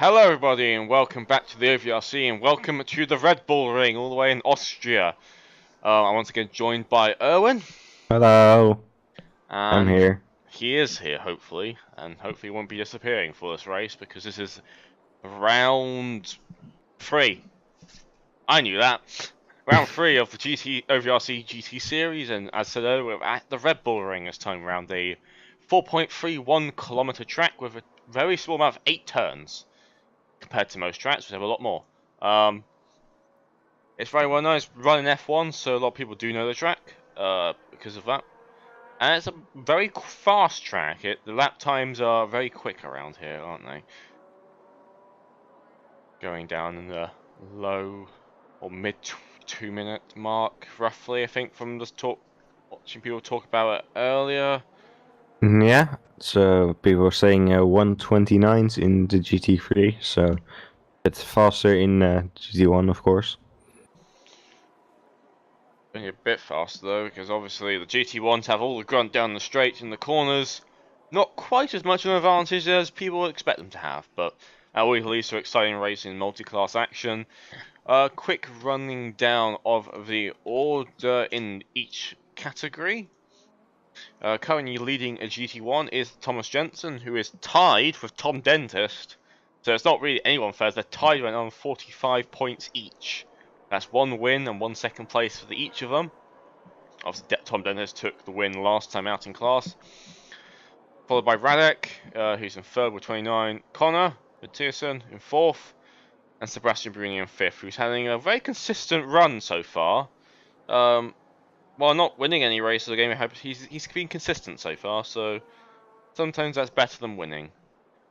Hello everybody and welcome back to the OVRC and welcome to the Red Bull Ring all the way in Austria. I'm once again joined by Erwin. Hello, I'm And here. he is here hopefully, and hopefully he won't be disappearing for this race because this is round 3. I knew that. Round 3 of the OVRC GT series, and as said earlier, we're at the Red Bull Ring this time around, a 4.31 kilometer track with a very small amount of 8 turns. Compared to most tracks, we have a lot more. It's very well known. It's running F1, so a lot of people do know the track because of that. And it's a very fast track. The lap times are very quick around here, aren't they? Going down in the low or mid 2-minute mark, roughly. I think from watching people talk about it earlier. Yeah, so people were saying 129s in the GT3, so it's faster in GT1, of course. Going a bit faster though, because obviously the GT1s have all the grunt down the straight and the corners. Not quite as much of an advantage as people would expect them to have, but that always leads to exciting racing and multi-class action. Quick running down of the order in each category. Currently leading a GT1 is Thomas Jensen, who is tied with Tom Dentist. So it's not really anyone fair. They're tied right now on 45 points each. That's 1 win and 1 second place for each of them. Obviously, Tom Dentist took the win last time out in class. Followed by Radek, who's in 3rd with 29. Connor Mathiasson in 4th. And Sebastian Bruni in 5th, who's having a very consistent run so far. While not winning any races of the game, he's been consistent so far, so sometimes that's better than winning.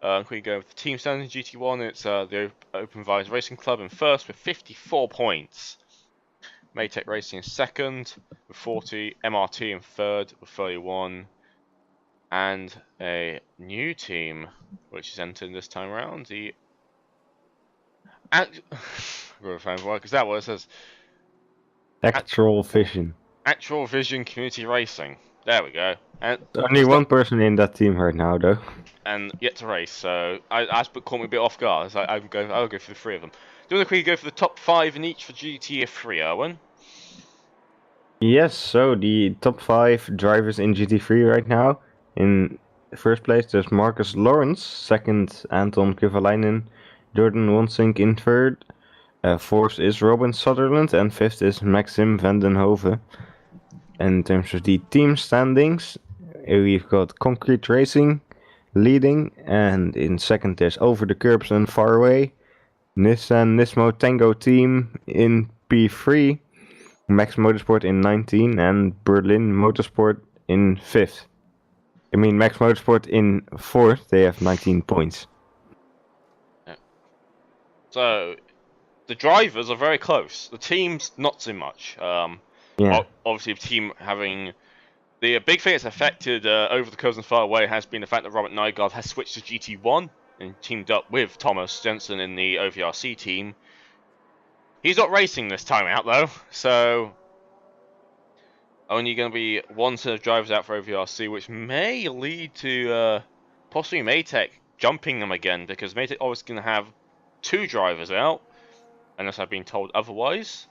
If we go with the team standings in GT1, it's the Open Vires Racing Club in 1st with 54 points. Maytech Racing in 2nd with 40, MRT in 3rd with 31, and a new team which is entered this time around, the because that what it says. Actual Vision. Actual Vision Community Racing. There we go. And Only one person in that team right now, though. and yet to race, so I caught me a bit off guard. So I'll go for the 3 of them. Do you want to quickly go for the top 5 in each for GTA 3, Owen? Yes, so the top 5 drivers in GT3 right now. In first place, there's Marcus Lawrence. Second, Anton Kivalainen. Jordan Wonsink in 3rd. 4th is Robin Sutherland. And 5th is Maxim van den Hove. And in terms of the team standings, we've got Concrete Racing leading, and in 2nd there's Over the Curbs and Far Away. Nissan Nismo Tango Team in P3, Max Motorsport in 19, and Berlin Motorsport in 5th. I mean, Max Motorsport in 4th, they have 19 points. Yeah. So the drivers are very close. The teams not so much. Yeah. Obviously, the team having the big thing that's affected Over the Curbs and Far Away has been the fact that Robert Nygaard has switched to GT1 and teamed up with Thomas Jensen in the OVRC team. He's not racing this time out though, so only going to be one set of drivers out for OVRC, which may lead to possibly Maytech jumping them again, because Maytech always going to have 2 drivers out, unless I've been told otherwise.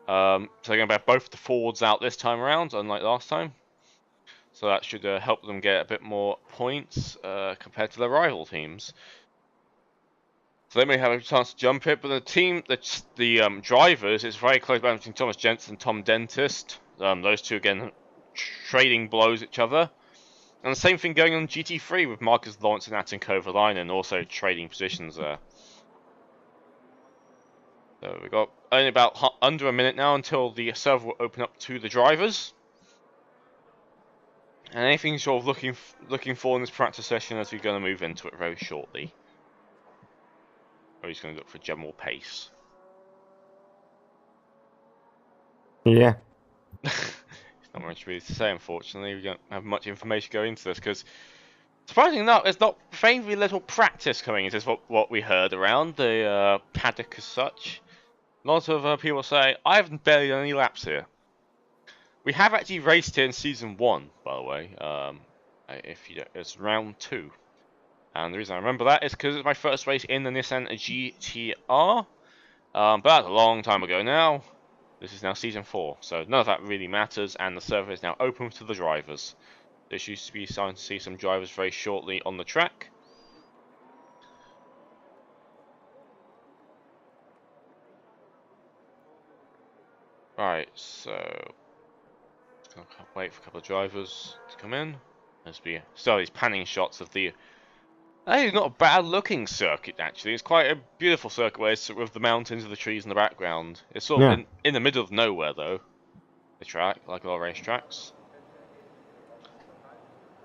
So they're going to have both the Fords out this time around, unlike last time. So that should help them get a bit more points compared to their rival teams. So they may have a chance to jump it, but the drivers, it's very close between Thomas Jensen and Tom Dentist. Those two again trading blows each other. And the same thing going on GT3 with Marcus Lawrence and Atten Kovalainen also trading positions there. So we've got only about under a minute now until the server will open up to the drivers. And anything sort of looking for in this practice session as we're going to move into it very shortly. Or he's going to look for general pace. Yeah. It's not much really to say, unfortunately. We don't have much information going into this because, surprisingly enough, there's not very little practice coming into this, what we heard around the paddock as such. A lot of people say, I haven't barely done any laps here. We have actually raced here in Season 1, by the way. It's round 2. And the reason I remember that is because it's my first race in the Nissan GTR. But that's a long time ago now. This is now Season 4, so none of that really matters, and the server is now open to the drivers. There used to be starting to see some drivers very shortly on the track. Right, so just gonna wait for a couple of drivers to come in. As we start these panning shots of the. It's not a bad looking circuit actually. It's quite a beautiful circuit where it's with the mountains and the trees in the background. It's sort of in the middle of nowhere though. The track, like a lot of racetracks.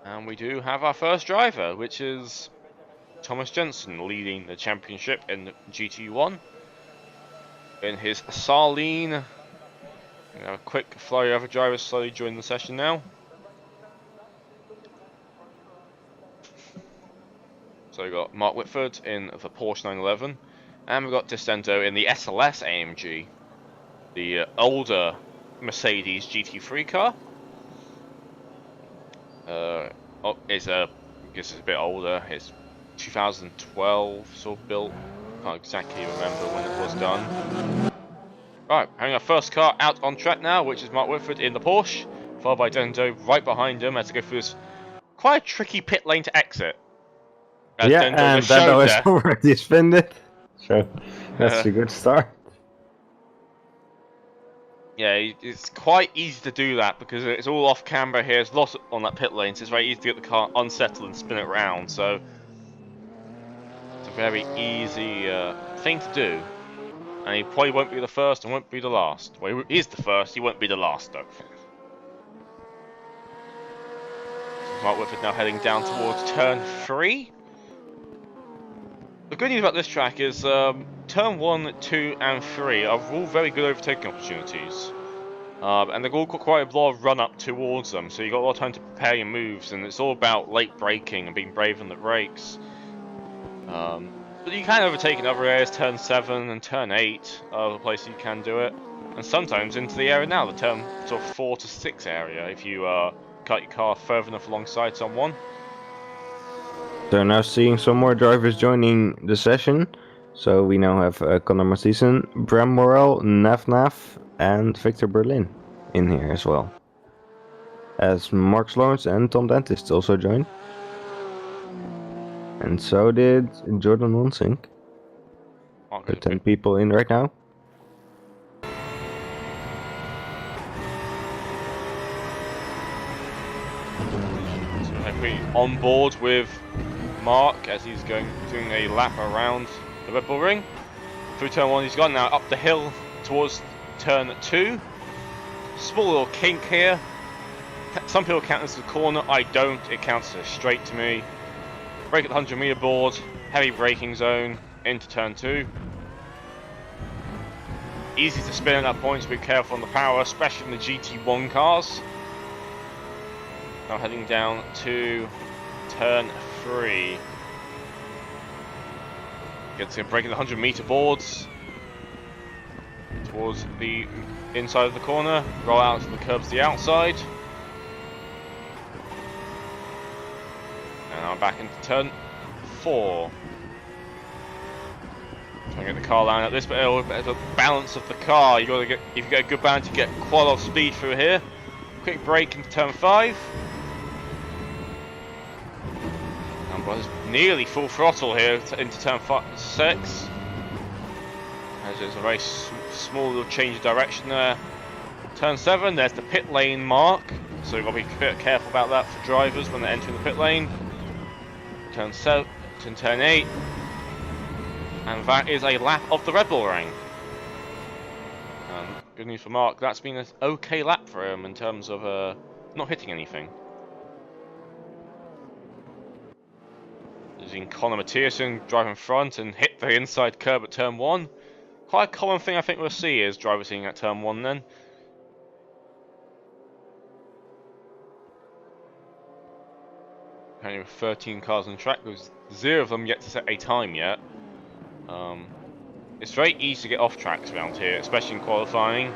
And we do have our first driver, which is Thomas Jensen, leading the championship in GT1 in his Sarline. We have a quick flurry of other drivers slowly joining the session now. So we've got Mark Whitford in the Porsche 911, and we've got Distento in the SLS AMG, the older Mercedes GT3 car. It's a bit older. It's 2012 sort of built. Can't exactly remember when it was done. Right, having our first car out on track now, which is Mark Whitford in the Porsche, followed by Dento right behind him as they go through this quite a tricky pit lane to exit. As Yeah, Dento and just showed Dento is there. already spinned. So that's a good start. Yeah, it's quite easy to do that because it's all off camber here. There's lots on that pit lane, so it's very easy to get the car unsettled and spin it around. So it's a very easy thing to do. And he probably won't be the first and won't be the last. Well, he is the first, he won't be the last though. Mark Whitford now heading down towards turn 3. The good news about this track is turn 1, 2 and 3 are all very good overtaking opportunities. And they've all got quite a lot of run up towards them, so you've got a lot of time to prepare your moves, and it's all about late braking and being brave on the brakes. But you can overtake in other areas, turn 7 and turn 8 are the places you can do it. And sometimes into the area now, the turn sort of 4 to 6 area, if you cut your car further enough alongside someone. So now seeing some more drivers joining the session. So we now have Conor Mathieson, Bram Morrell, Nav, and Victor Berlin in here as well. As Mark Lawrence and Tom Dentist also joined. And so did Jordan Wonsink. There are 10 people in right now. So hopefully on board with Mark as he's doing a lap around the Red Bull Ring. Through turn 1 he's gone now up the hill towards turn 2. Small little kink here. Some people count this as a corner, I don't, it counts as straight to me. Brake at the 100 meter board, heavy braking zone, into turn 2. Easy to spin at that point, so be careful on the power, especially in the GT1 cars. Now heading down to turn 3. Gets to brake at the 100 meter boards. Towards the inside of the corner, roll out to the curbs to the outside. And now back into turn 4. Trying to get the car line up this, but the balance of the car. You got to get, if you get a good balance, you get quite a lot of speed through here. Quick brake into turn 5. And well, it's nearly full throttle here into turn 6. As there's a very small little change of direction there. Turn 7, there's the pit lane mark, so you've got to be a bit careful about that for drivers when they're entering the pit lane. Turn 7, turn 8, and that is a lap of the Red Bull Ring. And good news for Mark, that's been an okay lap for him in terms of not hitting anything. Using Conor Mathieson driving front and hit the inside curb at turn 1. Quite a common thing I think we'll see is drivers hitting at turn 1 then. Only 13 cars on track, there's 0 of them yet to set a time yet. It's very easy to get off tracks around here, especially in qualifying.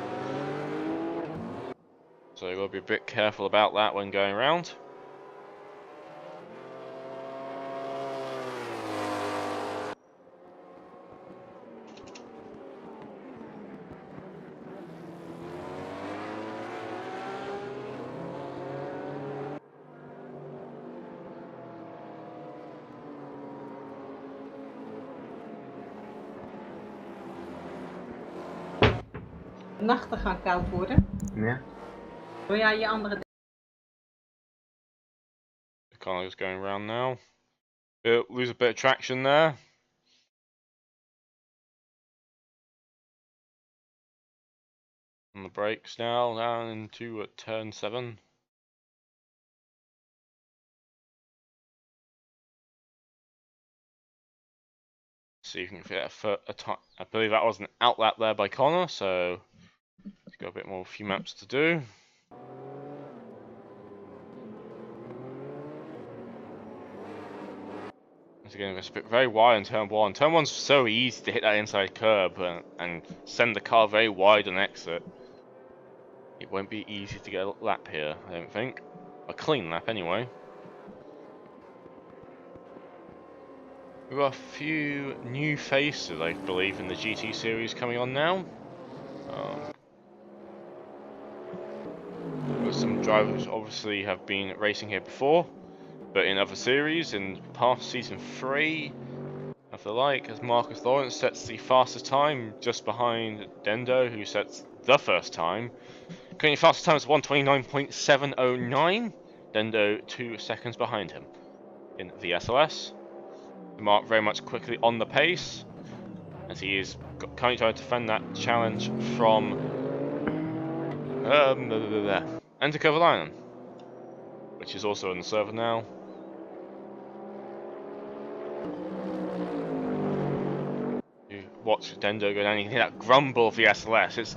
So you've got to be a bit careful about that when going around. nachten gaan koud worden. Yeah. Wil jij je andere... The car is going around now. Lose a bit of traction there. On the brakes now, down into turn 7. See if you can fit a time. I believe that was an outlap there by Connor, so he's got a bit more, a few maps to do. Once again, it's a bit very wide in turn 1. Turn 1's so easy to hit that inside curb and send the car very wide on exit. It won't be easy to get a lap here, I don't think. A clean lap anyway. We've got a few new faces, I believe, in the GT series coming on now. Some drivers obviously have been racing here before, but in other series, in past season 3 of the like, as Marcus Lawrence sets the fastest time just behind Dendo, who sets the first time. Currently fastest time is 1:29.709. Dendo 2 seconds behind him in the SLS. Mark very much quickly on the pace, as he is currently trying to defend that challenge from Enter Kovalainen, which is also in the server now. You watch Dendo go down, you can hear that grumble of the SLS.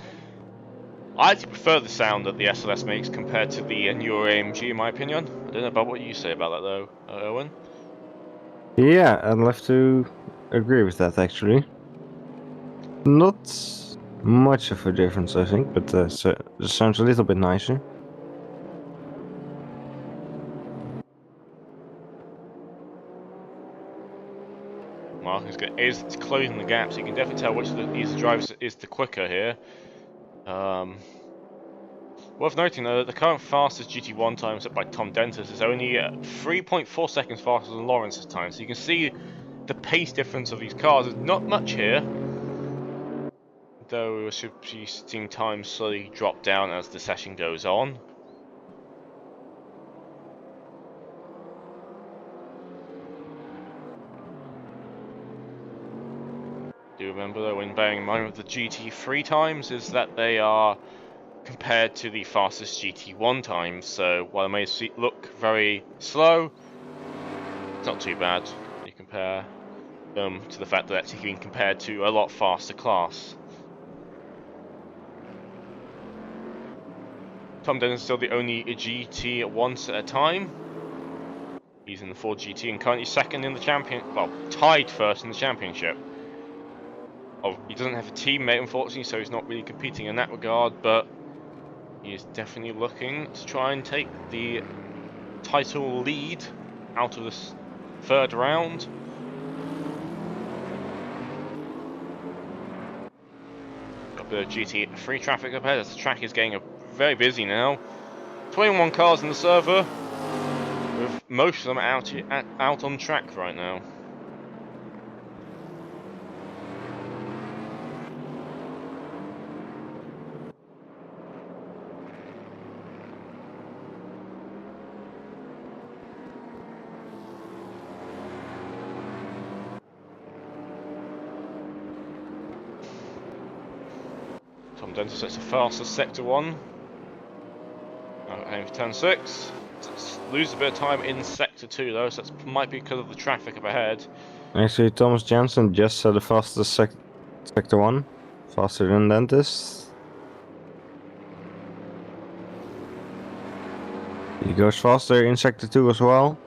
I actually prefer the sound that the SLS makes compared to the newer AMG, in my opinion. I don't know about what you say about that though, Owen. Yeah, I'd love to agree with that actually. Not much of a difference, I think, but so it sounds a little bit nicer. Marcus is closing the gap, so you can definitely tell which of these drivers is the quicker here. Worth noting though that the current fastest GT1 time set by Tom Dentis is only 3.4 seconds faster than Lawrence's time, so you can see the pace difference of these cars. There's not much here, though we should be seeing time slowly drop down as the session goes on. Do remember though, when bearing in mind with the GT3 times, is that they are compared to the fastest GT1 times, so while it may look very slow, it's not too bad. You compare them to the fact that it's being compared to a lot faster class. Tom Dennis is still the only GT once at a time. He's in the Ford GT and currently second in the tied first in the championship. Oh, he doesn't have a teammate unfortunately, so he's not really competing in that regard, but he is definitely looking to try and take the title lead out of this third round. Got a bit of GT3 traffic up ahead as the track is getting very busy now. 21 cars in the server, with most of them out on track right now. Tom Denton sets the fastest sector 1. Aiming for turn 6. Lose a bit of time in sector 2 though, so that might be because of the traffic up ahead. Actually, Thomas Jensen just set the fastest sector 1, faster than Dentist. He goes faster in sector 2 as well.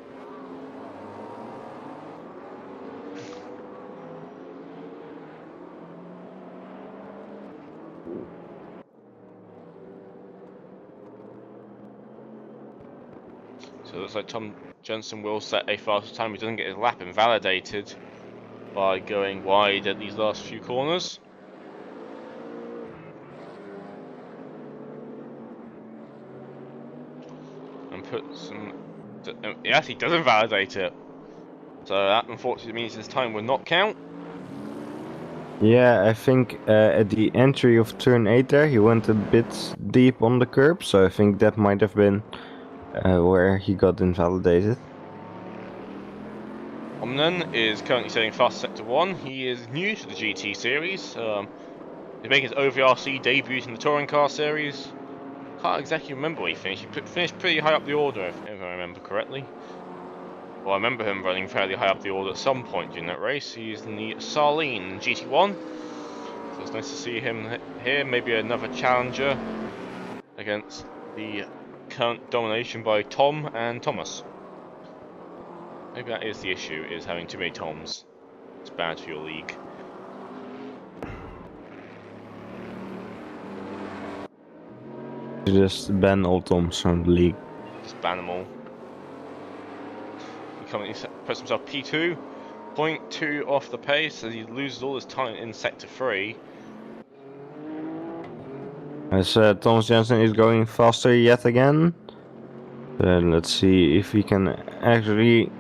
So it looks like Tom Jensen will set a faster time. He doesn't get his lap invalidated by going wide at these last few corners. And put some... Yes, he does invalidate it. So that unfortunately means his time will not count. Yeah, I think at the entry of turn 8 there, he went a bit deep on the curb, so I think that might have been where he got invalidated. Omnen is currently sailing fast sector 1. He is new to the GT series. He's making his OVRC debut in the touring car series. Can't exactly remember where he finished. He finished pretty high up the order, if I remember correctly. Well, I remember him running fairly high up the order at some point during that race. He's in the Sarline GT1. So it's nice to see him here. Maybe another challenger against the current domination by Tom and Thomas. Maybe that is the issue, is having too many Toms. It's bad for your league. Just ban all Toms from the league. Just ban them all. He puts himself P2, 0.2 off the pace, as he loses all his time in sector 3. As Thomas Jensen is going faster yet again. Let's see if he can actually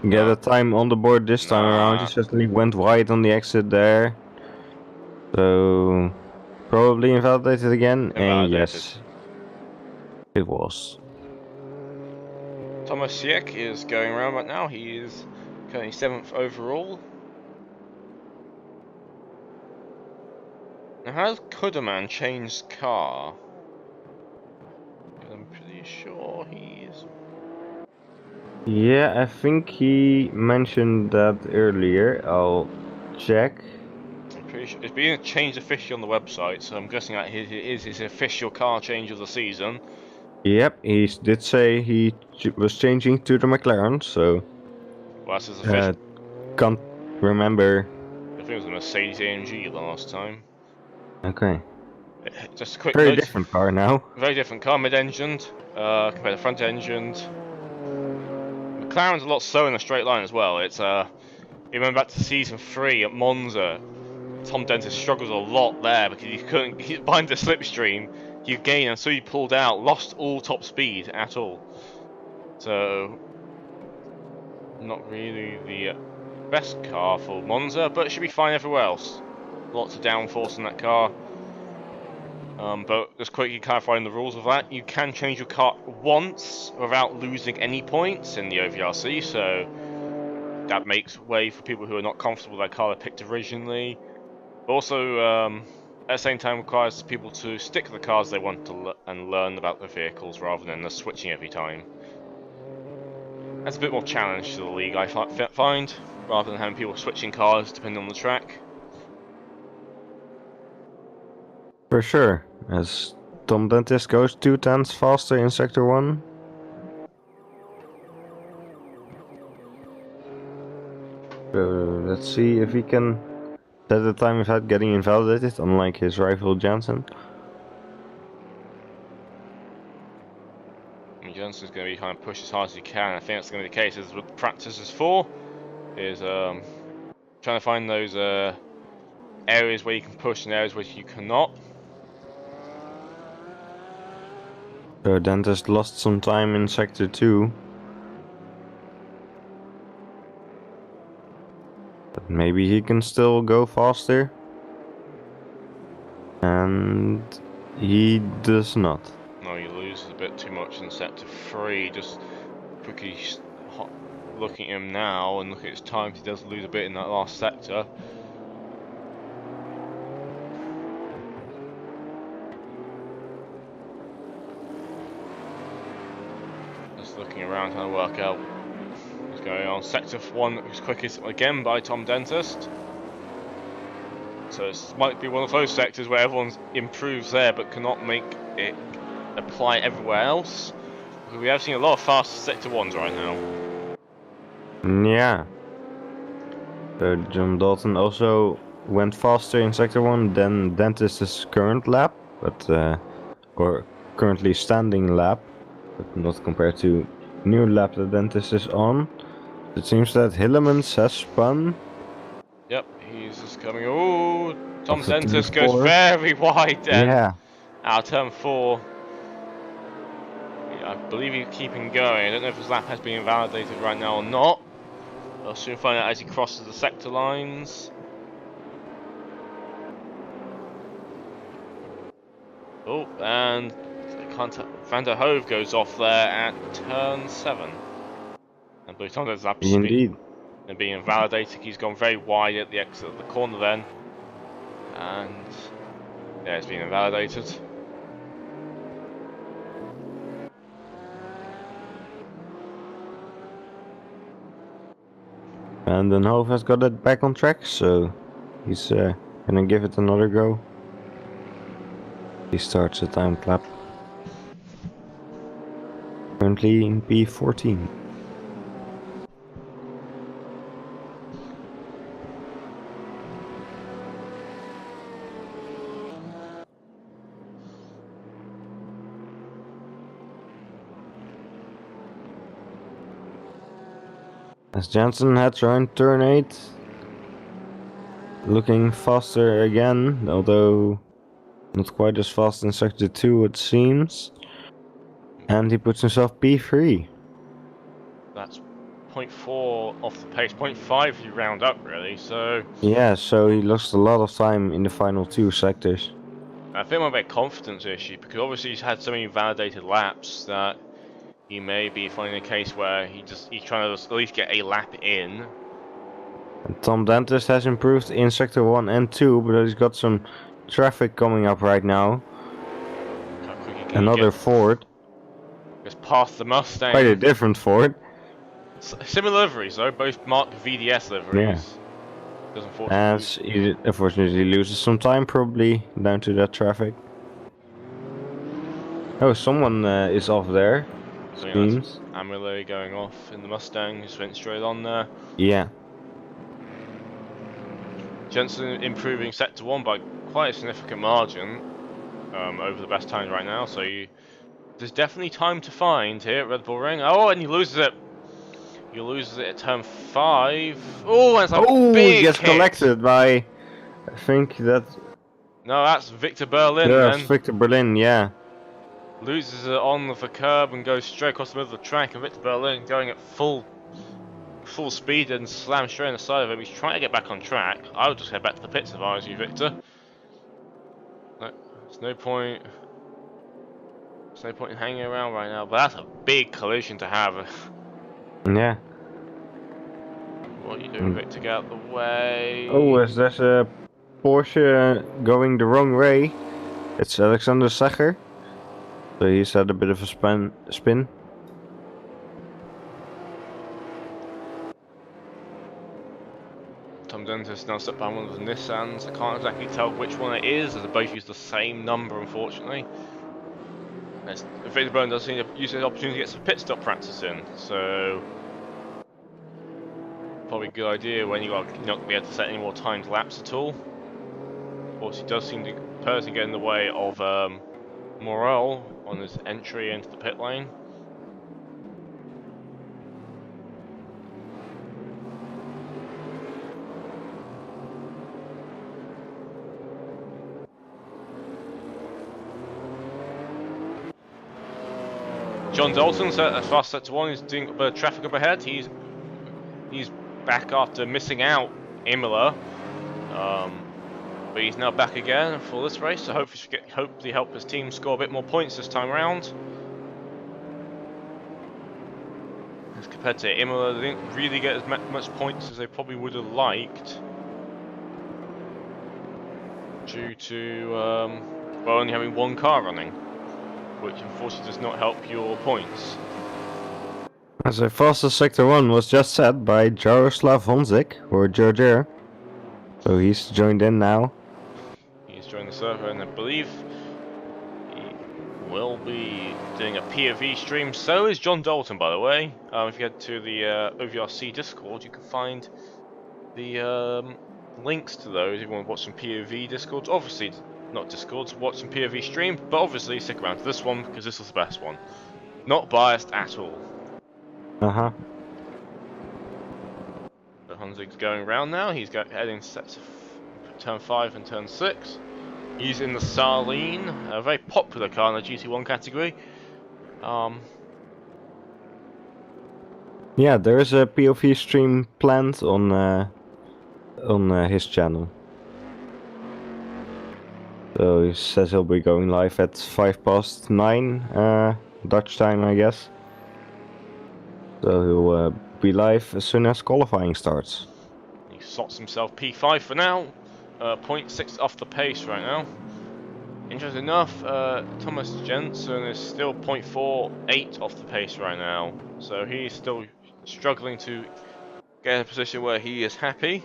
get a time on the board this time around. He certainly went wide on the exit there. So probably invalidated again. And yes, it was. Thomas Siek is going around right now. He is currently 7th overall. Now, has Kuderman changed car? I'm pretty sure he's... Yeah, I think he mentioned that earlier. I'll check. I'm pretty sure it's being changed officially on the website, so I'm guessing that it is his official car change of the season. Yep, he did say he was changing to the McLaren, so... Well, that's his official... can't remember. I think it was a Mercedes AMG last time. Okay. Just a quick Very note. different car now. Very different car, mid-engined, compared to front-engined. McLaren's a lot slower in a straight line as well. It's you remember back to season 3 at Monza, Tom Dentist struggles a lot there because he's behind the slipstream. You gain, and so you pulled out, lost all top speed at all. So not really the best car for Monza, but it should be fine everywhere else. Lots of downforce in that car. But just quickly clarifying the rules of that, you can change your car once without losing any points in the OVRC, so that makes way for people who are not comfortable with their car they picked originally. But also, at the same time, requires people to stick to the cars they want to and learn about the vehicles rather than the switching every time. That's a bit more challenge to the league, I find, rather than having people switching cars depending on the track. For sure, as Tom Dentist goes 2/10 faster in Sector 1. So let's see if he can set the time without getting invalidated, unlike his rival Jansen. Johnson's going to be trying to push as hard as he can. I think that's going to be the case. As what practice is for, is trying to find those areas where you can push and areas where you cannot. So Dentist lost some time in Sector 2. But maybe he can still go faster. And he does not. No, he loses a bit too much in Sector 3. Just quickly looking at him now and looking at his times, he does lose a bit in that last sector. Just looking around trying to work out what's going on. Sector 1 was quickest again by Tom Dentist. So this might be one of those sectors where everyone improves there but cannot make it apply everywhere else. We have seen a lot of fast Sector 1s right now. Yeah. So John Dalton also went faster in Sector 1 than Dentist's current lap, but or currently standing lap, but not compared to new lap that Dentist is on. It seems that Hillemans has spun. Yep, he's just coming. Oh, Tom Dentist goes very wide then. Yeah. Out of turn 4. I believe he's keeping going. I don't know if his lap has been invalidated right now or not. I'll soon find out as he crosses the sector lines. Oh, and Van der Hove goes off there at turn 7. And believe Tom does lap speed. Indeed. And being invalidated, he's gone very wide at the exit of the corner then. And yeah, it's been invalidated. And then Hove has got it back on track, so he's gonna give it another go. He starts a time lap. Currently in P14. As Jansen heads around turn 8. Looking faster again, although not quite as fast in sector 2 it seems. And he puts himself P3. That's 0.4 off the pace, 0.5 if you round up really, so... Yeah, so he lost a lot of time in the final 2 sectors. I think it might be a confidence issue, because obviously he's had so many validated laps that he may be finding a case where he's trying to at least get a lap in. And Tom Dentist has improved in sector 1 and 2, but he's got some traffic coming up right now. How quickly can Another Ford. Just past the Mustang. Quite a different Ford. Similar liveries though, both Mark VDS liveries. Yeah. Doesn't As he unfortunately loses some time, probably down to that traffic. Oh, someone is off there. Seems. Amule going off in the Mustang, just went straight on there. Yeah. Jensen improving sector 1 by quite a significant margin over the best times right now, so there's definitely time to find here at Red Bull Ring. Oh, and he loses it. He loses it at turn 5. Oh, and it's a big he gets hit. collected by, I think that... No, that's Victor Berlin yeah, then. that's Victor Berlin, yeah. Loses it on the curb and goes straight across the middle of the track, and Victor Berlin going at full speed and slams straight on the side of him. He's trying to get back on track. I would just head back to the pits if I was you, Victor. No, there's no point. There's no point in hanging around right now. But that's a big collision to have. Yeah. What are you doing, Victor? Get out the way. Oh, there's a Porsche going the wrong way. It's Alexander Sacher. So he's had a bit of a spin. Tom Dentist now stuck behind one of the Nissans. I can't exactly tell which one it is, as they both use the same number, unfortunately. Victor Berlin does seem to use the opportunity to get some pit stop practice in, so probably a good idea when you're not going to be able to set any more timed laps at all. Of course, he does seem to personally get in the way of Morel on his entry into the pit lane. John Dalton, fast sector 1, is doing a bit of traffic up ahead. He's back after missing out Imola, but he's now back again for this race. So hopefully help his team score a bit more points this time around. As compared to Imola, they didn't really get as much points as they probably would have liked, due to only having one car running, which unfortunately does not help your points. As the fastest sector 1 was just set by Jaroslav Honzik, or Georgier. So he's joined in now. He's joined the server, and I believe he will be doing a POV stream. So is John Dalton, by the way. If you head to the OVRC Discord, you can find the links to those if you want to watch some POV Discords. Obviously, not Discords, watch some POV stream, but obviously stick around to this one because this was the best one. Not biased at all. Uh-huh. So Hunzig's going around now. He's heading sets of turn 5 and turn 6. He's in the Sarline, a very popular car in the GT1 category. Yeah, there is a POV stream planned on his channel. So he says he'll be going live at 9:05 Dutch time, I guess. So he'll be live as soon as qualifying starts. He slots himself P5 for now. 0.6 off the pace right now. Interesting enough, Thomas Jensen is still 0.48 off the pace right now. So he's still struggling to get in a position where he is happy.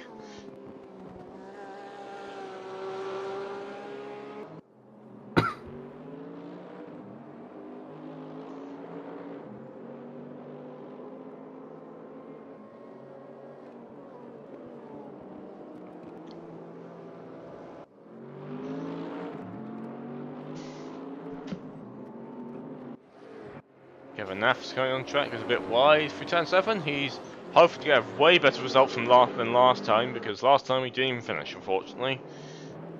Kevin Naff's going on track, is a bit wide through turn 7. He's hoping to get a way better result than last time, because last time he didn't even finish, unfortunately.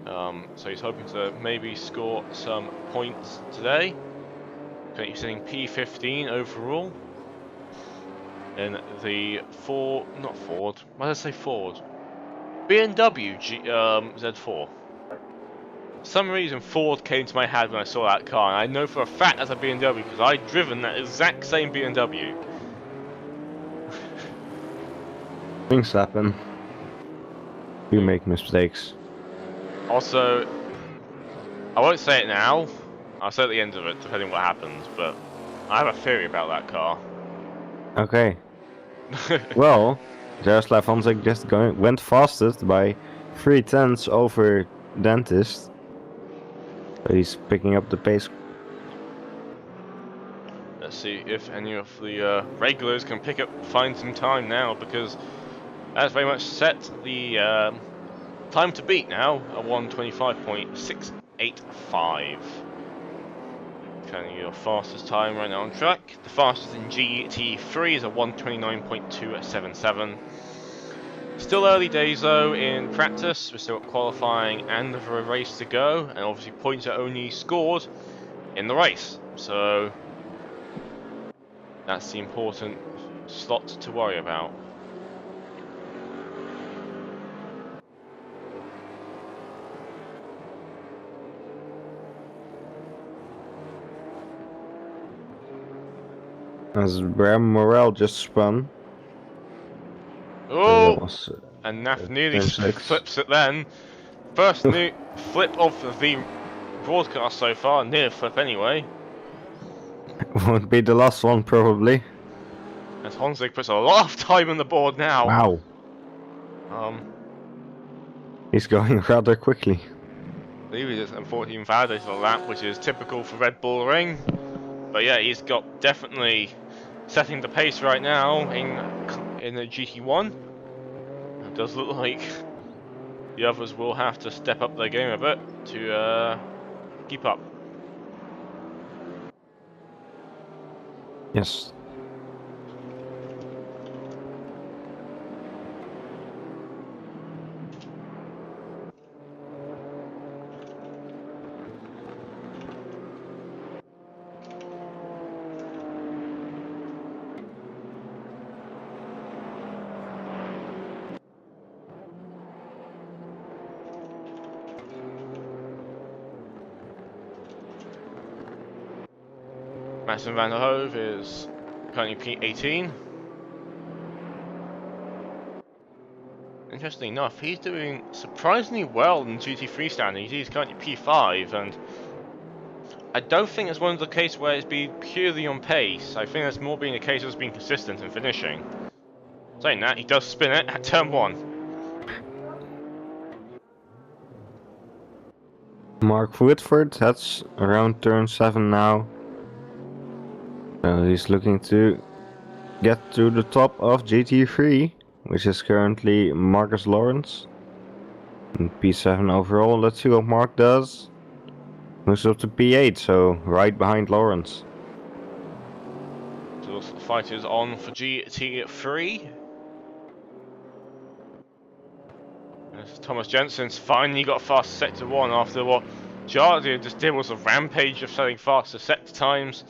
So he's hoping to maybe score some points today. Currently sitting P15 overall in the Ford. Why did I say Ford? BMW Z4. For some reason Ford came to my head when I saw that car, and I know for a fact that's a BMW because I'd driven that exact same BMW. Things happen. We make mistakes. Also, I won't say it now, I'll say at the end of it, depending what happens, but I have a theory about that car. Okay. Well, Jaroslav Honzik just went fastest by 0.3 over Dentist. So he's picking up the pace. Let's see if any of the regulars can find some time now, because that's very much set the time to beat now, a 1:25.685. Kind of your fastest time right now on track. The fastest in GT3 is a 1:29.277. Still early days though in practice. We're still got qualifying and for a race to go, and obviously points are only scored in the race. So that's the important slot to worry about. As Bram Morel just spun. Oh! Was, And Nath nearly turn 6. flips it then. First new flip of the broadcast so far, near flip anyway. Won't be the last one probably. As Honzik puts a lot of time on the board now. Wow. He's going rather quickly. I believe he just unfortunately invalidated a lap, which is typical for Red Bull Ring. But yeah, he's got definitely setting the pace right now in the GT1. It does look like the others will have to step up their game a bit to keep up. Yes. Mason van der Hove is currently P18. Interestingly enough, he's doing surprisingly well in GT3 standings. He's currently P5, and I don't think it's one of the cases where it's been purely on pace. I think it's more being a case of being consistent and finishing. Saying that, he does spin it at turn 1. Mark Woodford, that's around turn 7 now. So he's looking to get to the top of GT3, which is currently Marcus Lawrence. And P7 overall, let's see what Mark does. Moves up to P8, so right behind Lawrence. So the fight is on for GT3. As Thomas Jensen's finally got fast sector 1 after what Jardia just did was a rampage of setting faster sector times.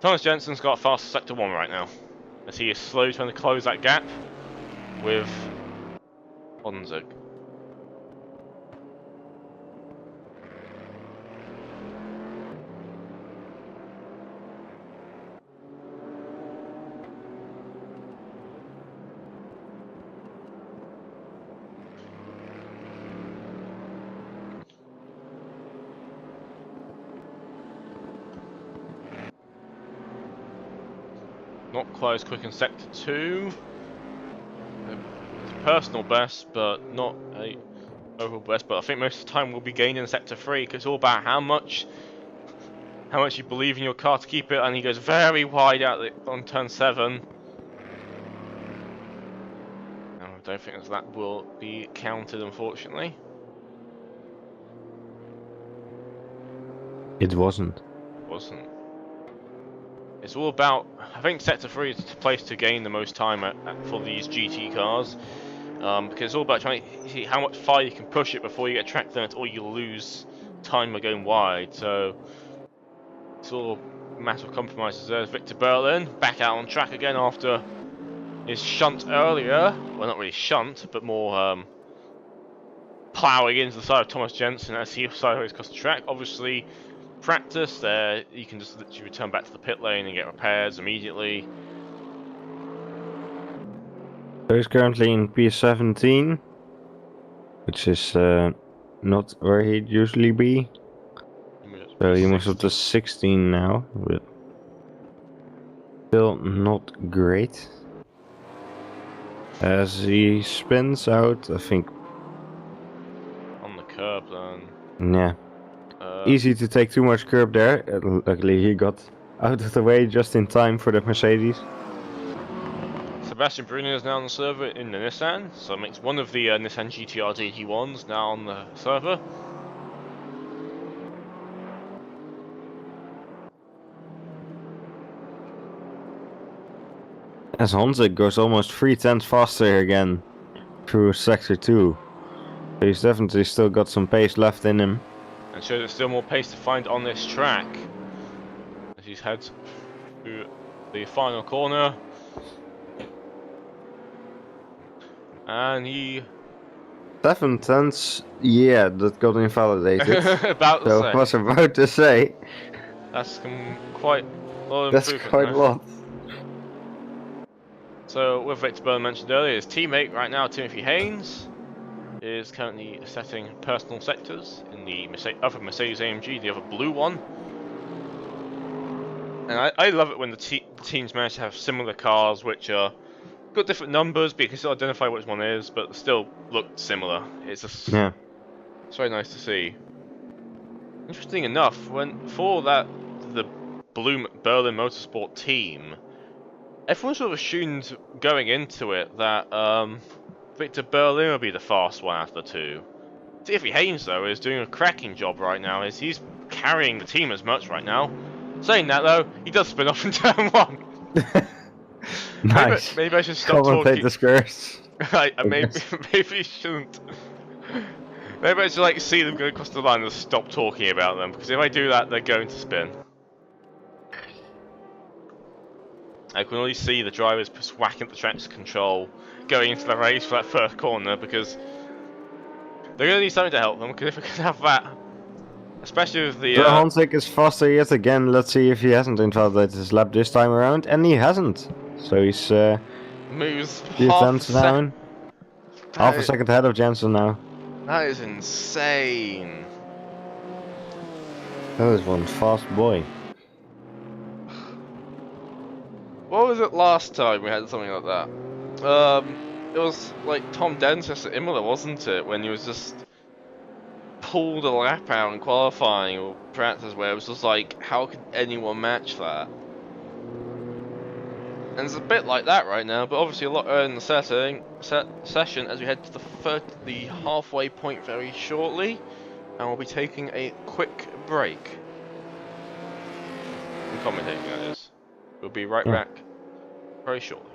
Thomas Jensen's got fast sector 1 right now, as he is slowly trying to close that gap with Honzik. not quite as quick in Sector 2. It's a personal best, but not a overall best. But I think most of the time we'll be gaining in Sector 3, because it's all about how much you believe in your car to keep it. And he goes very wide out on turn 7. I don't think that will be counted, unfortunately. It wasn't. Wasn't. It's all about, I think Sector 3 is the place to gain the most time for these GT cars, because it's all about trying to see how much far you can push it before you get a track limit, or you lose time by going wide. So it's all a matter of compromises. There's Victor Berlin back out on track again after his shunt earlier. Well, not really shunt, but more ploughing into the side of Thomas Jensen as he sideways across the track. Obviously, practice there, you can just literally return back to the pit lane and get repairs immediately. So he's currently in P17, which is not where he'd usually be. So he moves up to 16 now, but still not great. As he spins out, I think. On the curb then. Yeah. Easy to take too much curb there. Luckily he got out of the way just in time for the Mercedes. Sebastian Bruni is now on the server in the Nissan, so it makes one of the Nissan GTR GT1s now on the server. As Honzik goes almost 3/10 faster again through Sector 2. So he's definitely still got some pace left in him. And shows there's still more pace to find on this track as he heads through the final corner. And he... 7/10, yeah, that got invalidated. about to So say. I was about to say. That's quite a lot of That's improvement quite there. a lot. So, with Victor Byrne mentioned earlier, his teammate right now, Timothy Haynes, is currently setting personal sectors in the other Mercedes AMG, the other blue one. And I love it when the teams manage to have similar cars which are got different numbers, but you can still identify which one is, but still look similar. It's just it's very nice to see. Interesting enough, for the blue Berlin Motorsport team, everyone sort of assumed going into it that Victor Berlin would be the fast one out of the two. Timothy Haynes, though, is doing a cracking job right now. He's carrying the team as much right now. Saying that, though, he does spin off in turn 1. Nice. Maybe I should stop talking. Commentator's curse. Maybe shouldn't. Maybe I should see them go across the line and stop talking about them, because if I do that, they're going to spin. I can only see the drivers just whacking the traction control going into the race for that first corner, because they're going to need something to help them, because if we can have that, especially with the... Honzik is faster yet again. Let's see if he hasn't invalidated his lap this time around, and he hasn't. So he's moves half a second ahead of Jensen now. That is insane. That is one fast boy. What was it last time we had something like that? It was like Tom Dennis at Imola, wasn't it? When he was just pulled a lap out in qualifying or practice, where it was just like, how could anyone match that? And it's a bit like that right now, but obviously a lot earlier in the session as we head to the halfway point very shortly, and we'll be taking a quick break. And commentating, that is. We'll be right back very shortly.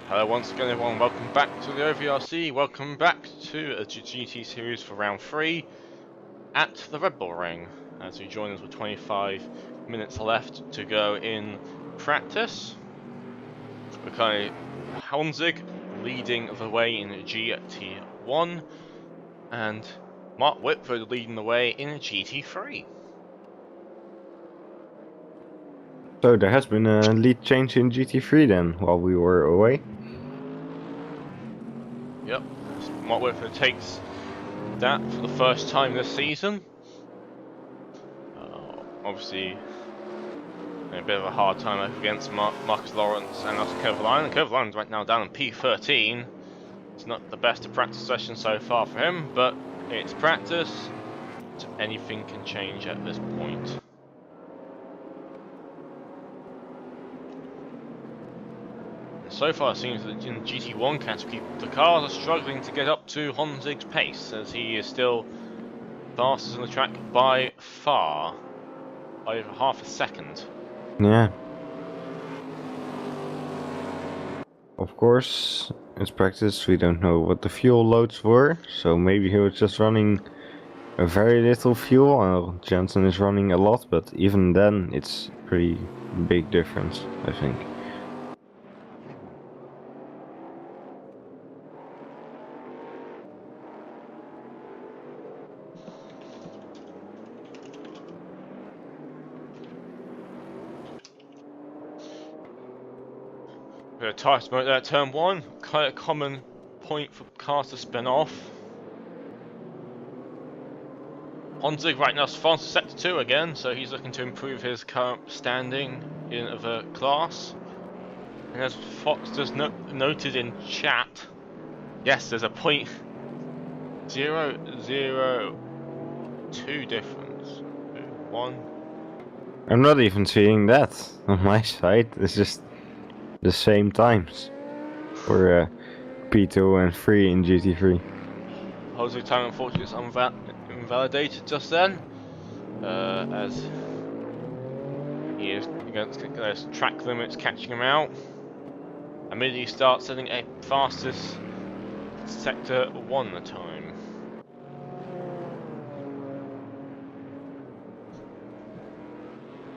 Hello once again everyone, welcome back to the OVRC, welcome back to a GT series for round 3 at the Red Bull Ring. As you join us with 25 minutes left to go in practice. We're currently Honzig leading the way in GT1 and Mark Whitford leading the way in GT3. So there has been a lead change in GT3 then, while we were away. Yep, Mark Whitford takes that for the first time this season. Obviously, a bit of a hard time up against Marcus Lawrence and Oscar Kovalainen. Kovalainen's right now down in P13. It's not the best of practice session so far for him, but it's practice, so anything can change at this point. So far it seems that in the GT1 category, the cars are struggling to get up to Honzig's pace, as he is still fastest on the track by far, by over half a second. Yeah. Of course, it's practice, we don't know what the fuel loads were, so maybe he was just running a very little fuel, while Jensen is running a lot, but even then it's pretty big difference, I think. Bit of tire smoke there at turn 1, quite a common point for cars to spin off. Honzig right now is fast sector 2 again, so he's looking to improve his current standing in the class. And as Fox just noted in chat, yes, there's a .002 difference. 1. I'm not even seeing that on my side, it's just the same times for P2 and 3 in GT3. Jose time unfortunately is invalidated just then, as he is against track limits catching him out. Immediately starts setting a fastest sector 1 time.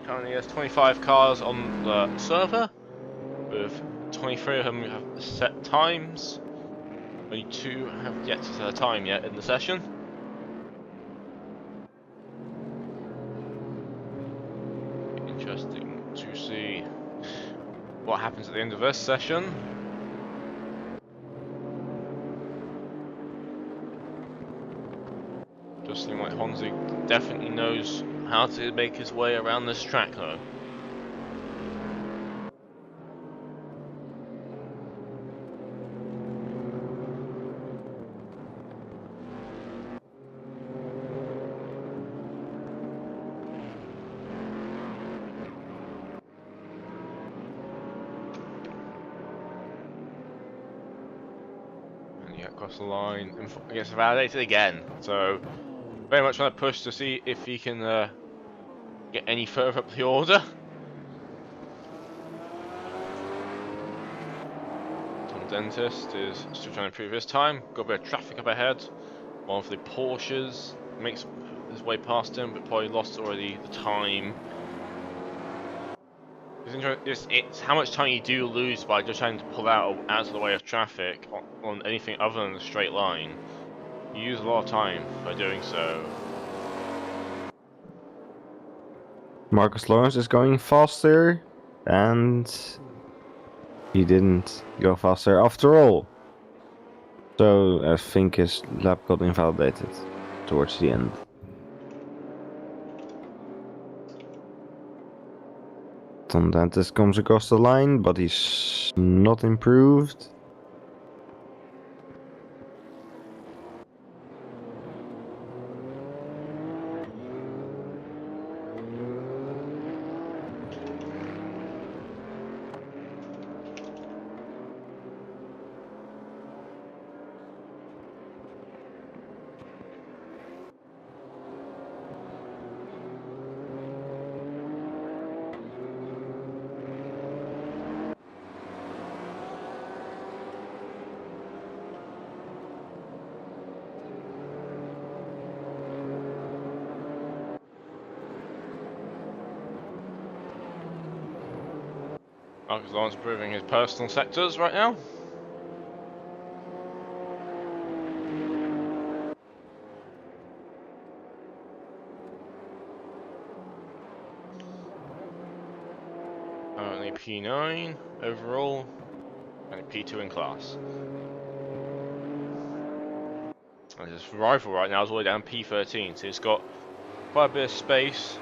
Currently there's 25 cars on the server, with 23 of them have set times. Only 2 have yet to set a time yet in the session. Interesting to see what happens at the end of this session. Just seems like Honzig definitely knows how to make his way around this track though. Across the line and gets validated again, so very much trying to push to see if he can get any further up the order. Tom Dentist is still trying to improve his time, got a bit of traffic up ahead. One of the Porsches makes his way past him, but probably lost already the time. It's how much time you do lose by just trying to pull out of the way of traffic on anything other than a straight line. You use a lot of time by doing so. Marcus Lawrence is going faster, and he didn't go faster after all. So I think his lap got invalidated towards the end. Tom Dentist comes across the line, but he's not improved. Marcus Lawrence improving his personal sectors right now. Only P9 overall, and a P2 in class. And his rifle right now is all the way down P13, so he's got quite a bit of space.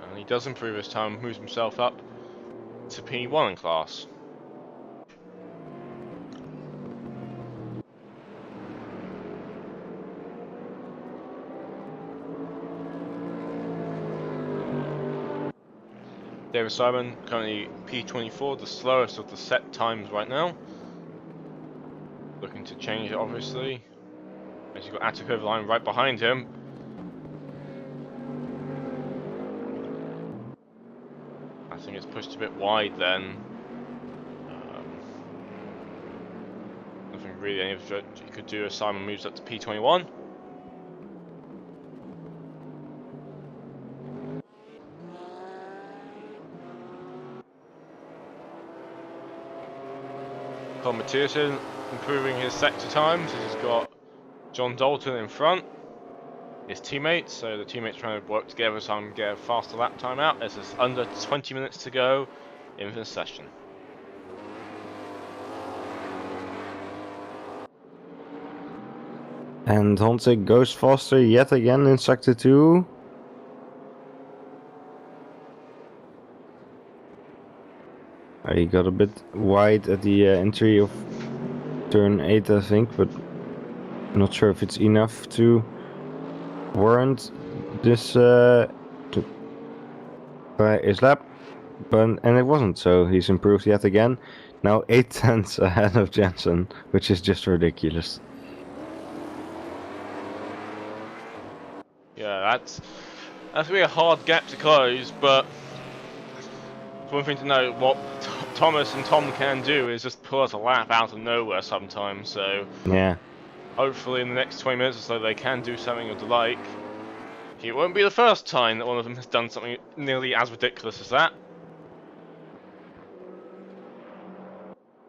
And he does improve his time, moves himself up to P1 in class. David Simon currently P24, the slowest of the set times right now. Looking to change it, obviously. As you've got Attica line right behind him. I think it's pushed a bit wide then. Nothing really any of it you could do as Simon moves up to P21. Cole Mathiasen improving his sector times as he's got John Dalton in front. His teammates, so the teammates trying to work together so I'm get a faster lap time out. As there's under 20 minutes to go in this session. And Honzik goes faster yet again in sector 2. He got a bit wide at the entry of turn 8, I think, but I'm not sure if it's enough to warrant this his lap. And it wasn't, so he's improved yet again. Now 8 tenths ahead of Jensen, which is just ridiculous. Yeah, that's really a hard gap to close, but it's one thing to know what Thomas and Tom can do is just pull us a lap out of nowhere sometimes, so Yeah. hopefully in the next 20 minutes or so they can do something of the like. It won't be the first time that one of them has done something nearly as ridiculous as that.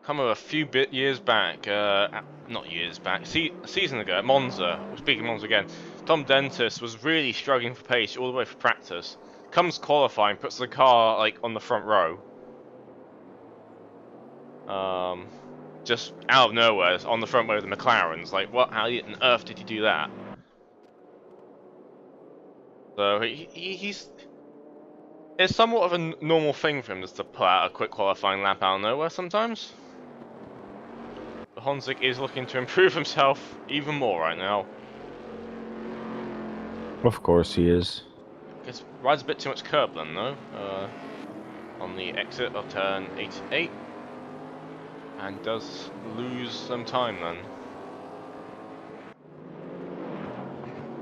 Come a few years back, not years back, a season ago at Monza, speaking of Monza again, Tom Dentis was really struggling for pace all the way for practice. Comes qualifying, puts the car like on the front row. Just out of nowhere, on the front row of the McLarens. Like, what? How on earth did he do that? So he's. It's somewhat of a normal thing for him just to pull out a quick qualifying lap out of nowhere sometimes. But Honzik is looking to improve himself even more right now. Of course he is. Guess rides a bit too much curb then though. On the exit of turn 88. And does lose some time then.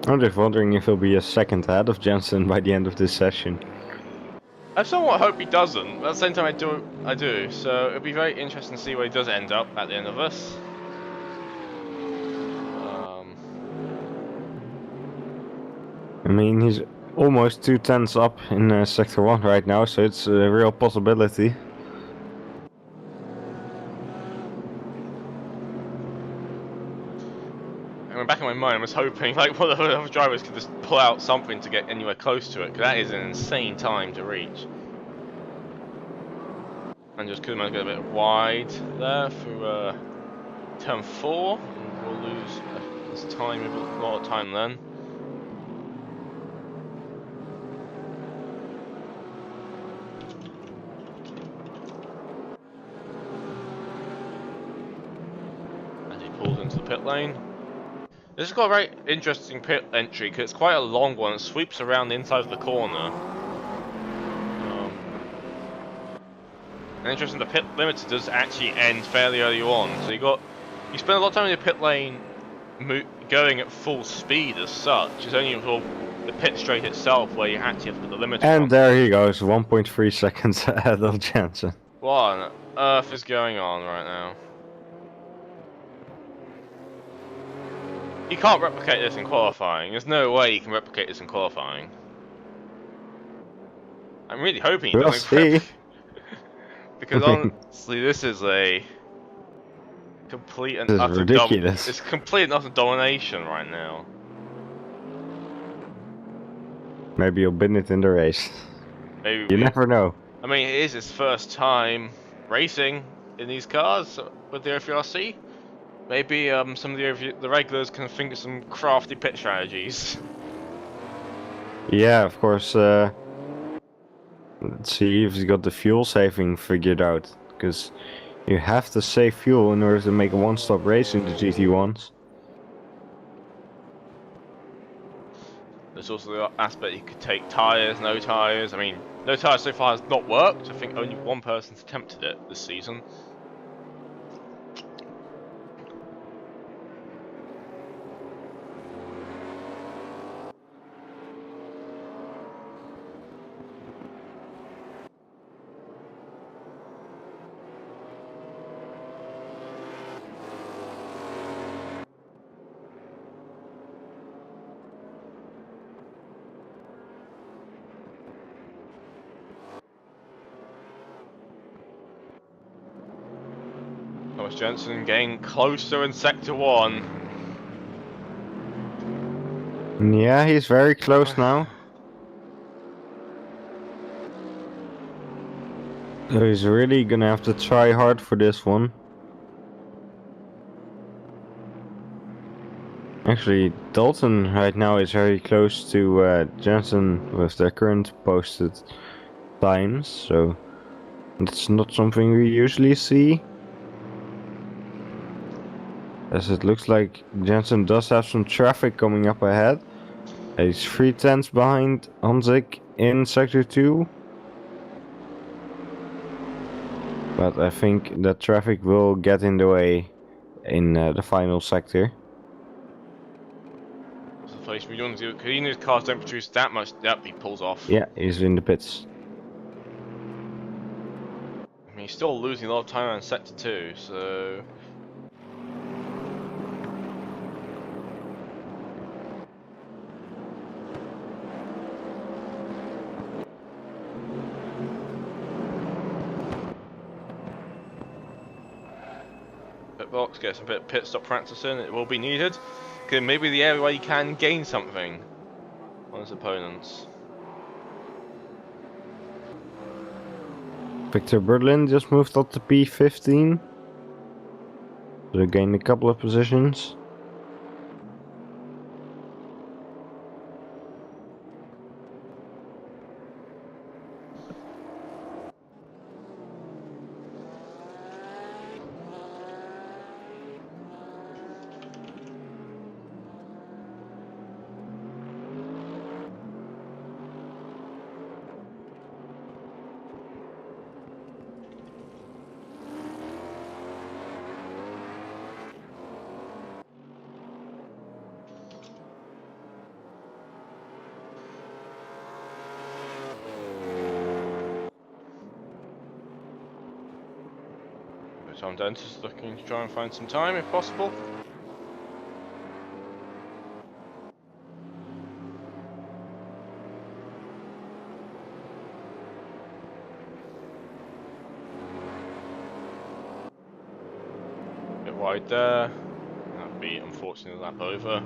I'm just wondering if he'll be a second ahead of Jensen by the end of this session. I somewhat hope he doesn't, but at the same time I do. So it'll be very interesting to see where he does end up at the end of this. I mean, he's almost 2 tenths up in sector 1 right now, so it's a real possibility. And back in my mind, I was hoping like one of the other drivers could just pull out something to get anywhere close to it, because that is an insane time to reach. And just could have got a bit wide there through turn 4, and we'll lose this time, a lot of time then. As he pulls into the pit lane. This has got a very interesting pit entry because it's quite a long one. It sweeps around the inside of the corner. And interesting, the pit limiter does actually end fairly early on. So you spend a lot of time in the pit lane going at full speed as such. It's only until the pit straight itself where you actually have to put the limiter And on. there he goes, 1.3 seconds ahead of Jensen. What on earth is going on right now? You can't replicate this in qualifying. There's no way you can replicate this in qualifying. I'm really hoping he We'll doesn't grab. see. Because I mean, honestly, this is a complete and this is utter ridiculous. It's complete and utter domination right now. Maybe you'll win it in the race. Maybe You we. never know. I mean, it is his first time racing in these cars with the OVRC. Maybe some of the regulars can think of some crafty pit strategies. Yeah, of course. Let's see if he's got the fuel saving figured out. Because you have to save fuel in order to make a one-stop race in the GT1s. There's also the aspect you could take tyres, no tyres. I mean, no tyres so far has not worked. I think only one person's attempted it this season. Thomas Jensen getting closer in Sector 1. Yeah, he's very close now. So he's really gonna have to try hard for this one. Actually, Dalton right now is very close to Jensen with their current posted times, so it's not something we usually see. As it looks like Jensen does have some traffic coming up ahead. He's 3/10 behind Hanzik in Sector 2. But I think that traffic will get in the way in the final sector. The place we don't do because even his cars don't produce that much. Yep, he pulls off. Yeah, he's in the pits. I mean, he's still losing a lot of time on Sector 2, so. Pit box, get some bit of pit stop practice in, it will be needed. Because maybe the area where you can gain something on his opponents. Victor Berlin just moved up to P15. So gained a couple of positions. Tom Dent is looking to try and find some time if possible. Bit wide there. That'd be unfortunately lap over.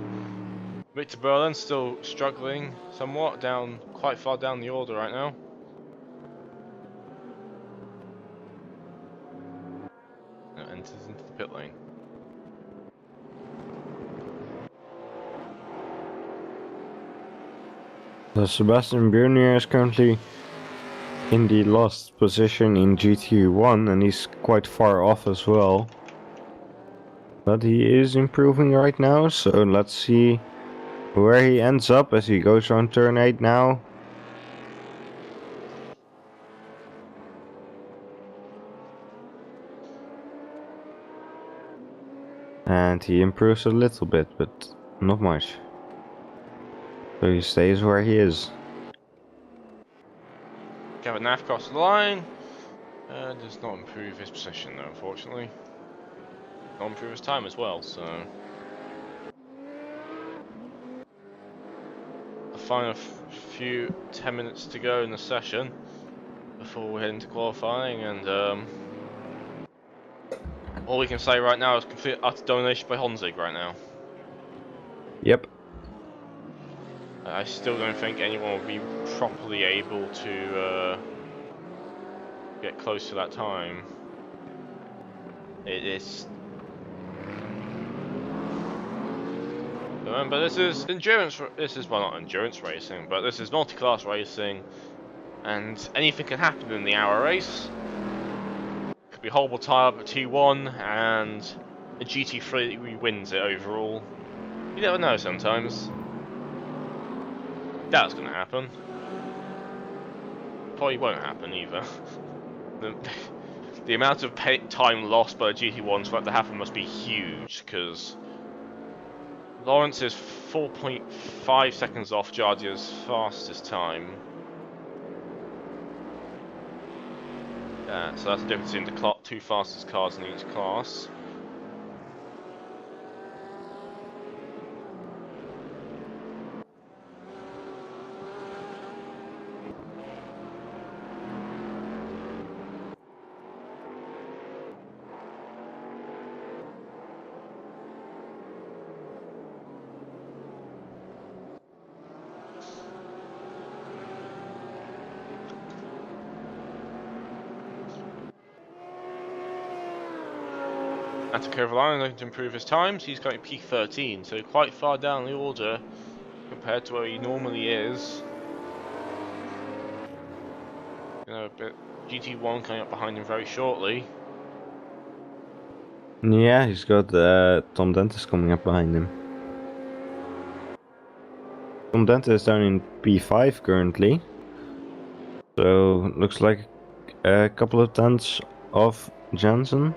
Victor Berlin still struggling somewhat down, quite far down the order right now. Now enters into the pit lane. So Sebastian Bernier is currently in the last position in GT1 and he's quite far off as well. But he is improving right now, so let's see where he ends up as he goes on turn 8 now. And he improves a little bit, but not much. So he stays where he is. Gavin Naff across the line. Does not improve his position though, unfortunately. Not improve his time as well, so. qualifying, few 10 minutes to go in the session before we head into qualifying, and all we can say right now is complete utter domination by Honzig right now. Yep. I still don't think anyone will be properly able to get close to that time. It is. Remember, this is endurance. This is, well, not endurance racing, but this is multi-class racing, and anything can happen in the hour race. Could be a horrible tie-up at T1, and a GT3 wins it overall. You never know sometimes. That's gonna happen. Probably won't happen either. The amount of time lost by the GT1s for that to happen must be huge, because Lawrence is 4.5 seconds off Jardia's fastest time. Yeah, so that's the difference in the two fastest cars in each class. And to Kovalainen looking to improve his times, he's got a P13, so quite far down the order compared to where he normally is. You know, but GT1 coming up behind him very shortly. Yeah, he's got Tom Dentis coming up behind him. Tom Dentis is down in P5 currently. So, looks like a couple of tenths off Jensen.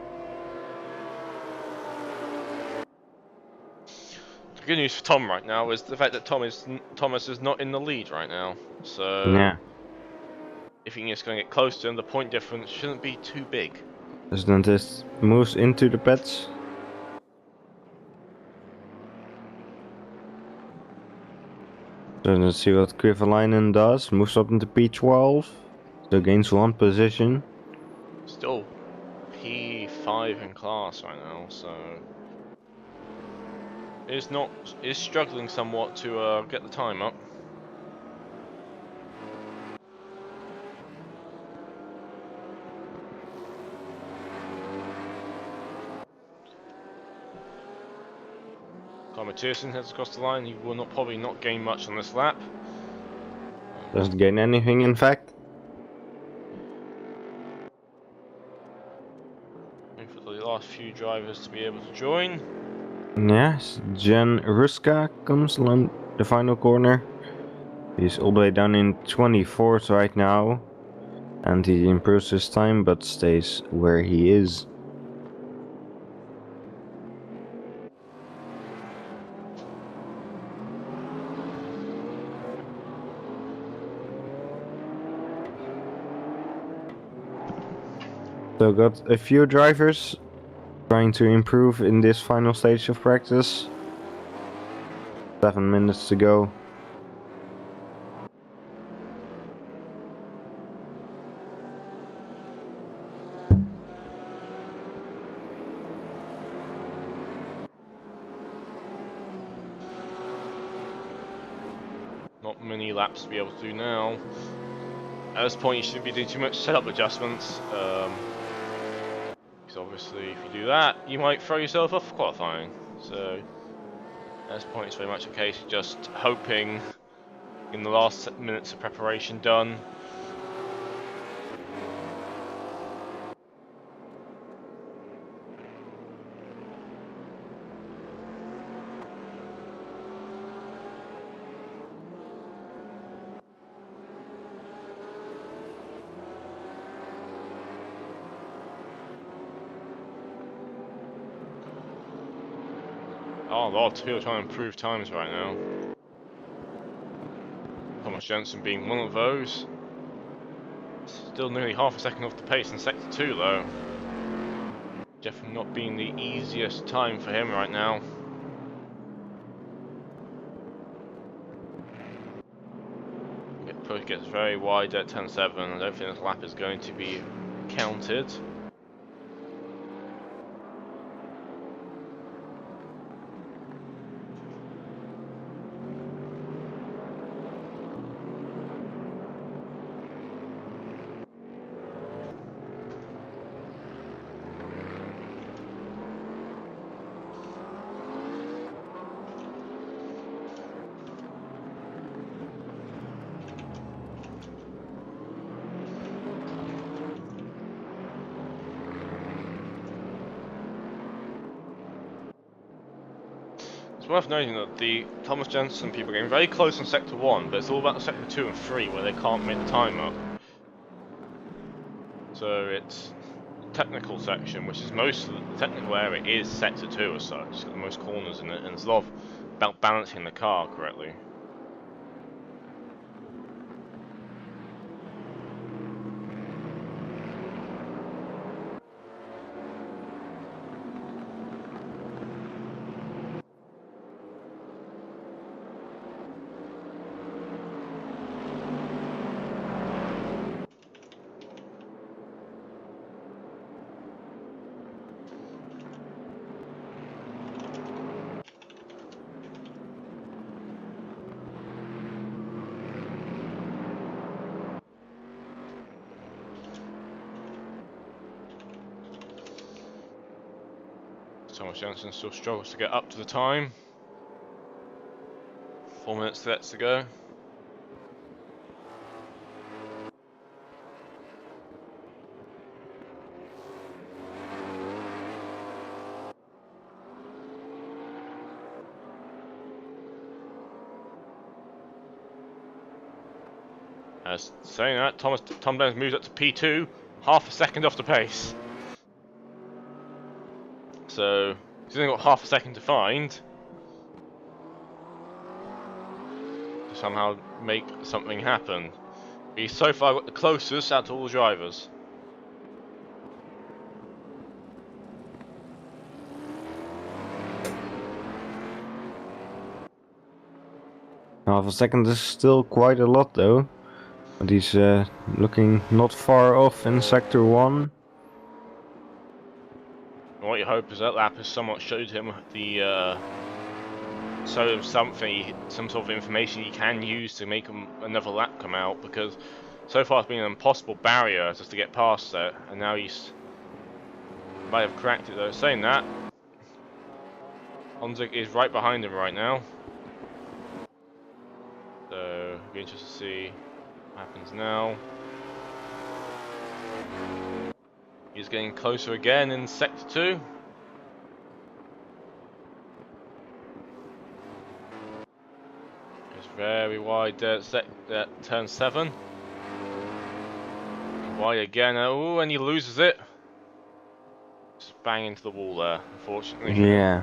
The good news for Tom right now is the fact that Thomas is not in the lead right now. So Yeah. if he is going to get close to him, the point difference shouldn't be too big. As Dentis moves into the pits. So let's see what Kovalainen does. Moves up into P12. So gains 1 position. Still P5 in class right now, so is struggling somewhat to get the time up. Mathiesen heads across the line. He will probably not gain much on this lap. Doesn't gain anything, in fact. And for the last few drivers to be able to join. Yes, Jan Ruska comes along the final corner. He's all the way down in 24th right now. And he improves his time, but stays where he is. So got a few drivers trying to improve in this final stage of practice. 7 minutes to go. Not many laps to be able to do now. At this point, you shouldn't be doing too much setup adjustments. Because obviously, if you do that, you might throw yourself off qualifying. So, at this point, it's very much a case of just hoping in the last minutes of preparation done. Oh, a lot of people trying to improve times right now. Thomas Jensen being one of those. Still nearly half a second off the pace in sector 2 though. Definitely not being the easiest time for him right now. it gets very wide at 10.7. I don't think this lap is going to be counted. It's worth noting that the Thomas Jensen people are getting very close on Sector 1, but it's all about Sector 2 and 3 where they can't make the time up. So it's the technical section, which is most of the technical area, is Sector 2 as such. It's got the most corners in it, and it's a lot about balancing the car correctly. Thomas Jensen still struggles to get up to the time. 4 minutes left to go. As saying that, Tom Dennis moves up to P2, half a second off the pace. So he's only got half a second to find to somehow make something happen. He's so far got the closest out to all the drivers. Half a second is still quite a lot though. But he's looking not far off in Sector 1. And what you hope is that lap has somewhat showed him the some sort of information he can use to make another lap come out, because so far it's been an impossible barrier just to get past that, and now he's might have cracked it though. Saying that, Honzik is right behind him right now, so it'll be interesting to see what happens now. He's getting closer again in Sector 2. It's very wide there at turn 7. Wide again, oh, and he loses it. Just bang into the wall there, unfortunately. Yeah.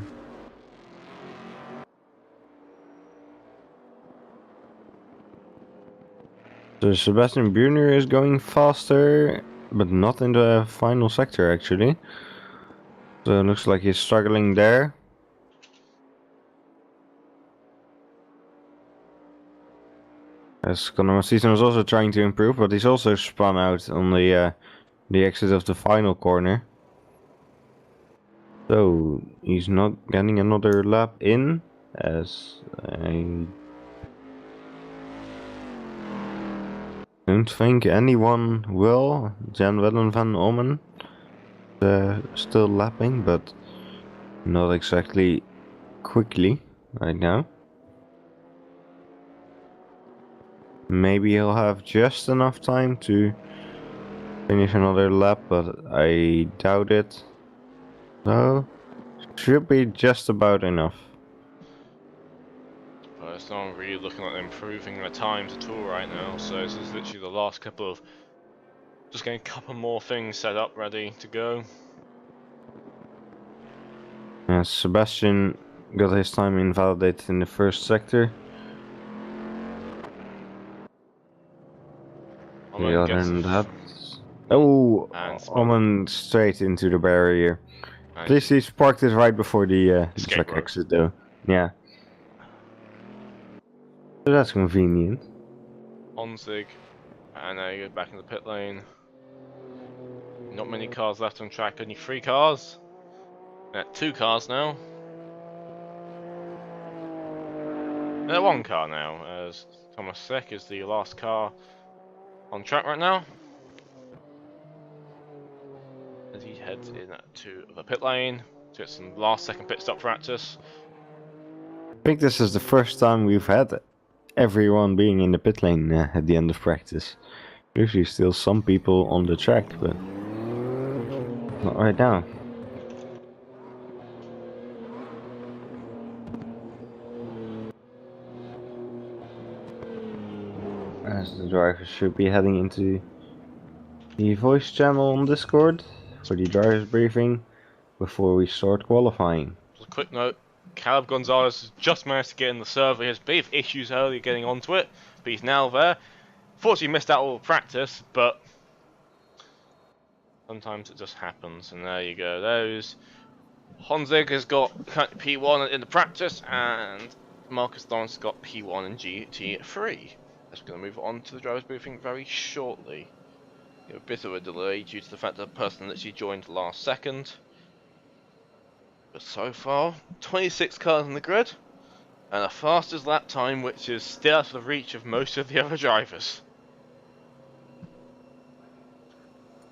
So Sebastian Buhner is going faster, but not in the final sector actually. So it looks like he's struggling there. As Conor Season was also trying to improve, but he's also spun out on the exit of the final corner. So he's not getting another lap in, as I don't think anyone will. Jan Wellen van Ommen still lapping, but not exactly quickly right now. Maybe he'll have just enough time to finish another lap, but I doubt it. No, should be just about enough. But it's not really looking like they're improving their times at all right now, so this is literally the last couple of... just getting a couple more things set up, ready to go. Yeah, Sebastian got his time invalidated in the first sector. The other than that... Oh, Omen straight into the barrier. Nice. At least he's parked it right before the track exit though. Yeah. So that's convenient. Honzig, and now you go back in the pit lane. Not many cars left on track, only 3 cars. 2 cars now. 1 car now, as Thomas Seck is the last car on track right now. As he heads in to the pit lane to get some last second pit stop practice. I think this is the first time we've had everyone being in the pit lane at the end of practice. Usually still some people on the track, but not right now. As the drivers should be heading into the voice channel on Discord for the drivers briefing before we start qualifying. Just a quick note, Caleb Gonzalez has just managed to get in the server. He has brief issues earlier getting onto it, but he's now there. Fortunately missed out all the practice, but sometimes it just happens, and there you go. Those Honzig has got P1 in the practice, and Marcus Lawrence has got P1 in GT3. That's going to move on to the drivers briefing very shortly. A bit of a delay due to the fact that the person literally joined last second. But so far, 26 cars on the grid, and a fastest lap time which is still out of the reach of most of the other drivers.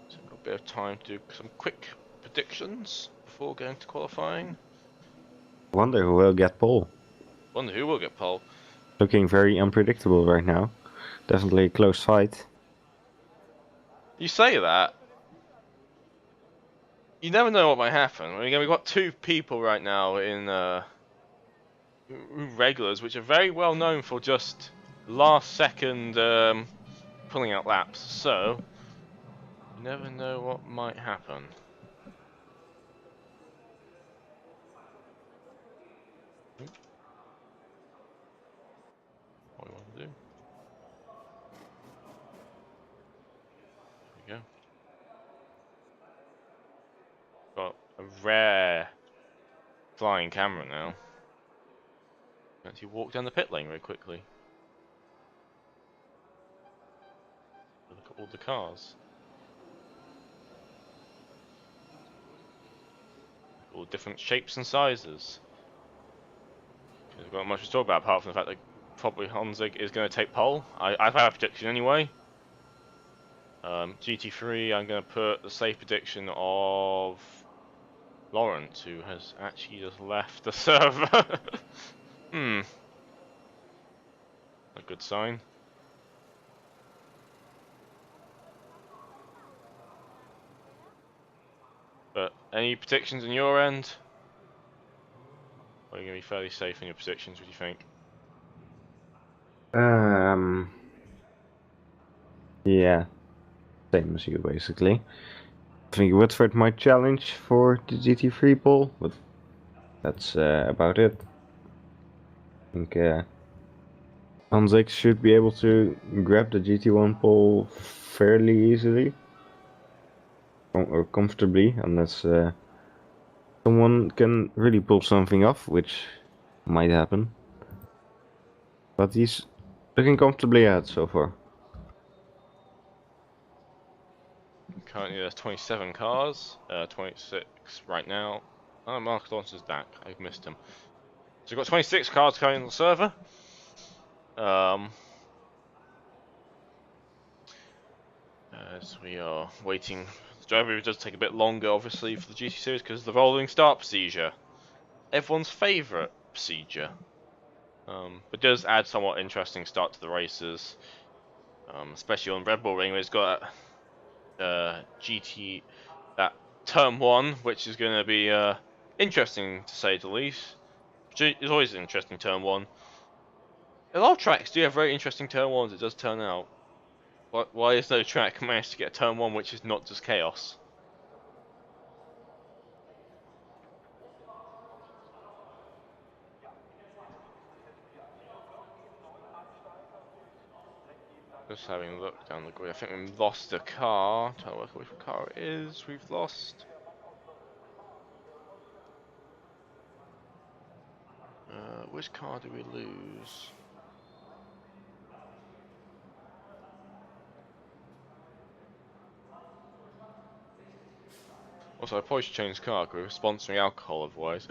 So we've got a bit of time to do some quick predictions before going to qualifying. Wonder who will get pole. Wonder who will get pole. Looking very unpredictable right now. Definitely a close fight. You say that, you never know what might happen. I mean, we've got 2 people right now in regulars, which are very well known for just last second pulling out laps. So you never know what might happen. What do we want to do? There we go. Got a rare flying camera now. Actually walk down the pit lane very quickly. Look at all the cars. All different shapes and sizes. There's not much to talk about apart from the fact that probably Honzig is going to take pole. I've had a prediction anyway. GT3, I'm going to put the safe prediction of Lawrence, who has actually just left the server. A good sign. But any predictions on your end? Or are you going to be fairly safe in your predictions, what do you think? Yeah, same as you basically. I think Woodford might challenge for the GT3 pole, but that's about it. I think Hanzik should be able to grab the GT1 pole fairly easily. Or comfortably, unless someone can really pull something off, which might happen. But he's looking comfortably ahead so far. Currently there's 27 cars, 26 right now. Oh, Marcus Lawrence is back, I've missed him. So we've got 26 cars coming on the server. As we are waiting, the driver does take a bit longer obviously for the GT series because of the rolling start procedure. Everyone's favourite procedure. But does add somewhat interesting start to the races. Especially on Red Bull Ring where it's got GT, that Turn 1, which is going to be interesting to say the least. It's always an interesting Turn 1. A lot of tracks do have very interesting Turn 1s, it does turn out. Why is no track managed to get a Turn 1 which is not just chaos? Just having a look down the grid. I think we've lost a car. Trying to work out which car it is we've lost. Which car do we lose? Also, I probably should change car because we're sponsoring alcohol otherwise.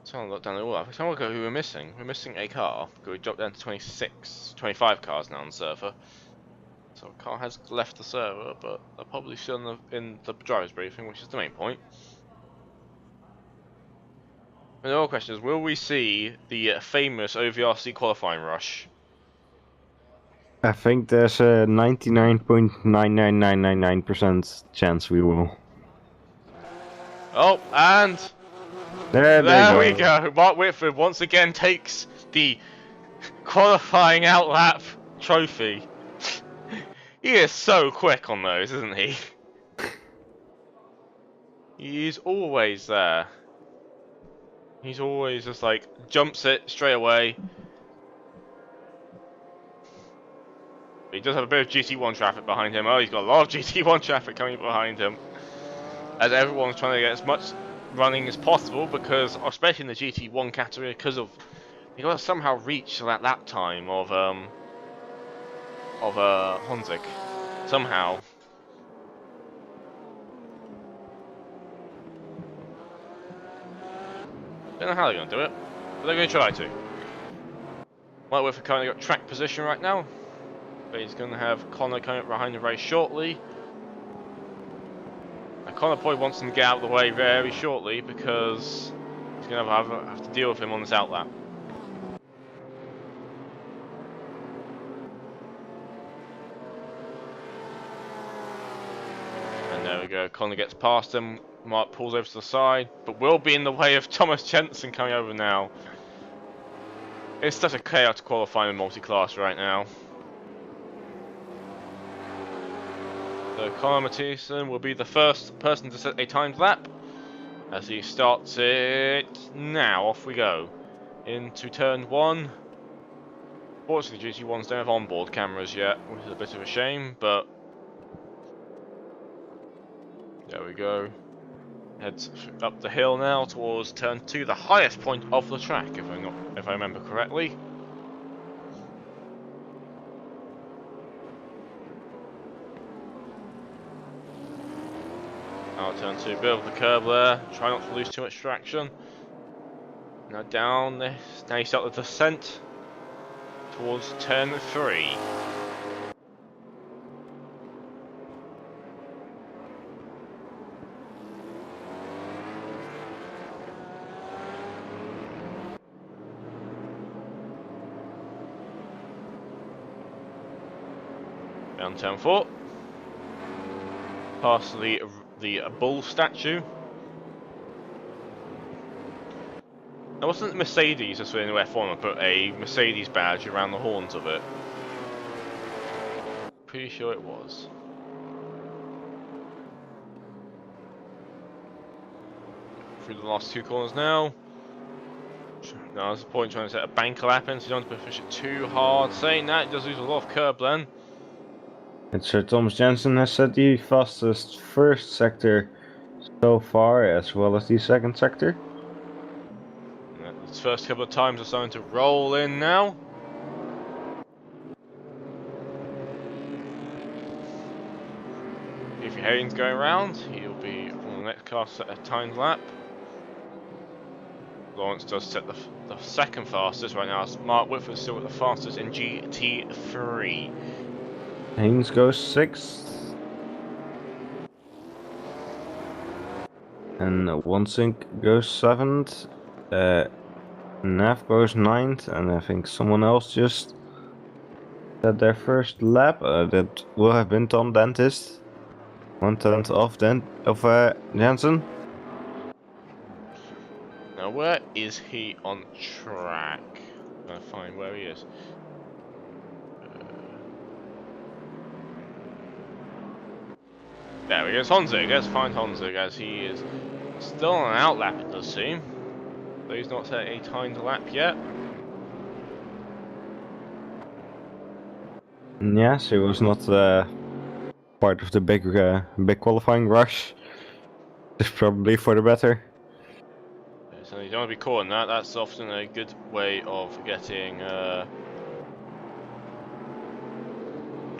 So look down the all. Let's have a look at who we're missing. We're missing a car. We dropped down to 25 cars now on the server. So a car has left the server, but they're probably still in the driver's briefing, which is the main point. And the other question is, will we see the famous OVRC qualifying rush? I think there's a 99.99999% chance we will. Oh, and There we go. Mark Whitford once again takes the qualifying outlap trophy. He is so quick on those, isn't he? He's always there. He's always just like, jumps it straight away. He does have a bit of GT1 traffic behind him. Oh, he's got a lot of GT1 traffic coming behind him. As everyone's trying to get as much running as possible, because, especially in the GT1 category, because of you got to somehow reach that lap time of Honzik. Somehow. Don't know how they're going to do it, but they're going to try to. Might Whitford currently got track position right now, but he's going to have Connor coming up behind him very shortly. And Connor probably wants him to get out of the way very shortly because he's going to have to deal with him on this outlap. And there we go, Connor gets past him, Mark pulls over to the side, but will be in the way of Thomas Jensen coming over now. It's such a chaotic qualifying in multi-class right now. So Connor Mathieson will be the first person to set a timed lap as he starts it now. Off we go into turn 1. Fortunately, GT1s don't have onboard cameras yet, which is a bit of a shame, but there we go. Heads up the hill now towards turn 2, the highest point of the track, if I remember correctly. Now turn 2, bit of the curb there. Try not to lose too much traction. Now down this. Now you start the descent towards turn 3. Down turn 4. Past the bull statue. Now wasn't Mercedes just in the F1 and put a Mercedes badge around the horns of it? Pretty sure it was. Through the last 2 corners now. Now there's a point trying to set a bank lap in, so you don't have to push it too hard. Saying that, it does lose a lot of curb then. And Sir Thomas Jensen has set the fastest first sector so far, as well as the second sector. His first couple of times are starting to roll in now. If your Hayden's going around, he'll be on the next car to set a timed lap. Lawrence does set the second fastest right now. Mark Whitford still at the fastest in GT3. Haynes goes 6th. And Wansink goes 7th. Nav goes 9th, and I think someone else just had their first lap. That will have been Tom Dentist. 1/10 off Jensen. Now where is he on track? I'm gonna find where he is. There we go, it's Honzig. Let's find Honzig as he is still on an outlap, it does seem. Though he's not set a timed lap yet. Yes, he was not part of the big qualifying rush. It's probably for the better. So you don't want to be caught in that. That's often a good way of getting.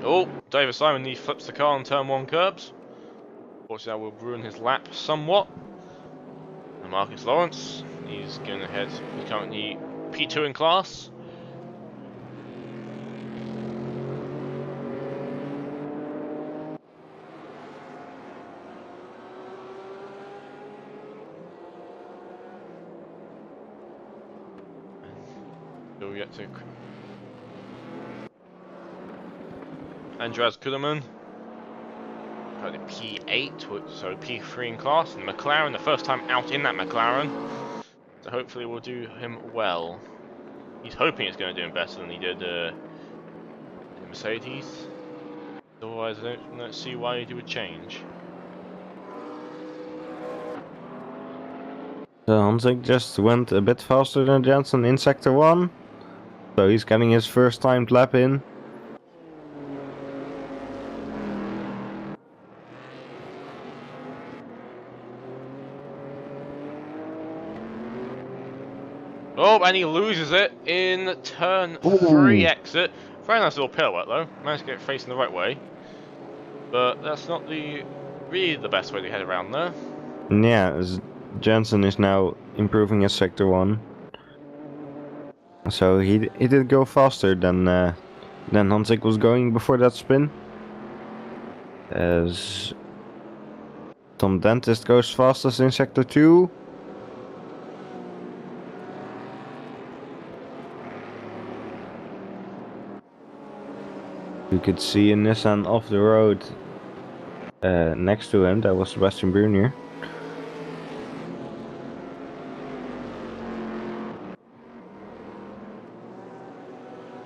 Oh, David Simon, he flips the car on turn 1 curbs. Fortunately, that will ruin his lap somewhat. And Marcus Lawrence, he's going ahead. He's currently P2 in class. Still yet to. Andreas Kuderman, currently P8, so P3 in class. And McLaren, the first time out in that McLaren. So hopefully we'll do him well. He's hoping it's going to do him better than he did in Mercedes. Otherwise, I don't see why he would change. So Hansik just went a bit faster than Jensen in Sector 1. So he's getting his first timed lap in. Oh, and he loses it in turn 3 exit. Very nice little pirouette though. Managed to get it facing the right way. But that's not really the best way to head around there. Yeah, Jensen is now improving his Sector 1. So he did go faster than Hansik was going before that spin. As Tom Dentist goes fastest in Sector 2. You could see a Nissan off the road next to him. That was Sebastian Brunier.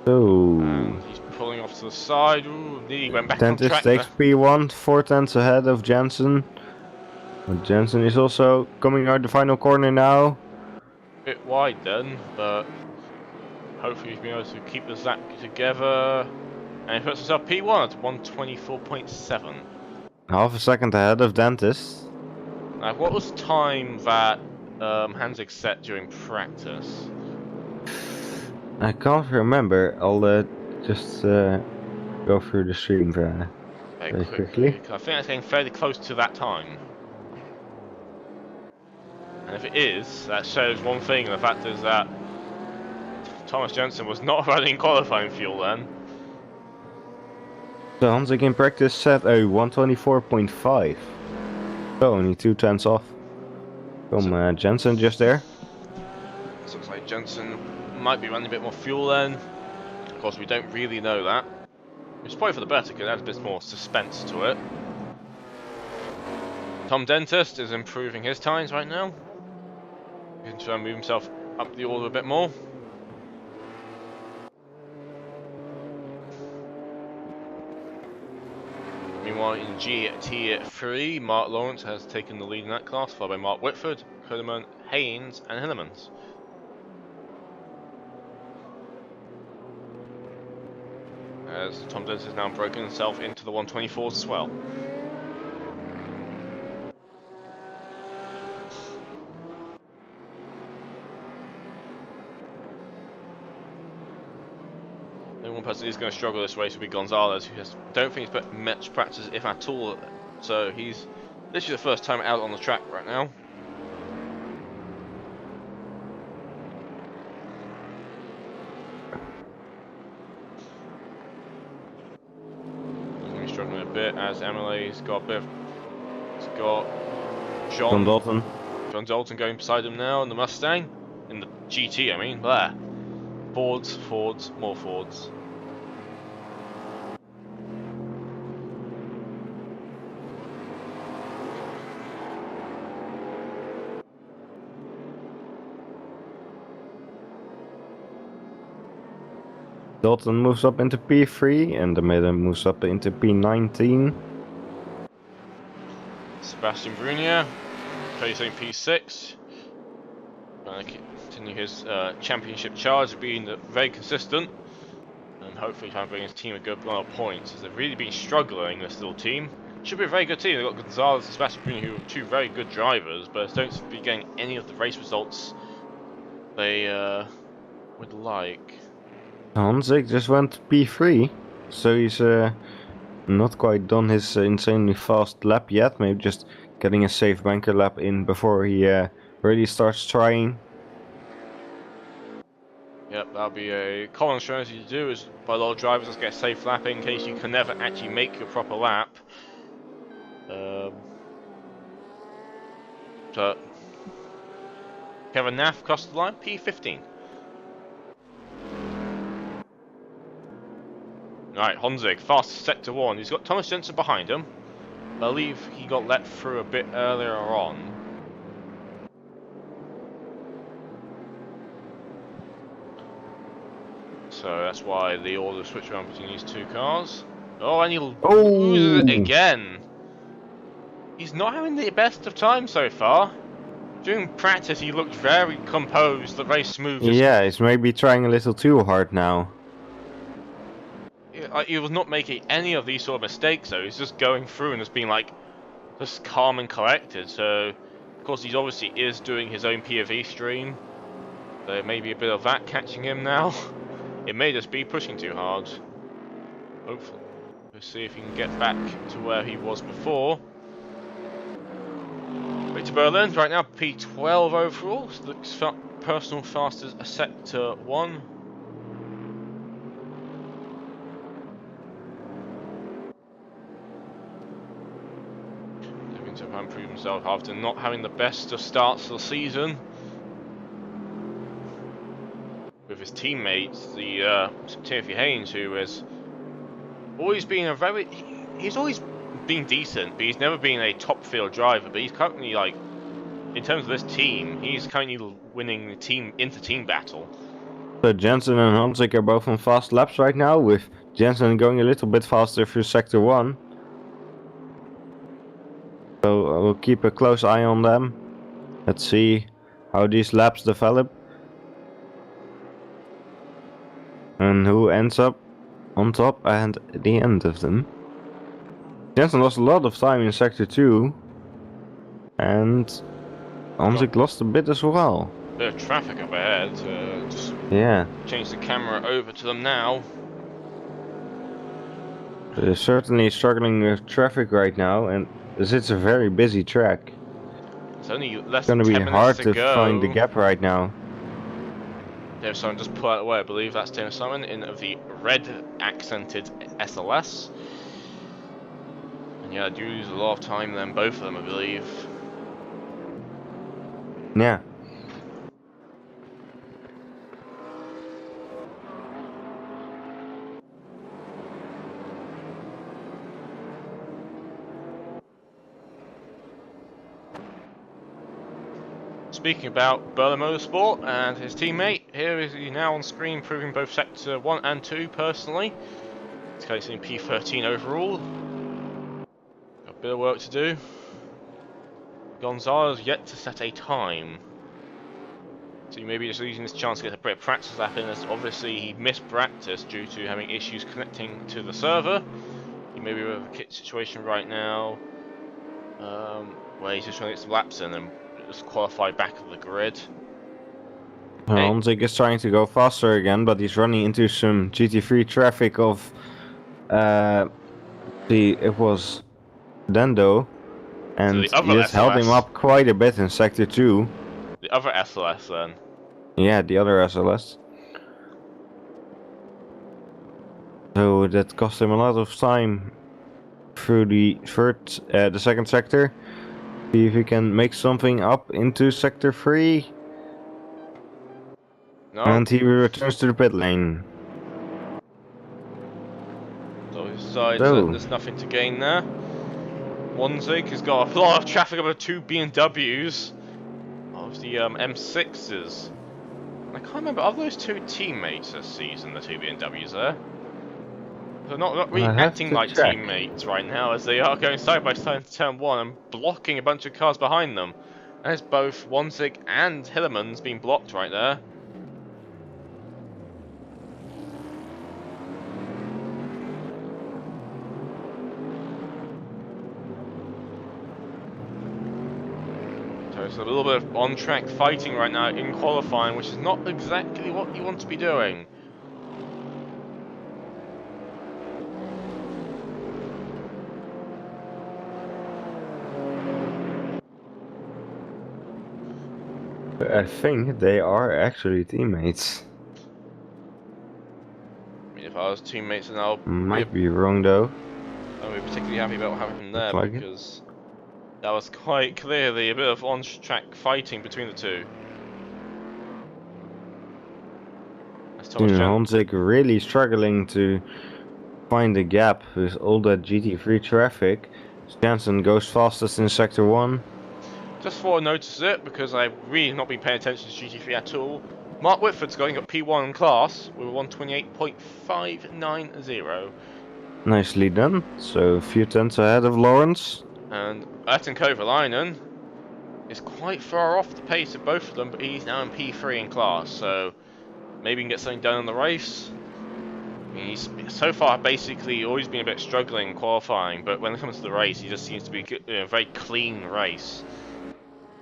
So And he's pulling off to the side. Ooh, nearly went back on Dentist track takes there. P1, 4/10 ahead of Jensen. But Jensen is also coming out the final corner now. Bit wide then, but hopefully he's been able to keep the Zap together. And he puts himself P1 at 124.7. Half a second ahead of Dentist. Now, what was the time that Hansik set during practice? I can't remember. I'll just go through the stream very quickly. I think it's getting fairly close to that time. And if it is, that shows one thing, and the fact is that Thomas Jensen was not running qualifying fuel then. So Hansik in practice set a 124.5. So only 2/10 off from Jensen just there. So it looks like Jensen might be running a bit more fuel then. Of course, we don't really know that. Which is probably for the better, because it adds a bit more suspense to it. Tom Dentist is improving his times right now. He can try and move himself up the order a bit more. Meanwhile, in GT3, Mark Lawrence has taken the lead in that class, followed by Mark Whitford, Kuderman, Haynes, and Hillemans. As Tom Dentist has now broken himself into the 124s as well. The one person who's going to struggle this race will be Gonzalez, who don't think he's put much practice, if at all. So he's literally the first time out on the track right now. He's going to be struggling a bit as Emily's got a bit. He's got John Dalton. John Dalton going beside him now in the Mustang, in the GT. I mean, there. Fords, more Fords. Dalton moves up into P3 and the Maiden moves up into P19. Sebastian Brunier, placing P6. Going to continue his championship charge, being very consistent. And hopefully try and bring his team a good run of points, as they've really been struggling, this little team. should be a very good team. They've got Gonzalez and Sebastian Bruni, who are two very good drivers, but don't seem to be getting any of the race results they would like. Hanzik just went P3, so he's not quite done his insanely fast lap yet. Maybe just getting a safe banker lap in before he really starts trying. Yep, that'll be a common strategy to do, is by a lot of drivers, let's get a safe lap in case you can never actually make your proper lap. So Kevin Naff crossed the line, P15. Right, Honzig, fastest sector 1. He's got Thomas Jensen behind him. I believe he got let through a bit earlier on. So that's why the order switched around between these two cars. Oh, and he loses it again. He's not having the best of times so far. During practice, he looked very composed, very smooth. Yeah, he's maybe trying a little too hard now. He was not making any of these sort of mistakes, though. He's just going through and just being like, just calm and collected. So, of course, he obviously is doing his own POV stream. There may be a bit of that catching him now. It may just be pushing too hard. Hopefully, we'll see if he can get back to where he was before. Victor Berlin, right now P12 overall. So looks personal fastest a sector 1. Looking to improve himself after not having the best of starts of the season. With his teammates, the Timothy Haynes, who has always been he's always been decent, but he's never been a top field driver. But he's currently, like, in terms of this team, he's currently winning the team battle. So Jensen and Hanzik are both on fast laps right now, with Jensen going a little bit faster through sector 1. So we'll keep a close eye on them. Let's see how these laps develop. And who ends up on top and at the end of them. Jensen lost a lot of time in sector 2. And Hanzik lost a bit as well. Bit of traffic up ahead. Just change the camera over to them now. They're certainly struggling with traffic right now, and it's a very busy track. It's only less than 10 minutes to go. It's gonna be hard to find the gap right now. David Simon just pulled out of the way, I believe that's David Simon in the red accented SLS. And yeah, do lose a lot of time then, both of them, I believe. Yeah. Speaking about Berlin Motorsport and his teammate, here is he now on screen, proving both sector 1 and 2 personally. He's currently in P13 overall. Got a bit of work to do. Gonzalez yet to set a time. So you may be just using this chance to get a bit of practice lap in, as obviously he missed practice due to having issues connecting to the server. He may be in a kit situation right now, where he's just trying to get some laps in and just qualify back of the grid. Hanzik is trying to go faster again, but he's running into some GT3 traffic of it was Dendo, and so he just held him up quite a bit in sector 2. The other SLS then? Yeah, the other SLS. So that cost him a lot of time through the second sector. See if he can make something up into sector 3. No. And he returns to the pit lane. So he decides that there's nothing to gain there. Wanzig has got a lot of traffic over 2 BMWs of the M6s. And I can't remember, are those 2 teammates this season, the 2 BMWs there? They're not really acting like teammates right now, as they are going side by side into turn 1 and blocking a bunch of cars behind them. And there's both Wanzig and Hillerman's being blocked right there. There's a little bit of on-track fighting right now in qualifying, which is not exactly what you want to be doing. I think they are actually teammates. I mean, if I was teammates, then I'll Might be wrong though. be particularly happy about what happened there, Looks like it. because that was quite clearly a bit of on-track fighting between the two. As Thomas Honzik really struggling to find a gap with all that GT3 traffic. Jansen goes fastest in sector 1. Just thought I noticed it, because I've really not been paying attention to GT3 at all. Mark Whitford's going at P1 in class with a 128.590. Nicely done. So a few tenths ahead of Lawrence. And Ayrton Kovalainen is quite far off the pace of both of them, but he's now in P3 in class, so maybe he can get something done in the race. I mean, he's so far basically always been a bit struggling in qualifying, but when it comes to the race, he just seems to be a very clean race.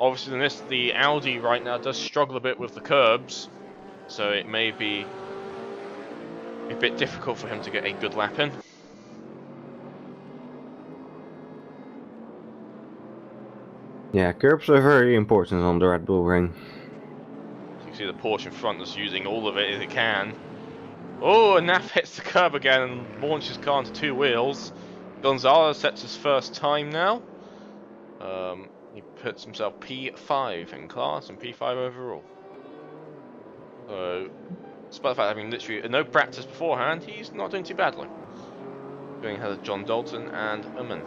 Obviously, the Audi right now does struggle a bit with the curbs, so it may be a bit difficult for him to get a good lap in. Yeah, curbs are very important on the Red Bull Ring. You can see the Porsche in front is using all of it as it can. Oh, and Naff hits the curb again and launches his car into two wheels. Gonzalez sets his first time now. He puts himself P5 in class and P5 overall. So, despite the fact of having literally no practice beforehand, he's not doing too badly. Going ahead of John Dalton and Uman.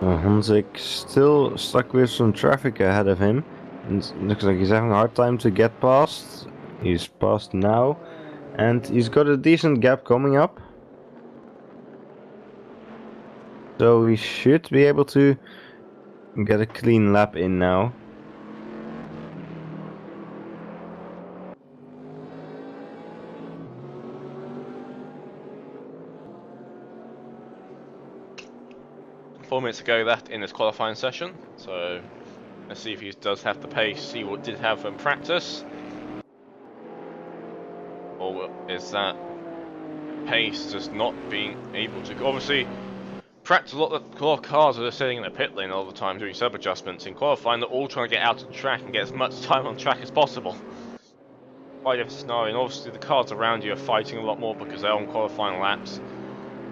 Honzik still stuck with some traffic ahead of him. And looks like he's having a hard time to get past. He's past now. And he's got a decent gap coming up. So we should be able to get a clean lap in now. Four minutes ago that in this qualifying session, so let's see if he does have the pace, see what did have in practice. Or is that pace just not being able to... Obviously, practice a lot of cars are just sitting in the pit lane all the time doing sub adjustments. In qualifying, they're all trying to get out of the track and get as much time on track as possible. Quite a different scenario, and obviously the cars around you are fighting a lot more because they're on qualifying laps.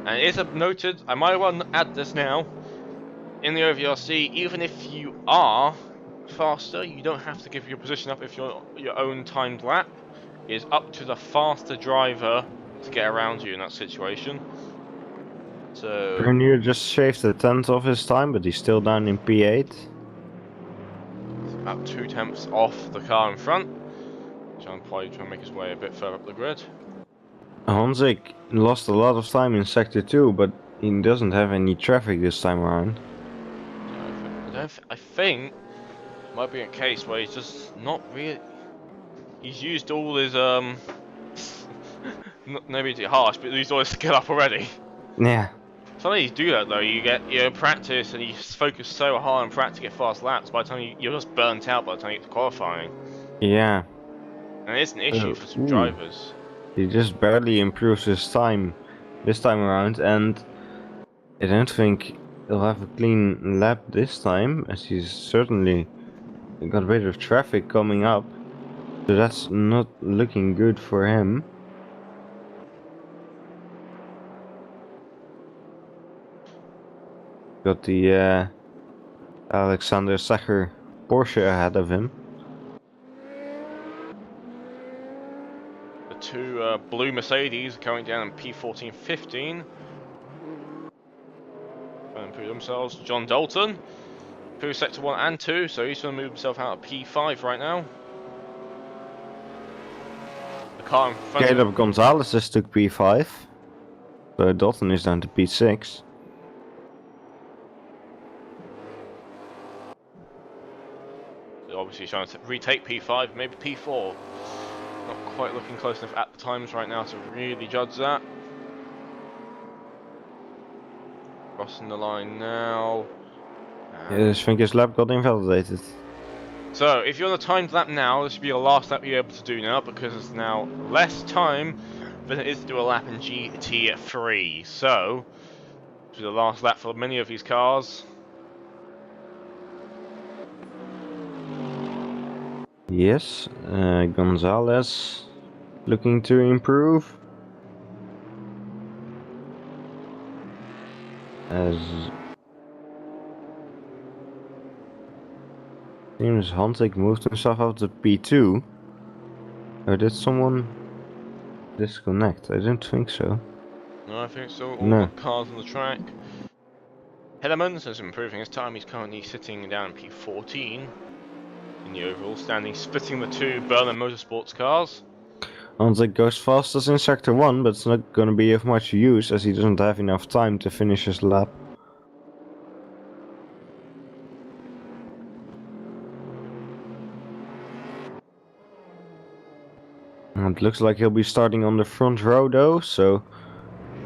And it is noted, I might well add this now, in the OVRC, even if you are faster, you don't have to give your position up if you're your own timed lap. It is up to the faster driver to get around you in that situation. So Bernier just shaved a tenth of his time, but he's still down in P8. it's about 2 tenths off the car in front. John probably trying to make his way a bit further up the grid. Honzik lost a lot of time in sector 2, but he doesn't have any traffic this time around. I think it might be a case where he's just not really... He's used all his, maybe too harsh, but he's all his skill up already. Yeah. Sometimes you do that though, you get practice and you focus so hard on practice to get fast laps, by the time you're just burnt out by the time you get to qualifying. Yeah. And it's an issue for some drivers. He just barely improves his time this time around, and I don't think he'll have a clean lap this time, as he's certainly got a bit of traffic coming up. So that's not looking good for him. Got the Alexander Sacher Porsche ahead of him. The two blue Mercedes are going down in P14-15. Going to prove themselves. John Dalton, through sector 1 and 2, so he's going to move himself out of P5 right now. The car in front of Caleb Gonzalez just took P5. So Dalton is down to P6. Obviously he's trying to retake P5, maybe P4. Not quite looking close enough at the times right now to really judge that. Crossing the line now. I think his lap got invalidated. So, if you're on a timed lap now, this should be your last lap you're able to do now, because it's now less time than it is to do a lap in GT3. So, this is the last lap for many of these cars. Yes, Gonzalez looking to improve. As seems Hantik moved himself out to P2. Or did someone disconnect? I don't think so. No, I think so. All No. the cars on the track. Hellemans is improving his time. He's currently sitting down P14 in the overall standing, splitting the two Berlin Motorsports cars. Hantik goes fastest in Sector 1, but it's not gonna be of much use as he doesn't have enough time to finish his lap. And it looks like he'll be starting on the front row though, so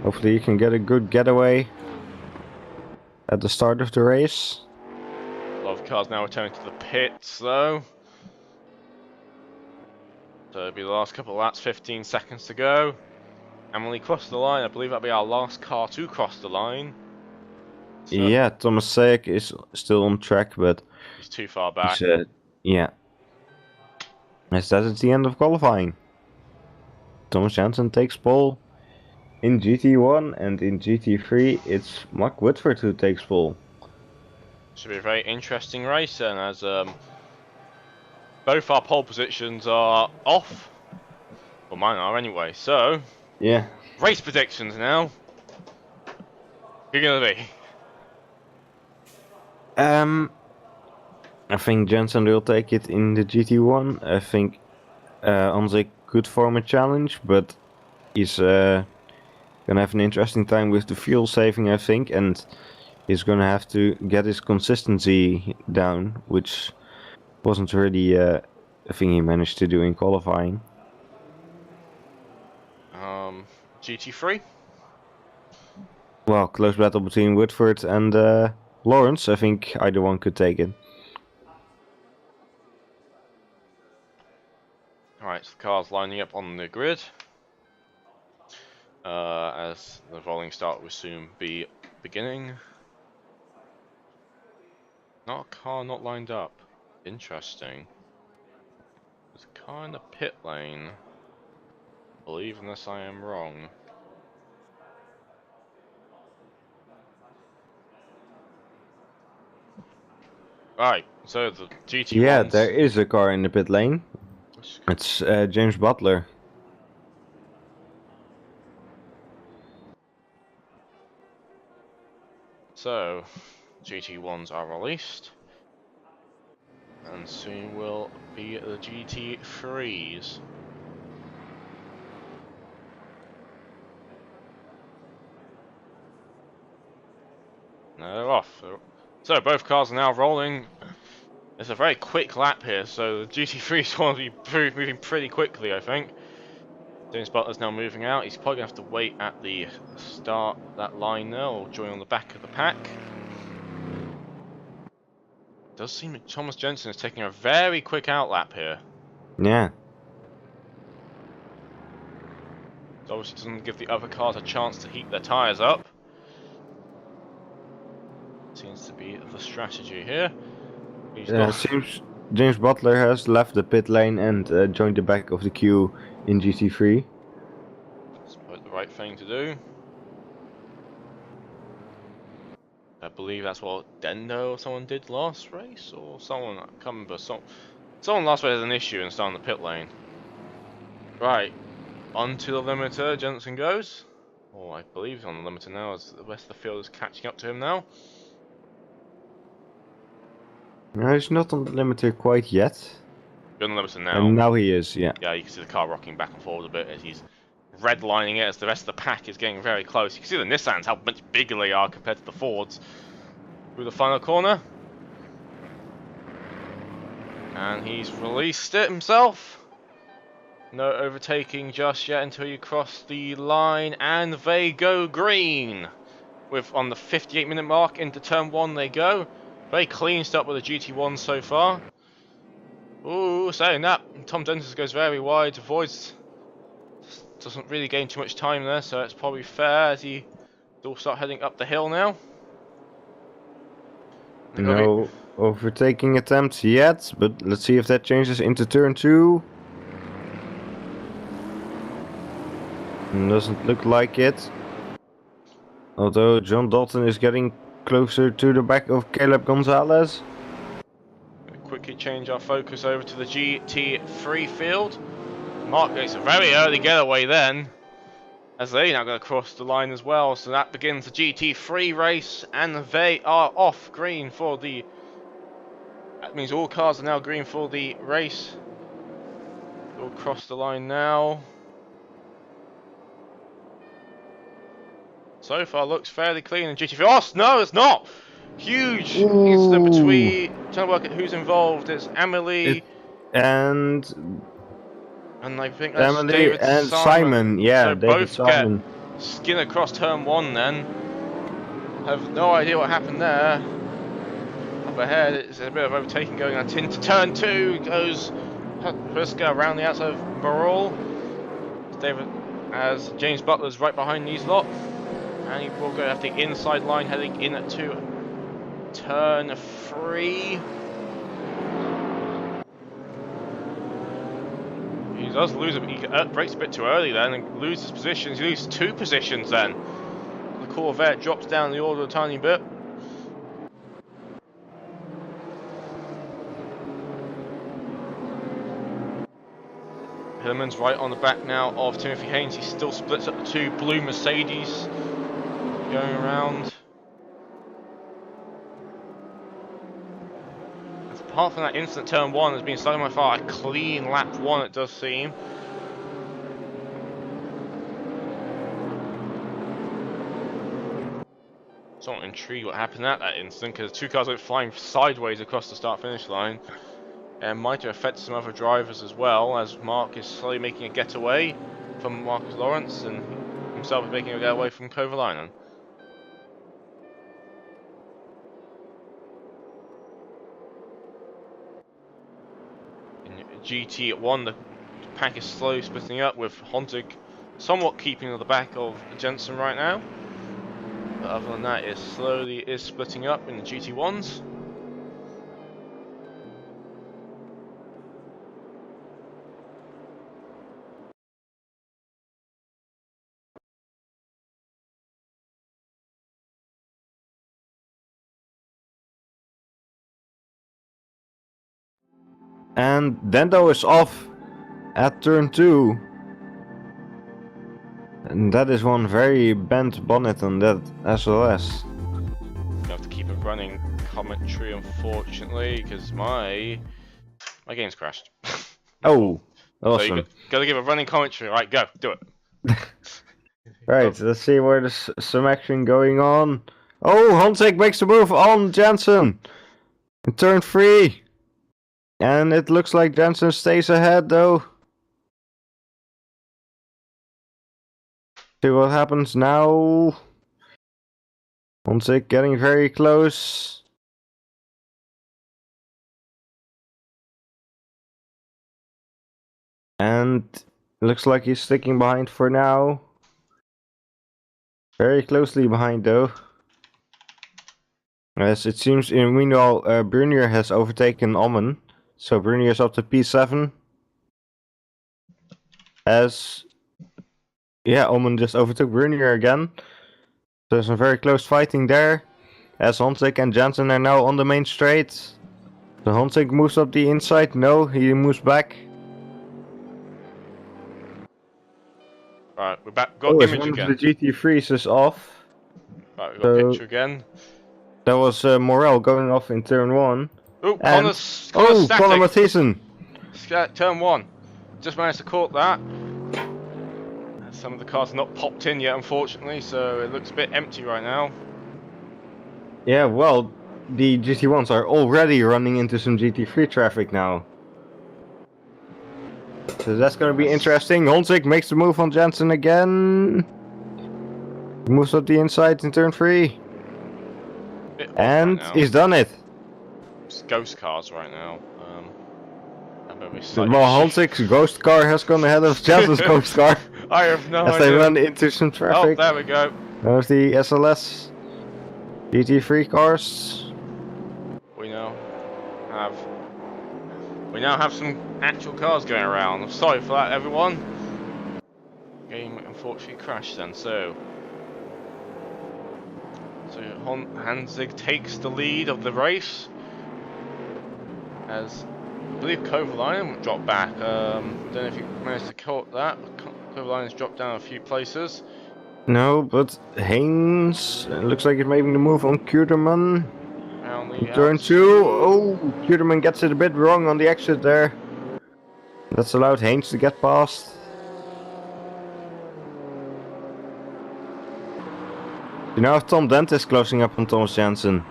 hopefully he can get a good getaway at the start of the race. A lot of cars now returning to the pits though. So it'll be the last couple of laps, 15 seconds to go. And when we cross the line, I believe that'll be our last car to cross the line. So Yeah, Thomas Sayek is still on track, but he's too far back. yeah. As that is the end of qualifying. Thomas Jansen takes pole in GT1, and in GT3 it's Mark Whitford who takes pole. Should be a very interesting race then, as both our pole positions are off. Well, mine are anyway. So, Yeah. race predictions now. Who are gonna be? I think Jensen will take it in the GT1. I think Anzik could form a challenge, but he's gonna have an interesting time with the fuel saving, I think, and he's gonna have to get his consistency down, which wasn't really a thing he managed to do in qualifying. GT3. Well, close battle between Whitford and Lawrence. I think either one could take it. Alright, so the cars lining up on the grid. As the rolling start will soon be beginning. Not a car not lined up. Interesting. There's a car in the pit lane. I believe, unless I am wrong. Right, so the GT1s. Yeah, there is a car in the pit lane. It's James Butler. So, GT1s are released. And soon will be the GT3s. No, they're off. So, both cars are now rolling. It's a very quick lap here, so the GT3s want to be moving pretty quickly, I think. James Butler's now moving out. He's probably going to have to wait at the start of that line there, or join on the back of the pack. It does seem that Thomas Jensen is taking a very quick outlap here. Yeah. It obviously doesn't give the other cars a chance to heat their tyres up. Seems to be the strategy here. Seems James Butler has left the pit lane and joined the back of the queue in GT3. That's probably the right thing to do. I believe that's what Dendo or someone did last race, or someone, I can't remember. Someone last race had an issue and started in the pit lane. Right, onto the limiter, Jensen goes. Oh, I believe he's on the limiter now, as the rest of the field is catching up to him now. No, he's not on the limiter quite yet. He's on the limiter now. And now he is, yeah. Yeah, you can see the car rocking back and forward a bit as he's redlining it, as the rest of the pack is getting very close. You can see the Nissans, how much bigger they are compared to the Fords. Through the final corner. And he's released it himself. No overtaking just yet until you cross the line, and they go green. With on the 58-minute mark into turn 1 they go. Very clean start with the GT1 so far. Ooh, saying that, Tom Denton goes very wide, avoids, doesn't really gain too much time there, so it's probably fair as he will start heading up the hill now. No overtaking attempts yet, but let's see if that changes into turn 2. Doesn't look like it. Although John Dalton is getting closer to the back of Caleb Gonzalez. Quickly change our focus over to the GT3 field. Mark gets a very early getaway then, as they now going to cross the line as well. So that begins the GT3 race, and they are off green for the. That means all cars are now green for the race. They'll cross the line now. So far looks fairly clean in GT3. Oh no, it's not! Huge incident between. Trying to work out who's involved. It's Emily and I think that's Emily David and Simon. Yeah, so David both Simon. get skin across turn 1 then. Have no idea what happened there. Up ahead, it's a bit of overtaking going on into turn 2. Goes Huska around the outside of Morrell. David, as James Butler's right behind these lot. And he will go after the inside line heading in to turn 3. He does lose he brakes a bit too early then and loses positions. He loses 2 positions then. The Corvette drops down the order a tiny bit. Hillman's right on the back now of Timothy Haynes. He still splits up the 2 blue Mercedes going around. Apart from that instant turn 1 has been so by far a clean lap 1, it does seem. Somewhat intrigued what happened at that instant, because 2 cars went flying sideways across the start-finish line. And might have affected some other drivers as well, as Mark is slowly making a getaway from Marcus Lawrence, and himself is making a getaway from Kovalainen. In GT1, the pack is slowly splitting up, with Hontig somewhat keeping on the back of Jensen right now. But other than that, it slowly is splitting up in the GT1s. And Dendo is off at turn 2. And that is one very bent bonnet on that SOS. You have to keep a running commentary, unfortunately, because my game's crashed. Oh, So awesome. you gotta give a running commentary. Right, go, do it. Right, let's see where there's some action going on. Oh, Hontig makes the move on Jensen in turn 3. And it looks like Jensen stays ahead though. See what happens now. Hontig getting very close. And looks like he's sticking behind for now. Very closely behind though. As it seems, meanwhile, Brunier has overtaken Omen. So Brunier is up to P7. As Omen just overtook Brunier again. So there's some very close fighting there. As Hontig and Jansen are now on the main straight. So Hontig moves up the inside. No, he moves back. Right, we're back. Got image again. The GT3s is off. Right, we've got a picture again. That was Morel going off in turn 1. Ooh, Connor's Connor static. Mathieson. Turn 1. Just managed to caught that. Some of the cars are not popped in yet, unfortunately, so it looks a bit empty right now. Yeah, well, the GT1s are already running into some GT3 traffic now. So that's gonna be interesting. Honzik makes the move on Jensen again. Moves up the inside in turn 3. And he's done it. It's ghost cars right now. Well, Honzik's ghost car has gone ahead of Jensen's ghost car. I have no as idea. they run into some traffic. Oh, there we go. There's the SLS GT3 cars. We now have some actual cars going around. I'm sorry for that, everyone. Game unfortunately crashed then, so Hanzig takes the lead of the race. As I believe Kovalainen dropped back. Don't know if you managed to caught that. Kovalainen's dropped down a few places. No, but Haynes looks like he's making the move on Kuderman. Turn 2. Oh, Kuderman gets it a bit wrong on the exit there. That's allowed Haynes to get past. You now have Tom Dentist closing up on Thomas Jensen.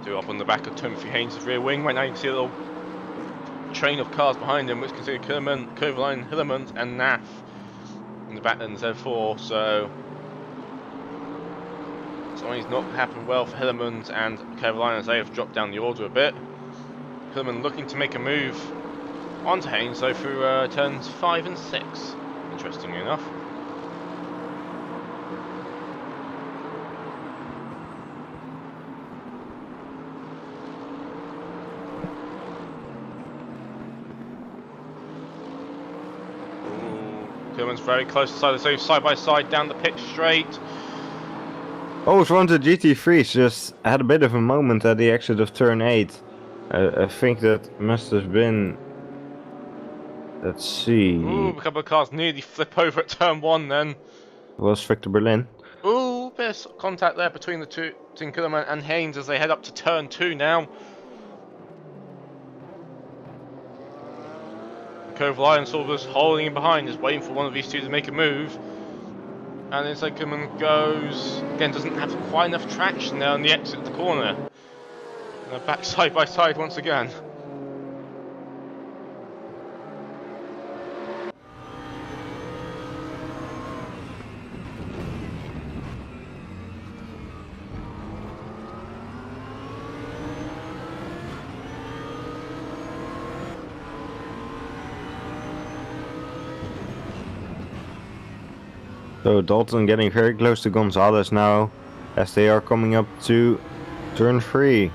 Two up on the back of Timothy Haynes' rear wing. Right now you can see a little train of cars behind him, which consider Kovalainen, Hillerman and Naff in the back end Z4. So something's not happened well for Hillerman and Kovalainen as they have dropped down the order a bit. Hillerman looking to make a move onto Haynes though through turns 5 and 6, interestingly enough. Hillerman's very close to side by side down the pitch straight. Oh, it's one of the GT3s just had a bit of a moment at the exit of turn 8. I think that must have been... Let's see... Ooh, a couple of cars nearly flip over at turn 1 then. Was Victor Berlin. Ooh, bit of contact there between the two, between Hillerman and Haynes as they head up to turn 2 now. Kovalainen sort of just holding in behind, just waiting for one of these two to make a move. And then Hillerman goes, again doesn't have quite enough traction there on the exit of the corner. And they're back side by side once again. So Dalton getting very close to Gonzalez now, as they are coming up to turn 3.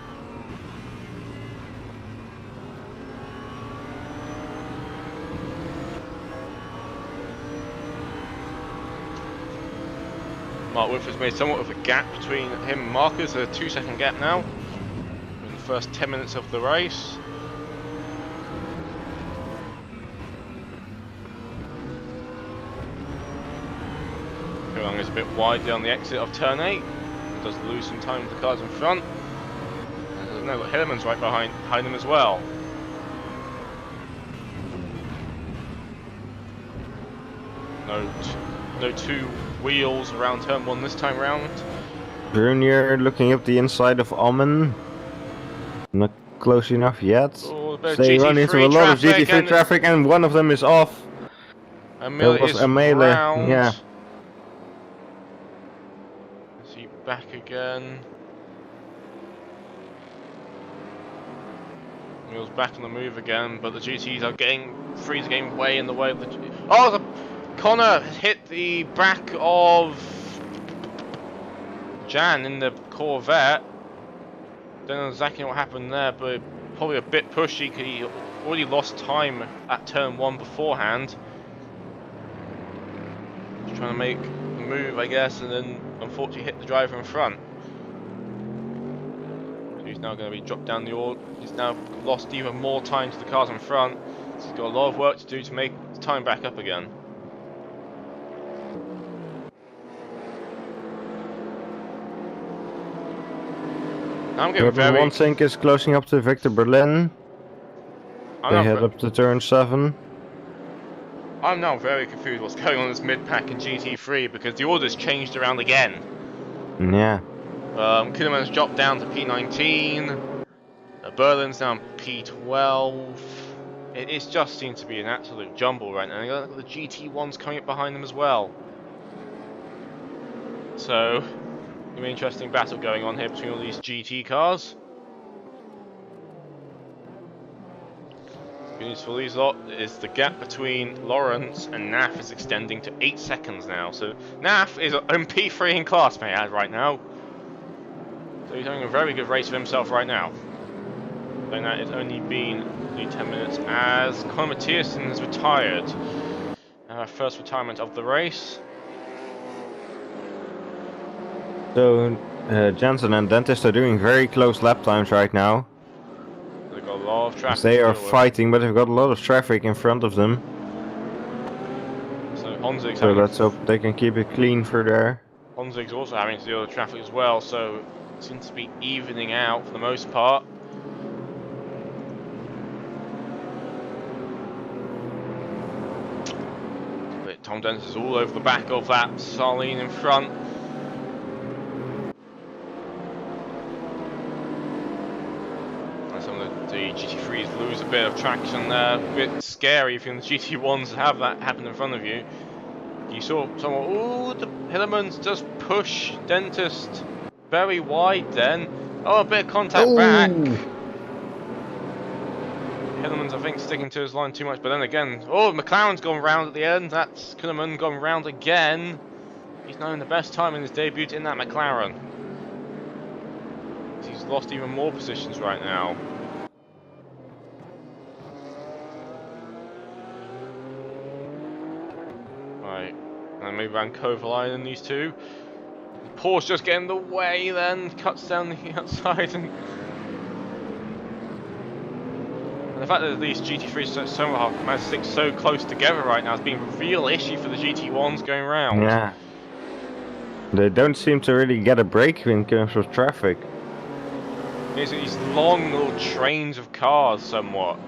Mark Wolf has made somewhat of a gap between him and Marcus, a 2-second gap now in the first 10 minutes of the race. Kovalainen is a bit wide down the exit of turn 8, does lose some time with the cars in front. And there's now got Hillerman's right behind him as well. No two wheels around turn 1 this time round. Junior looking up the inside of Amman. Not close enough yet. Oh, They run into a lot of GT3 traffic and one of them is off. Emil is round. Yeah. Is he back again? Emil's back on the move again, but the GTs are getting way in the way of the... Oh, Connor hit the back of Jan in the Corvette. Don't know exactly what happened there, but probably a bit pushy because he already lost time at turn 1 beforehand. Just trying to make a move, I guess, and then unfortunately hit the driver in front. So he's now going to be dropped down the order. He's now lost even more time to the cars in front. So he's got a lot of work to do to make his time back up again. I'm getting very... Wansink is closing up to Victor Berlin. They head up to turn 7. I'm now very confused what's going on in this mid-pack in GT3 because the order's changed around again. Yeah. Kinnaman's dropped down to P19. Berlin's down P12. It just seems to be an absolute jumble right now. Look at the GT1s coming up behind them as well. So, gonna be an interesting battle going on here between all these GT cars. Good news for these lot is the gap between Lawrence and NAF is extending to 8 seconds now. So NAF is on P3 in class, may I add, right now. So he's having a very good race for himself right now. And that it's only been 10 minutes as Conor Mathiasen has retired. Our first retirement of the race. So Jensen and Dentist are doing very close lap times right now. They've got a lot of traffic. They are fighting, but they've got a lot of traffic in front of them. So Honzig's So let's hope they can keep it clean for there. Honzig's also having to deal with traffic as well, so it seems to be evening out for the most part. But Tom Dennis is all over the back of that Sarleen in front. And some of the GT3s lose a bit of traction there. A bit scary if you're in the GT1s to have that happen in front of you. You saw someone, ooh, the Hillermans just push Dentist very wide then. Oh, a bit of contact back. Hillerman's, I think, sticking to his line too much, but then again, oh, McLaren's gone round at the end. That's Hillerman gone round again. He's known the best time in his debut in that McLaren. He's lost even more positions right now. Right, and maybe around Kovalainen, these two. Porsche just getting in the way then, cuts down the outside, and the fact that these GT3s managed to stick so close together right now has been a real issue for the GT1s going round. Yeah. They don't seem to really get a break in terms of traffic. There's these long little trains of cars somewhat.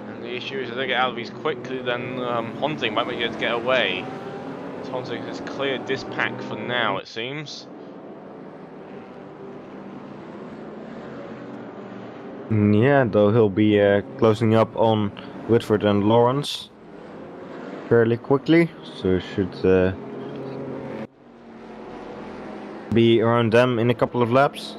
And the issue is if they get out of these quickly, then Honzing might be able to get away. Honzing has cleared this pack for now, it seems. Yeah, though he'll be closing up on Whitford and Lawrence fairly quickly, so should be around them in a couple of laps.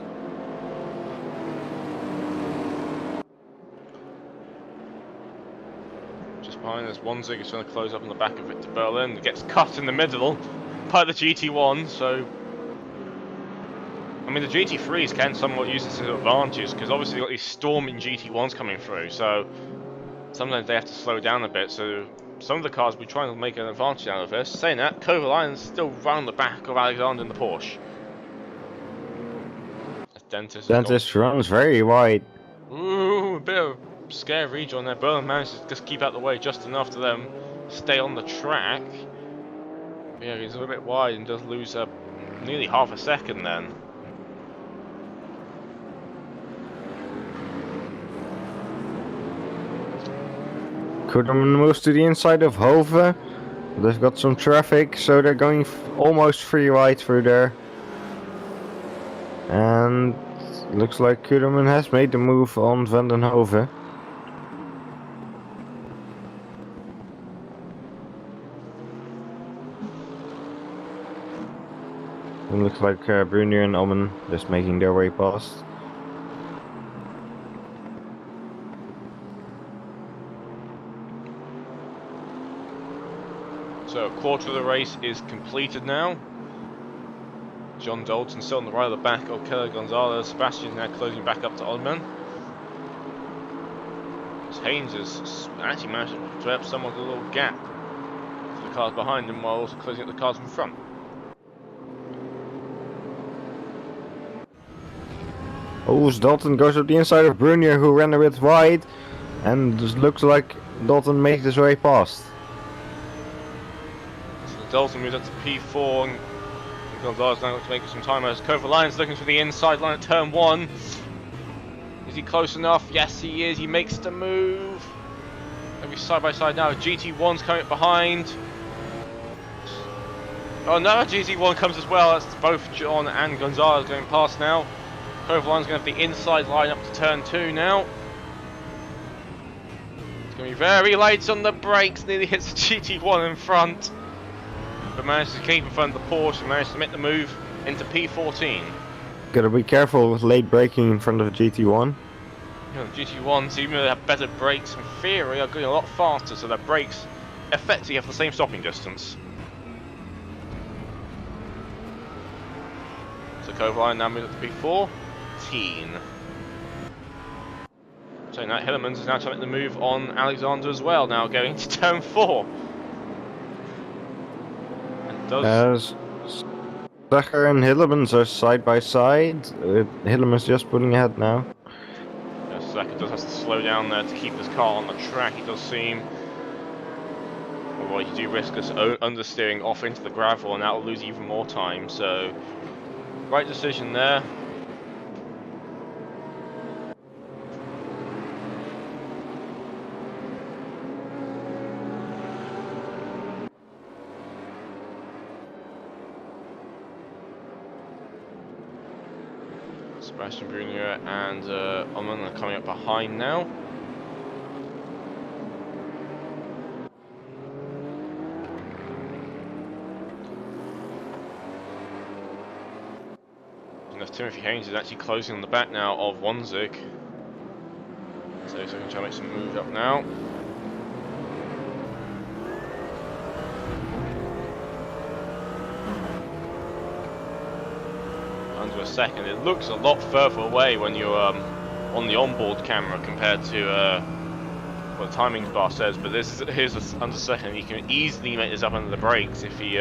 Just behind us, Wanzig is trying to close up on the back of Victor Berlin. Gets cut in the middle by the GT1, so I mean, the GT3s can somewhat use this as an advantage, because obviously you've got these storming GT1s coming through, so sometimes they have to slow down a bit, so some of the cars will be trying to make an advantage out of this. Saying that, Kovalainen's still round the back of Alexander in the Porsche. Dentist runs very wide. Ooh, a bit of scare rejoin there. Berlin managed to just keep out the way just enough to them stay on the track. Yeah, he's a little bit wide and does lose nearly half a second then. Kuderman moves to the inside of Hove. They've got some traffic, so they're going almost free wide through there. And looks like Kuderman has made the move on Vandenhove. It looks like Brunier and Omen just making their way past. So a quarter of the race is completed now. John Dalton still on the right of the back of Keller Gonzalez. Sebastian's now closing back up to Oldman. Haynes has actually managed to throw up somewhat of a little gap to the cars behind him while also closing up the cars in front. Oh, Dalton goes up the inside of Brunier, who ran a bit wide, and just looks like Dalton makes his way past. Dalton moves up to P4 and Gonzalez now to make some time as Kovalainen's looking for the inside line at turn 1. Is he close enough? Yes he is, he makes the move. Gonna be side by side now. GT1's coming up behind. Oh no, GT1 comes as well. That's both John and Gonzalez going past now. Kovaline's going to have the inside line up to turn 2 now. It's going to be very light on the brakes. Nearly hits the GT1 in front. But managed to keep in front of the Porsche and managed to make the move into P14. Gotta be careful with late braking in front of the GT1. You know, the GT1s, even though they have better brakes, in theory are going a lot faster, so their brakes effectively have the same stopping distance. So Kovalainen now moves up to P14. So now Hillemans is now trying to make the move on Alexander as well, now going to turn 4. And does... Stecher and Hillemans are side by side. Hillemans just pulling ahead now. Stecher does have to slow down there to keep his car on the track, it does seem. Otherwise you do risk us understeering off into the gravel and that will lose even more time, so... Right decision there. Sebastian Brunier and Oman are coming up behind now. Timothy Haynes is actually closing on the back now of Wanzig. So he's going to try to make some moves up now. Under a second. It looks a lot further away when you're on the onboard camera compared to what the timing bar says, but here's under a second. He can easily make this up under the brakes if he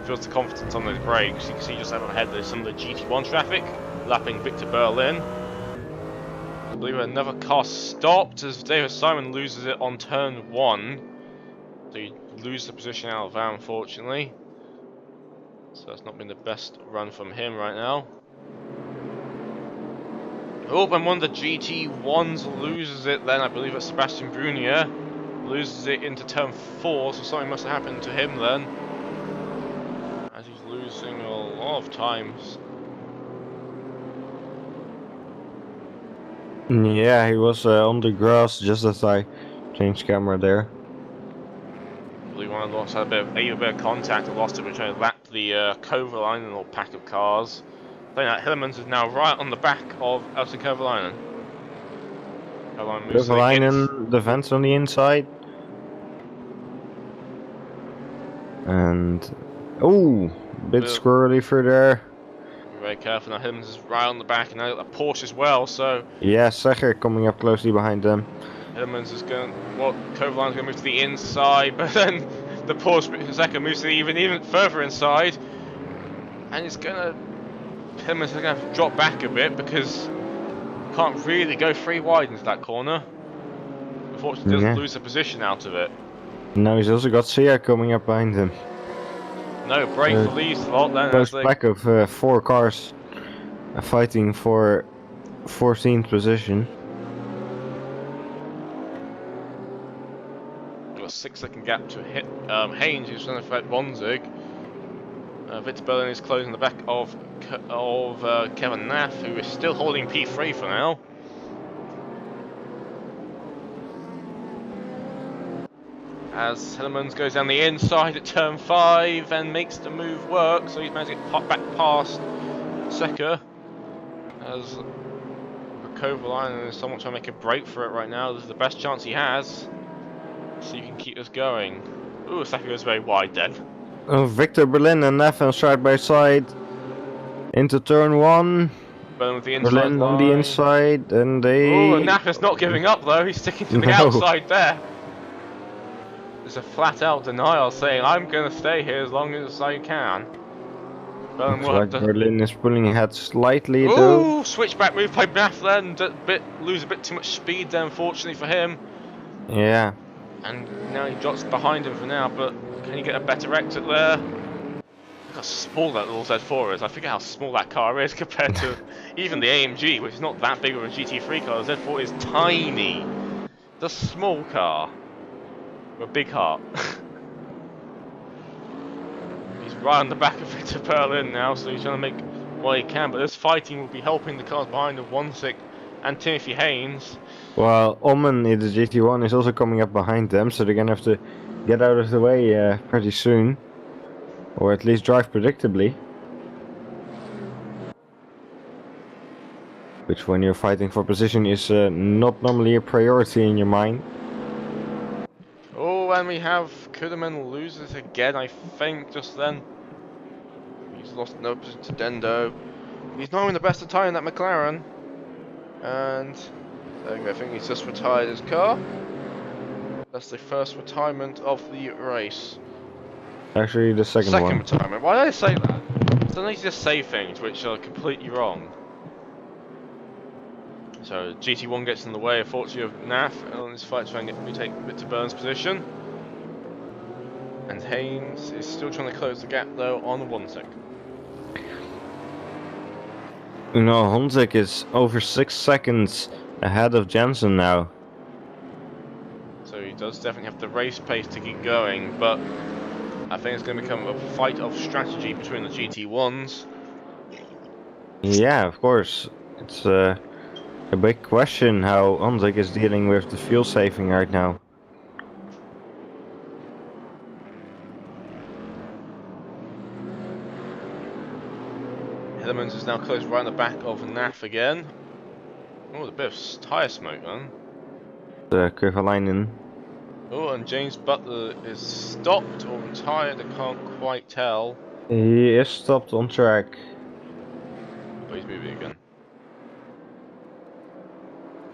feels the confidence on those brakes. You can see just up ahead there's some of the GT1 traffic lapping Victor Berlin. I believe another car stopped as David Simon loses it on turn 1. So you lose the position out of that, unfortunately. So that's not been the best run from him right now. Oh, and one of the GT1s loses it then. I believe it's Sebastian Brunier. Loses it into turn 4, so something must have happened to him then. As he's losing a lot of times. Yeah, he was on the grass just as I changed camera there. I believe one of the lost had a bit of contact and lost it. We're trying to lap the Kovalainen little pack of cars. Playing out Hillemans is now right on the back of Elton Kovalainen. Kovalainen, the vents on the inside. And oh, bit squirrely for there. Be very careful now. Hillemans is right on the back, and now a Porsche as well. So yeah, Stecher coming up closely behind them. Hillemans is going. Well, Kovalainen's going to move to the inside, but then the Porsche second moves to even further inside, and it's going to. Hillemans is going to have to drop back a bit because can't really go 3 wide into that corner. Unfortunately, doesn't lose the position out of it. Now he's also got Sia coming up behind him. No break for these lot then. Close back of 4 cars fighting for 14th position. Got a 6-second gap to hit Haynes, who's trying to fight Wanzig. Victor Berlin is closing the back of Kevin Naff, who is still holding P3 for now. As Hillemans goes down the inside at turn 5 and makes the move work, so he's managed to get back past Secker. As Kovalainen is somewhat trying to make a break for it right now. This is the best chance he has, so you can keep this going. Ooh, Secker goes very wide then. Victor Berlin and Naff side by side into turn 1. Berlin with the inside Berlin on the inside, and they... Ooh, Naff is not giving up though, he's sticking to the outside there. There's a flat out denial saying, I'm going to stay here as long as I can. Berlin, like Berlin is pulling ahead slightly though. Ooh, switchback move by Naff then, lose a bit too much speed there unfortunately for him. Yeah. And now he drops behind him for now, but can you get a better exit there? Look how small that little Z4 is. I forget how small that car is compared to even the AMG, which is not that big of a GT3 car. The Z4 is tiny. It's a small car. with a big heart. He's right on the back of Victor Berlin now, so he's trying to make what he can. But this fighting will be helping the cars behind him, Wonsick and Timothy Haynes. Well, Omen in the GT1 is also coming up behind them, so they're gonna have to get out of the way pretty soon. Or at least drive predictably. Which when you're fighting for position is not normally a priority in your mind. Oh, and we have Kuderman loses again, I think, just then. He's lost no position to Dendo. He's not in the best of time in that McLaren. And I think he's just retired his car. That's the first retirement of the race. Actually, the second one. Retirement. Why did I say that? Sometimes you just say things which are completely wrong. So GT1 gets in the way, unfortunately, of NAF on this fight, trying to retake Victor Burns' position. And Haynes is still trying to close the gap though on the Wonsick. You know, Honzik is over 6 seconds ahead of Jensen now. So he does definitely have the race pace to keep going, but I think it's going to become a fight of strategy between the GT1s. Yeah, of course. It's a big question how Honzik is dealing with the fuel saving right now. Hellemans is now close right in the back of NAF again. Oh, a bit of tyre smoke then. The Kovalainen. Oh, and James Butler is stopped or retired, I can't quite tell. He is stopped on track. Oh, he's moving again.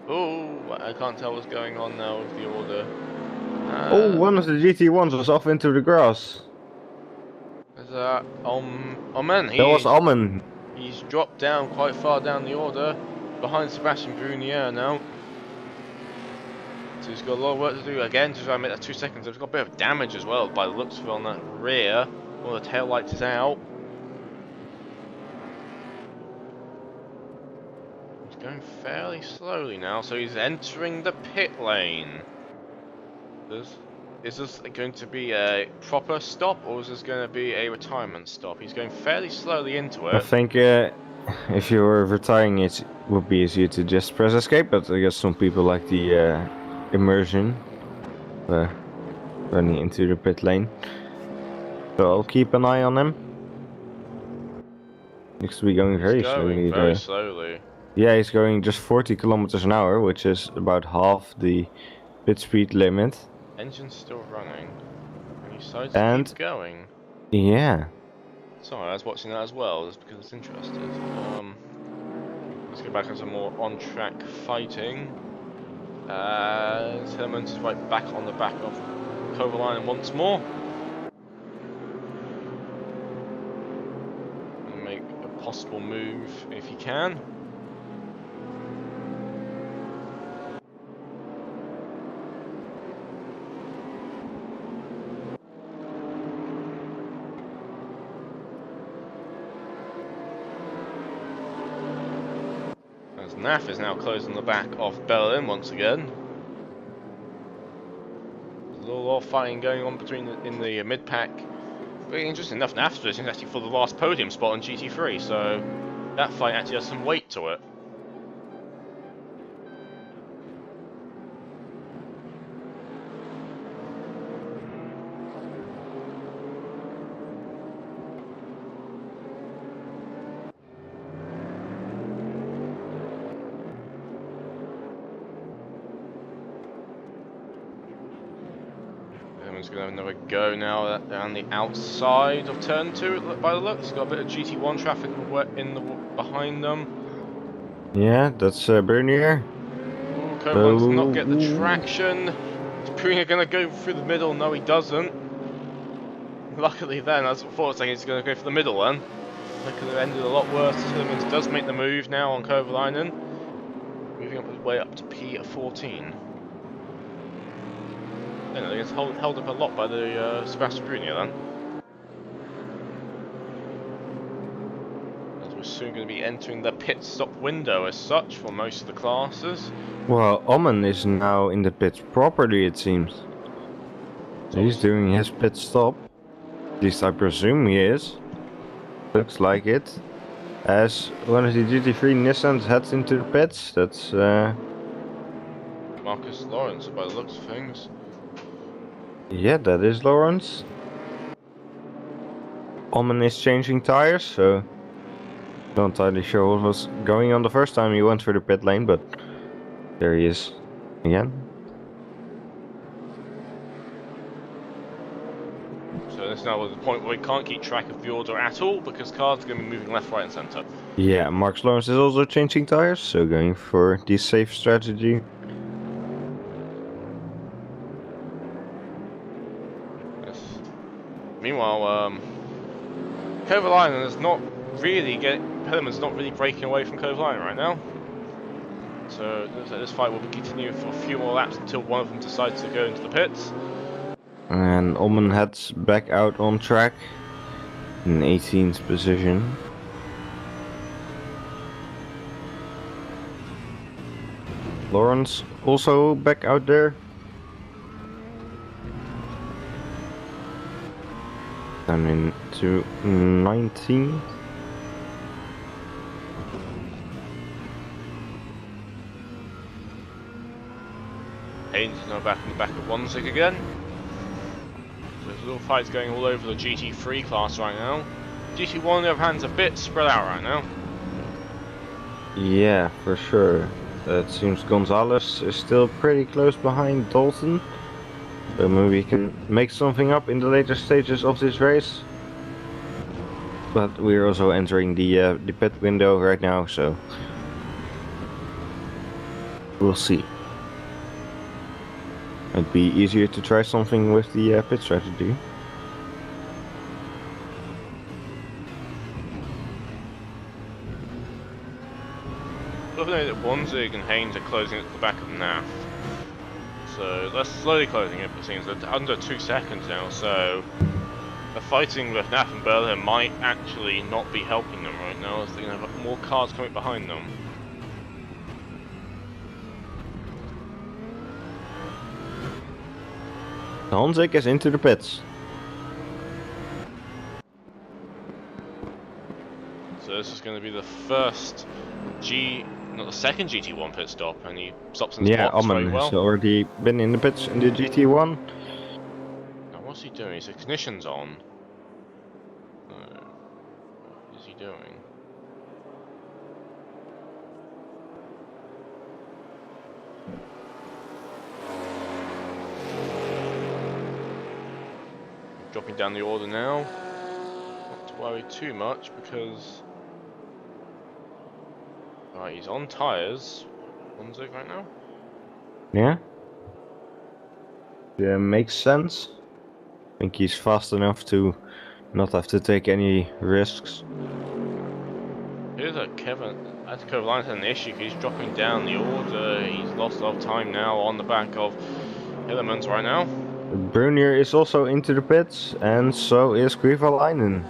Oh, I can't tell what's going on now with the order. Oh, one of the GT1s was off into the grass. Is that Omen? That was Alman. He's dropped down quite far down the order, behind Sebastian Brunier now. So he's got a lot of work to do again to try and make that 2 seconds. He's got a bit of damage as well by the looks of it on that rear. All the tail lights is out. He's going fairly slowly now, so he's entering the pit lane. Is this going to be a proper stop, or is this going to be a retirement stop? He's going fairly slowly into it. I think if you were retiring it would be easier to just press escape, but I guess some people like the immersion running into the pit lane. So I'll keep an eye on him. Looks to be going very slowly. Very slowly. Yeah, he's going just 40 kilometers an hour, which is about half the pit speed limit. Engine's still running. And he decides to keep going. Yeah. Sorry, I was watching that as well, just because it's interested. Let's go back into more on-track fighting. Hellemans is right back on the back of Kovalainen once more. And make a possible move if he can. NAF is now closing the back of Berlin once again. There's a lot of fighting going on between in the mid-pack. Very interesting enough, NAF's position is actually for the last podium spot on GT3, so that fight actually has some weight to it. He's going to have another go now down the outside of turn 2 by the looks. Got a bit of GT1 traffic in the behind them. Yeah, that's Bernier. Coburn does not get the traction. Is Bernier going to go through the middle? No, he doesn't. Luckily then, I thought I was saying he's going to go for the middle then. That could have ended a lot worse. Hellemans does make the move now on Kovalainen. Moving up his way up to P14. I don't know, he gets held up a lot by the Sebastian Brunier then. As we're soon going to be entering the pit stop window as such for most of the classes. Well, Omen is now in the pits properly, it seems. He's doing his pit stop. At least I presume he is. Looks like it. As one of the GT3 Nissans heads into the pits, that's Marcus Lawrence, by the looks of things. yeah, that is Lawrence. Omen is changing tires, so not entirely sure what was going on the first time he went through the pit lane, but there he is again. So this now is the point where we can't keep track of the order at all because cars are going to be moving left, right, and centre. Yeah, Marcus Lawrence is also changing tires, so going for the safe strategy. Yes. Meanwhile, Kovalainen is not really Pedersen's not really breaking away from Kovalainen right now. So this fight will continue for a few more laps until one of them decides to go into the pits. And Omen heads back out on track in 18th position. Lawrence also back out there. Down into 19. Haynes is now back in the back of Wanzig again. So there's little fights going all over the GT3 class right now. GT1 on the other hand is a bit spread out right now. Yeah, for sure. It seems Gonzalez is still pretty close behind Dalton. So maybe he can make something up in the later stages of this race. But we're also entering the pit window right now, so we'll see. It'd be easier to try something with the pit strategy. Looking at it, Wanzig and Haynes are closing at the back of NAF. So they're slowly closing it, but it seems they're under 2 seconds now, so the fighting with NAF and Berlin might actually not be helping them right now, as they're going to have more cars coming behind them. Hanzik is into the pits. So this is going to be the first not the second GT1 pit stop, and he stops in his Yeah, box very Omen well. has already been in the pits in the GT1. Now what's he doing? His ignition's on. What is he doing? Dropping down the order now. Not to worry too much because right, he's on tyres. Wanzig right now. Yeah. Yeah, makes sense. I think he's fast enough to not have to take any risks. Here's a Kovalainen had an issue. He's dropping down the order. He's lost a lot of time now on the back of Hillemans right now. Brunier is also into the pits, and so is Kovalainen.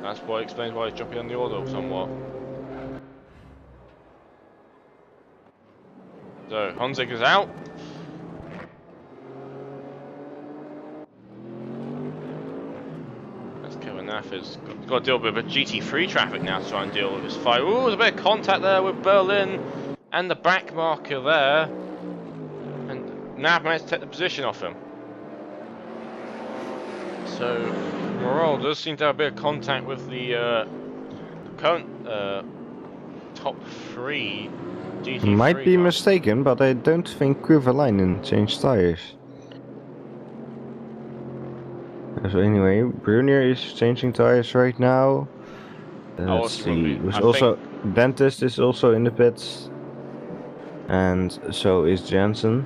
That's what explains why he's dropping down the order somewhat. So Honzik is out. That's Kevin Naff has got to deal with a bit of GT3 traffic now to try and deal with this fight. Ooh, there's a bit of contact there with Berlin and the back marker there. And Nav managed to take the position off him. So Morale does seem to have a bit of contact with the current top 3 GT3 Might be cars. mistaken, but I don't think Kovalainen changed tires. So anyway, Brunier is changing tires right now. Let's see. Dentist is also in the pits, and so is Jansen,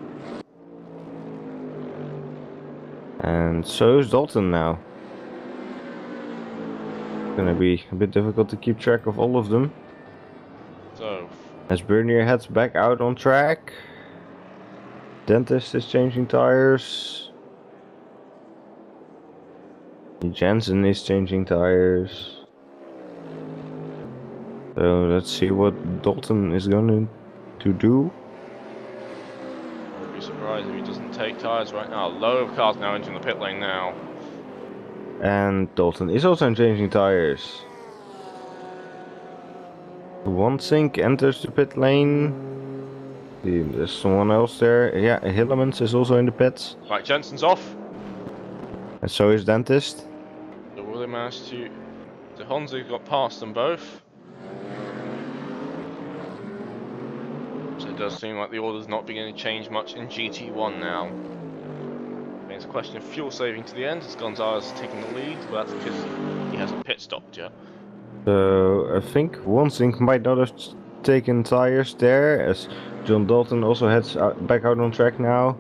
and so is Dalton now. It's gonna be a bit difficult to keep track of all of them. So as Bernier heads back out on track, Dentist is changing tires. Jansen is changing tires. So let's see what Dalton is going to do. I would be surprised if he doesn't take tyres right now. A load of cars now entering the pit lane now. And Dalton is also changing tires. One Sink enters the pit lane. There's someone else there. Yeah, Hillemans is also in the pits. Right, Jensen's off. And so is Dentist. So will they manage to... So Honza got past them both. So it does seem like the order's not beginning to change much in GT1 now. I mean, it's a question of fuel saving to the end, as Gonzalez is taking the lead, but that's because he hasn't pit stopped yet. So I think One Sink might not have taken tires there, as John Dalton also heads back out on track now.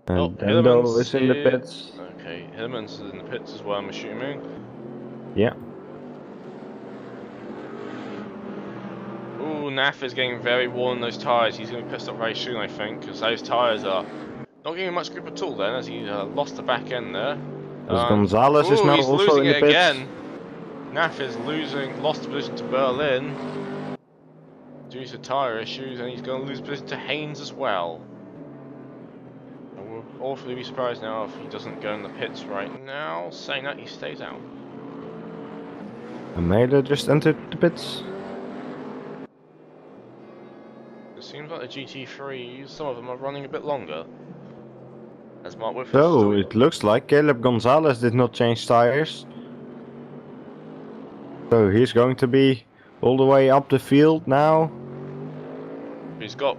And Dendo is in the pits. Okay, Hillemans is in the pits as well, I'm assuming. Yeah. Ooh, Naff is getting very worn in those tyres. He's going to be pissed up very soon, I think, because those tyres are not getting much grip at all then, as he lost the back end there. As Gonzalez is now he's also losing in the it pits. again. Naff is lost the position to Berlin due to tyre issues, and he's going to lose position to Haynes as well. And we'll awfully be surprised now if he doesn't go in the pits right now. Saying that, he stays out. Amela just entered the pits. It seems like the GT3s, some of them are running a bit longer. As Mark Whitford So it looks like Caleb Gonzalez did not change tires. So he's going to be all the way up the field now. He's got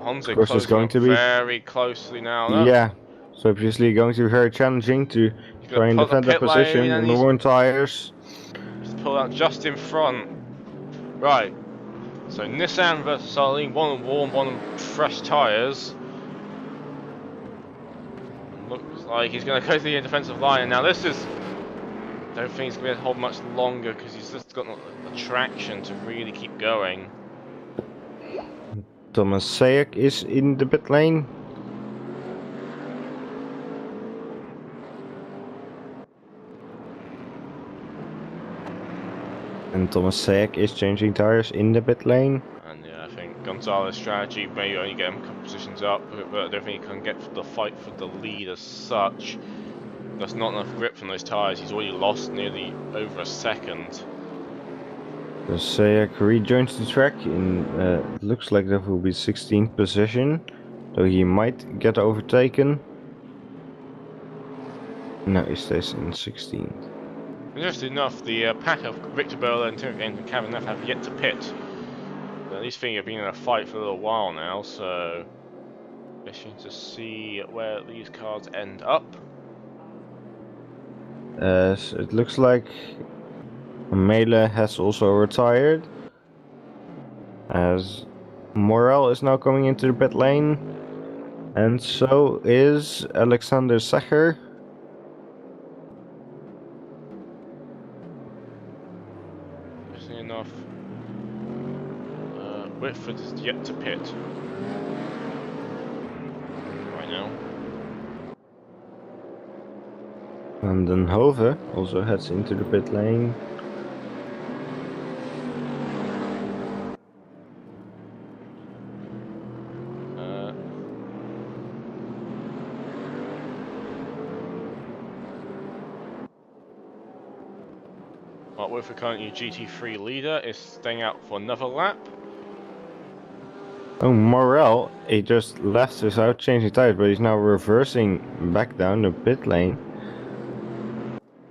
Honza Of course, it's going to be very closely now. No? Yeah. So obviously going to be very challenging to try and defend that position on the worn tires. He's pulled out just in front. Right. So Nissan versus Saleen, one on warm, one on fresh tyres. Looks like he's going to go to the defensive line. And now this is... I don't think he's going to hold much longer because he's just got the traction to really keep going. Thomas Sayek is in the pit lane. And Thomas Sayek is changing tires in the pit lane. And yeah, I think Gonzalez's strategy may only get him a couple positions up, but I don't think he can get the fight for the lead as such. There's not enough grip from those tyres. He's already lost nearly over a second. So Sayek rejoins the track in, looks like that will be 16th position. So he might get overtaken. No, he stays in 16th. Interesting enough, the pack of Victor Berlin and Kevin Neff have yet to pit. But these things have been in a fight for a little while now, so... Wishing to see where these cars end up. So it looks like Mele has also retired, as Morel is now coming into the pit lane, and so is Alexander Sacher. Interesting enough, Whitford is yet to pit right now. And then Hove also heads into the pit lane. Mark Whitford, currently GT3 leader, is staying out for another lap. Oh, Morel, he just left without changing tires, but he's now reversing back down the pit lane.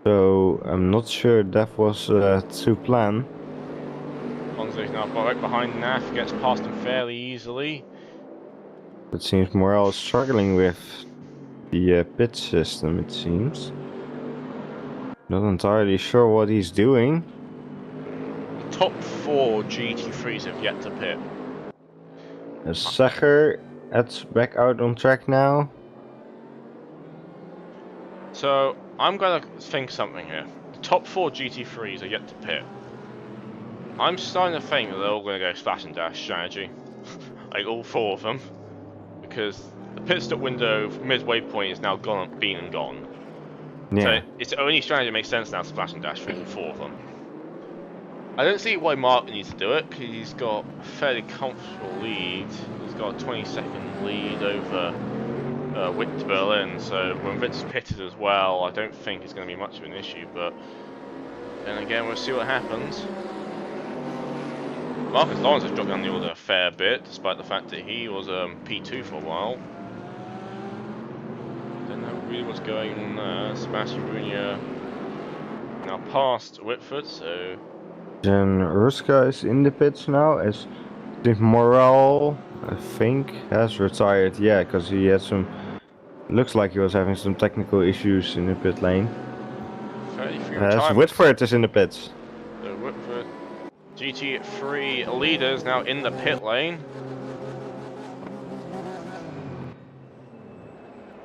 So I'm not sure that was to plan. Honzo's now right behind Naff, gets past him fairly easily. It seems Morel is struggling with the pit system, it seems. Not entirely sure what he's doing. The top 4 GT3s have yet to pit. Sacher heads back out on track now. So, I'm going to think something here. The top 4 GT3s are yet to pit. I'm starting to think that they're all going to go splash and dash strategy. Like all 4 of them. Because the pit stop window midway point is now been and gone. Yeah. So it's the only strategy that makes sense now, splash and dash for all 4 of them. I don't see why Mark needs to do it, because he's got a fairly comfortable lead. He's got a 20-second lead over Wick to Berlin, so when Victor's pitted as well, I don't think it's going to be much of an issue, but then again, we'll see what happens. Marcus Lawrence has dropped down the order a fair bit, despite the fact that he was P2 for a while. Don't know really what's going on there. Sebastian Brunier now past Whitford, so... Then Ruska is in the pits now, as Steve Morrell, I think, has retired. Yeah, because he had some... Looks like he was having some technical issues in the pit lane. 33 As retirements. Whitford is in the pits. So Whitford GT3 leaders now in the pit lane.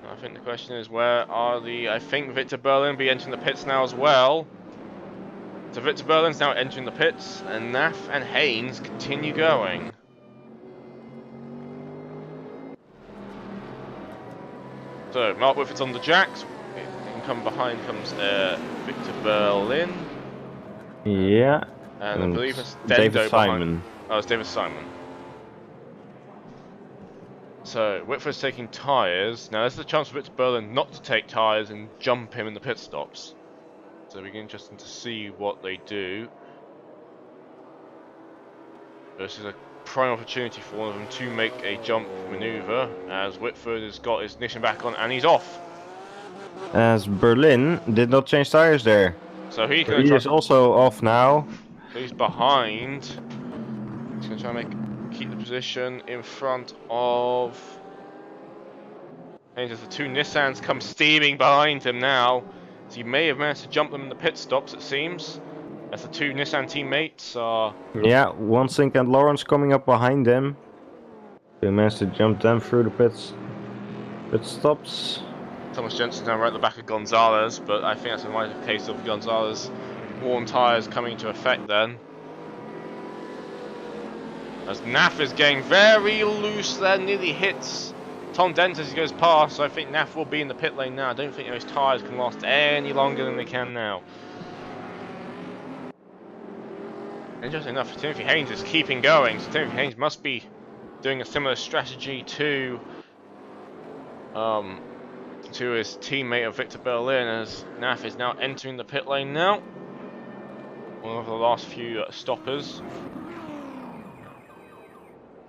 I think the question is, where are the... I think Victor Berlin will be entering the pits now as well. So Victor Berlin's now entering the pits, and Naff and Haynes continue going. So Mark Whitford's on the jacks. And come behind comes Victor Berlin. Yeah. And I believe it's David Simon. Behind. Oh, it's David Simon. So Whitford's taking tyres. Now there's a chance for Victor Berlin not to take tyres and jump him in the pit stops. So it'll be interesting to see what they do. This is a prime opportunity for one of them to make a jump manoeuvre, as Whitford has got his ignition back on and he's off. As Berlin did not change tires there. So he is also off now. So he's behind. He's going to try and keep the position in front of... And the two Nissans come steaming behind him now. So he may have managed to jump them in the pit stops, it seems. As the two Nissan teammates are... Yeah, Wansink and Lawrence coming up behind them. They managed to jump them through the pit stops. Thomas Jensen down right at the back of Gonzalez, but I think that's a case of Gonzalez worn tyres coming into effect then. As Naff is getting very loose there, nearly hits Tom Dent as he goes past, so I think Naff will be in the pit lane now. I don't think those tyres can last any longer than they can now. Interesting enough, Timothy Haynes is keeping going, so Timothy Haynes must be doing a similar strategy to his teammate of Victor Berlin, as Naff is now entering the pit lane now. One of the last few stoppers.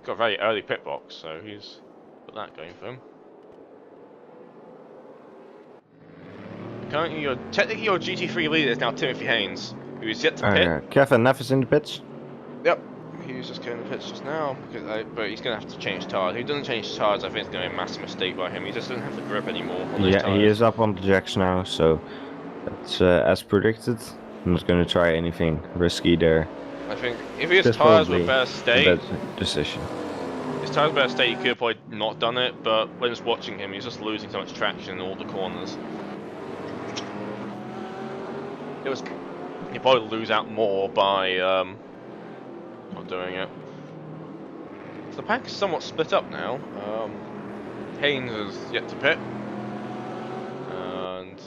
Got a very early pit box, so he's got that going for him. Currently, technically your GT3 leader is now Timothy Haynes, who is yet to pit. Kevin Naff is in the pits. Yep, he was just getting the pits just now, but he's going to have to change tyres. If he doesn't change tyres, I think it's going to be a massive mistake by him. He just doesn't have the grip anymore on those tyres. He is up on the jacks now, so that's as predicted. I'm not going to try anything risky there. I think if his tyres were better state, a bad decision. His tyres were better state, he could have probably not done it, but when just watching him, he's just losing so much traction in all the corners. He'd probably lose out more by not doing it. So the pack is somewhat split up now. Haynes is yet to pit, and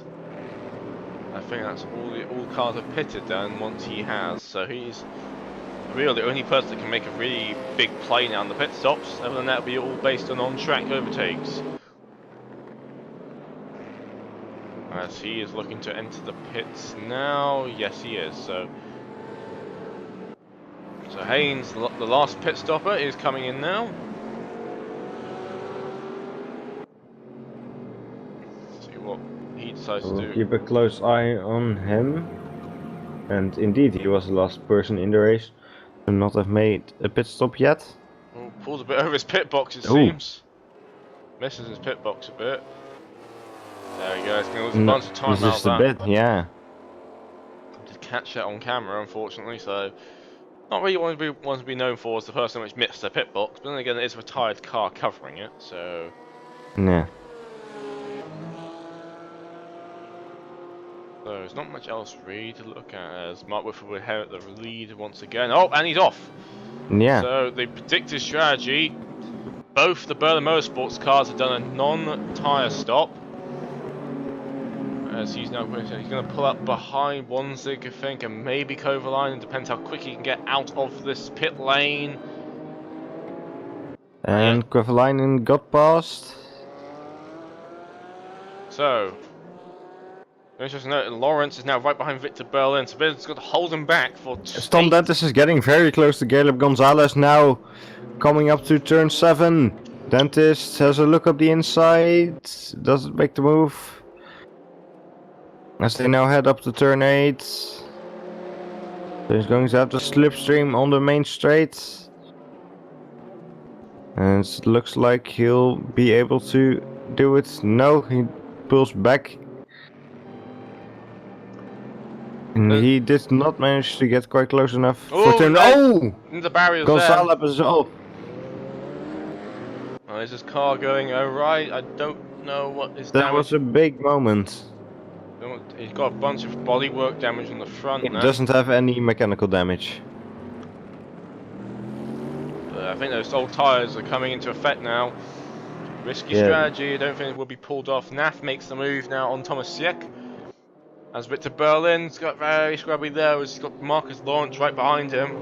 I think that's all cars have pitted then once he has. So he's really the only person that can make a really big play now in the pit stops. Other than that, it'll be all based on track overtakes. As he is looking to enter the pits now. Yes, he is. So Haynes, the last pit stopper, is coming in now. Let's see what he decides to do. Keep a close eye on him. And indeed, he was the last person in the race to not have made a pit stop yet. Oh, pulls a bit over his pit box, it seems. Misses his pit box a bit. There we go, it's going to lose a bunch of time out of just a bit, yeah. Did catch that on camera, unfortunately, so not really want to be known for as the person which missed the pit box, but then again, it is a retired car covering it, so yeah. So there's not much else really to look at, as Mark Whitford will inherit the lead once again. Oh, and he's off. Yeah. So the predicted strategy: both the Berlin Motorsports cars have done a non-tyre stop. As he's now going to pull up behind Wanzig, I think, and maybe Kovalainen. Depends how quick he can get out of this pit lane. And Kovalainen got past. So, interesting note, Lawrence is now right behind Victor Berlin, so Berlin's got to hold him back for Tom Dentis is getting very close to Caleb Gonzalez now, coming up to turn 7. Dentist has a look up the inside, doesn't make the move. As they now head up to turn 8. So he's going to have the slipstream on the main straight. And it looks like he'll be able to do it. No, he pulls back. And he did not manage to get quite close enough for turn. Oh! The barrier's Gonzalez is off. Oh, is his car going alright? I don't know what is That damage. was a big moment. He's got a bunch of bodywork damage on the front He now. doesn't have any mechanical damage. But I think those old tyres are coming into effect now. Risky strategy, I don't think it will be pulled off. Naf makes the move now on Thomas Siek. As Victor Berlin's got very scrubby there, he's got Marcus Lawrence right behind him.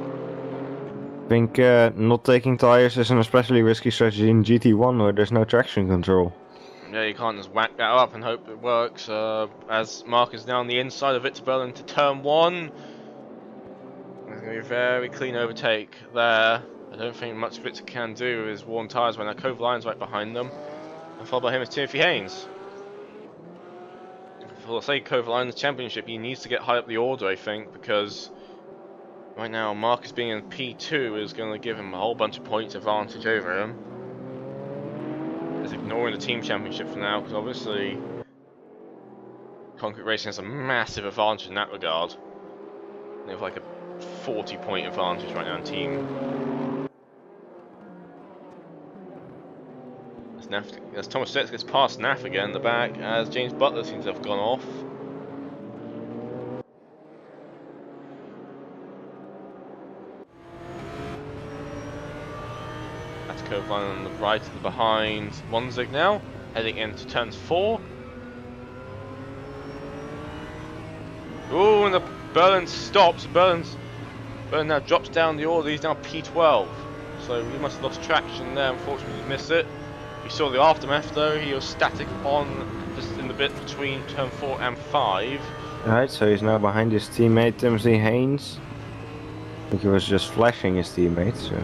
I think not taking tires is an especially risky strategy in GT1 where there's no traction control. Yeah, you can't just whack that up and hope it works. As Marcus is now on the inside of Victor Berlin to turn 1. There's going to be a very clean overtake there. I don't think much Victor can do with his worn tyres when Kovalain's right behind them. And followed by him is Timothy Haynes. For the sake of Kovalain, the championship, he needs to get high up the order, I think, because right now Marcus being in P2 is going to give him a whole bunch of points advantage over him. He's ignoring the team championship for now, because obviously Concrete Racing has a massive advantage in that regard. They have like a 40-point advantage right now in team. As Thomas Setz gets past Naff again in the back, as James Butler seems to have gone off. That's Kovalainen on the right and behind Monzig now, heading into turns 4. Ooh, and the Berlin stops. Berlin now drops down the order. He's now P12. So he must have lost traction there. Unfortunately, he missed it. We saw the aftermath though. He was static on just in the bit between turn 4 and 5. Alright, so he's now behind his teammate Timothy Haynes. I think he was just flashing his teammate. So.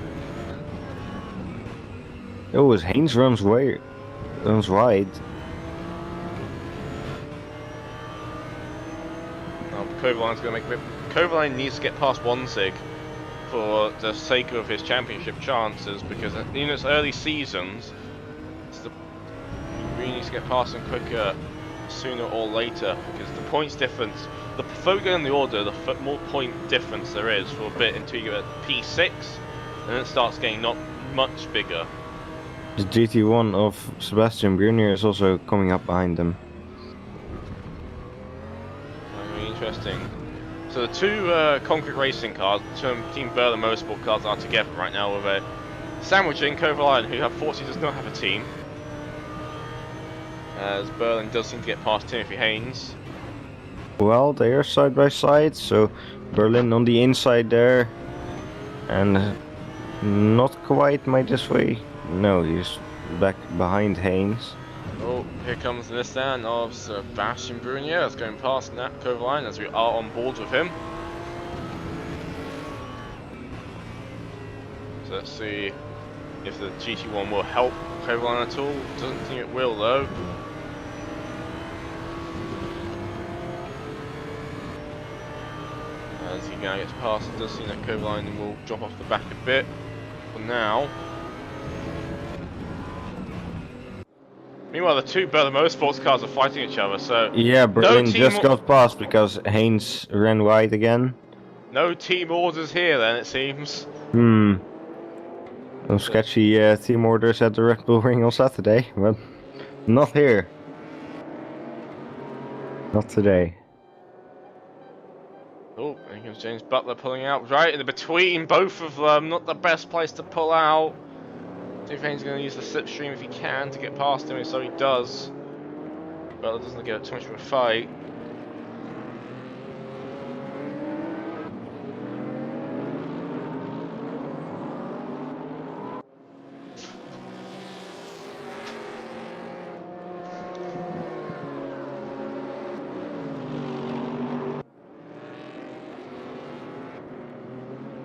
Oh, as Haynes runs wide. Kovalain's going to make a bit. Kovalainen needs to get past Wanzig for the sake of his championship chances, because in its early seasons, he really needs to get past him quicker, sooner or later, because the points difference, the further you go in the order, the more point difference there is for a bit until you get P6, and then it starts getting not much bigger. The GT1 of Sebastian Brunier is also coming up behind them. Interesting. So the two Concrete Racing cars, Team Berlin Motorsport cars are together right now with a sandwiching Kovalainen, who unfortunately does not have a team. As Berlin does seem to get past Timothy Haynes. Well, they are side by side, so Berlin on the inside there. And not quite made his way. No, he's back behind Haynes. Oh, here comes the Nissan of Sebastian Brunier. That's going past Nat Kovalainen as we are on board with him. So let's see if the GT1 will help Kovalainen at all. Doesn't think it will though. As he now gets past, it does seem that Kovalainen will drop off the back a bit. For now. Meanwhile, the two Berlin Motorsports cars are fighting each other, so... Yeah, Berlin just got past because Haynes ran wide again. No team orders here then, it seems. Some sketchy team orders at the Red Bull Ring on Saturday, but not here. Not today. Oh, here comes James Butler pulling out right in the between both of them. Not the best place to pull out. Haynes is going to use the slipstream if he can to get past him, and so he does. Butler doesn't get too much of a fight.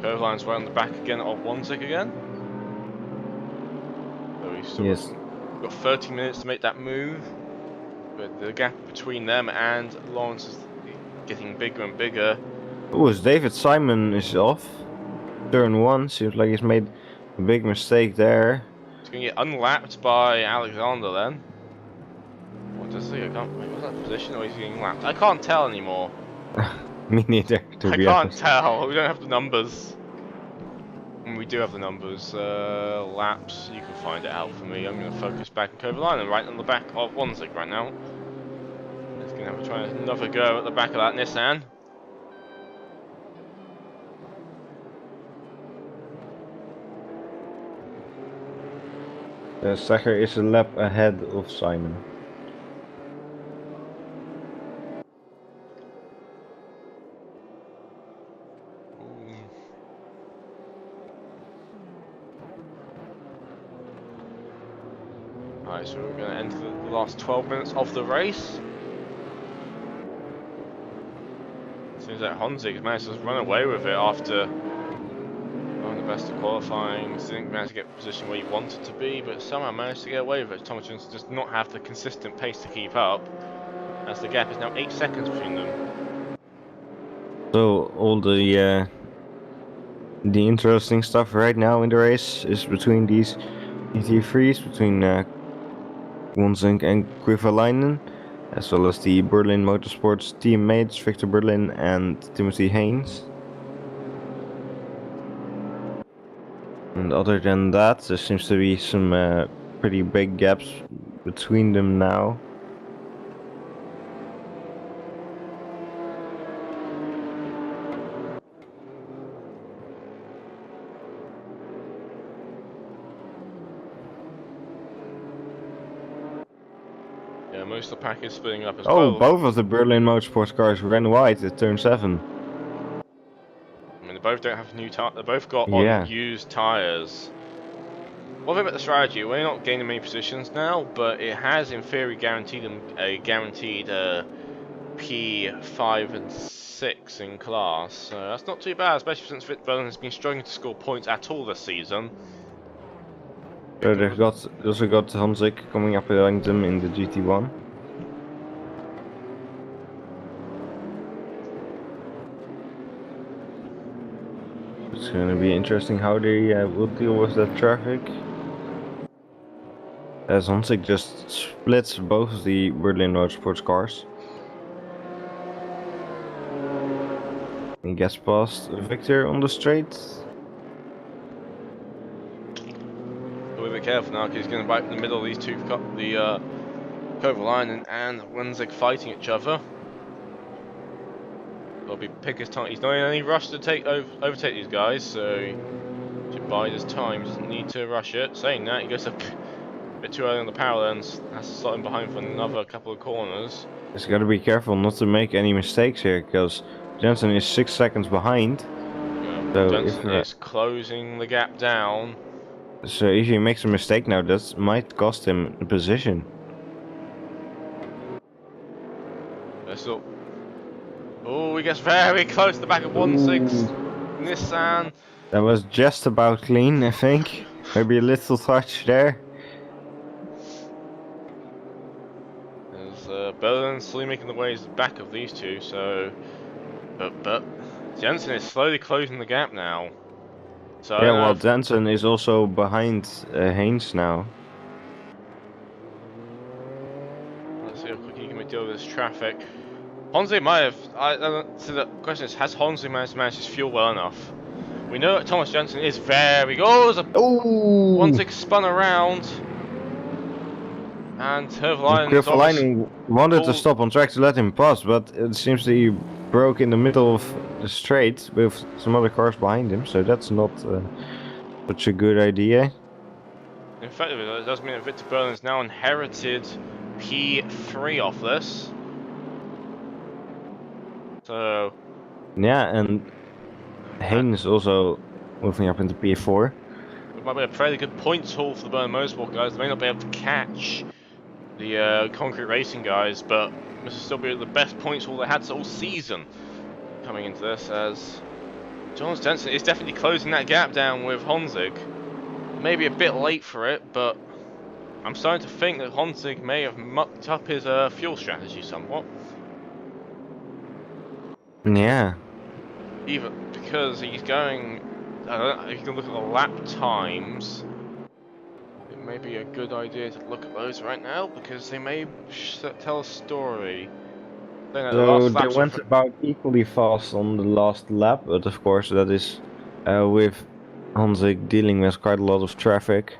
Kovaline's right on the back again of Wanzik again. So we've still Yes. got 30 minutes to make that move. But the gap between them and Lawrence is getting bigger and bigger. Oh, David Simon is off. Turn 1, seems like he's made a big mistake there. He's going to get unlapped by Alexander then. What does he? I can't. Wait, was that position or is he getting lapped? I can't tell anymore. Me neither, to I be can't honest. tell. We don't have the numbers. And we do have the numbers. Laps, you can find it out for me. I'm going to focus back in Kovalainen and right on the back of Wanzik right now. He's going to have to try another go at the back of that Nissan. Sacher is a lap ahead of Simon. Alright, so we're going to enter the last 12 minutes of the race. Seems like Honzig has managed to run away with it after going the best of qualifying. Didn't manage to get the position where he wanted to be, but somehow managed to get away with it. Thomas Johnson does not have the consistent pace to keep up, as the gap is now 8 seconds between them. So all the interesting stuff right now in the race is between these GT3s, between Wanzik and Kovalainen, as well as the Berlin Motorsports teammates Victor Berlin and Timothy Haynes. And other than that, there seems to be some pretty big gaps between them now. Yeah, most of the pack is splitting up as well. Oh, both of the Berlin Motorsports cars ran wide at turn 7. I mean, they both don't have new tires. They both got Yeah. on used tires. One thing about the strategy, we're not gaining many positions now, but it has in theory guaranteed them a guaranteed P5 and 6 in class. So that's not too bad, especially since Victor Berlin has been struggling to score points at all this season. So they've also got Honzik coming up behind them in the GT1. It's going to be interesting how they will deal with that traffic. As Honzik just splits both of the Berlin Motorsports cars. He gets past Victor on the straight. We'll be careful now because he's going to bite in the middle of these two, the Kovalainen and Wanzik fighting each other. He'll be pick his time. He's not in any rush to overtake these guys, so he should bide his time. He doesn't need to rush it. Saying that, he goes a bit too early on the power lens. Has to slot him behind for another couple of corners. He's got to be careful not to make any mistakes here, because Jensen is 6 seconds behind. Yeah, So Jensen if, is closing the gap down. So if he makes a mistake now, that might cost him a position. Oh, he gets very close to the back of 1-6 Nissan. That was just about clean, I think. Maybe a little touch there. As Berlin slowly making the ways back of these two, so but Jensen is slowly closing the gap now. So Yeah, well, Jensen is also behind Haynes now. Let's see how quick he can deal with this traffic. Honzi might have. So the question is, has Honzi managed to manage his fuel well enough? We know that Thomas Jensen is very. Oh, there's a. Oh! Wanzik spun around. And Kovalainen wanted to stop on track to let him pass, but it seems that he broke in the middle of the straight with some other cars behind him, so that's not such a good idea. In fact, it does mean that Victor Berlin has now inherited P3 off this. So. Yeah, and Haynes is also moving up into P4. It might be a fairly good points haul for the Berlin Motorsport guys. They may not be able to catch the Concrete Racing guys, but this will still be the best points haul they had all season coming into this, as John Stenson is definitely closing that gap down with Honzig. Maybe a bit late for it, but I'm starting to think that Honzig may have mucked up his fuel strategy somewhat. Yeah. Even because he's going, I don't know, if you can look at the lap times, it may be a good idea to look at those right now because they may tell a story. Then the So last they laps went about equally fast on the last lap, but of course that is with Honzig dealing with quite a lot of traffic.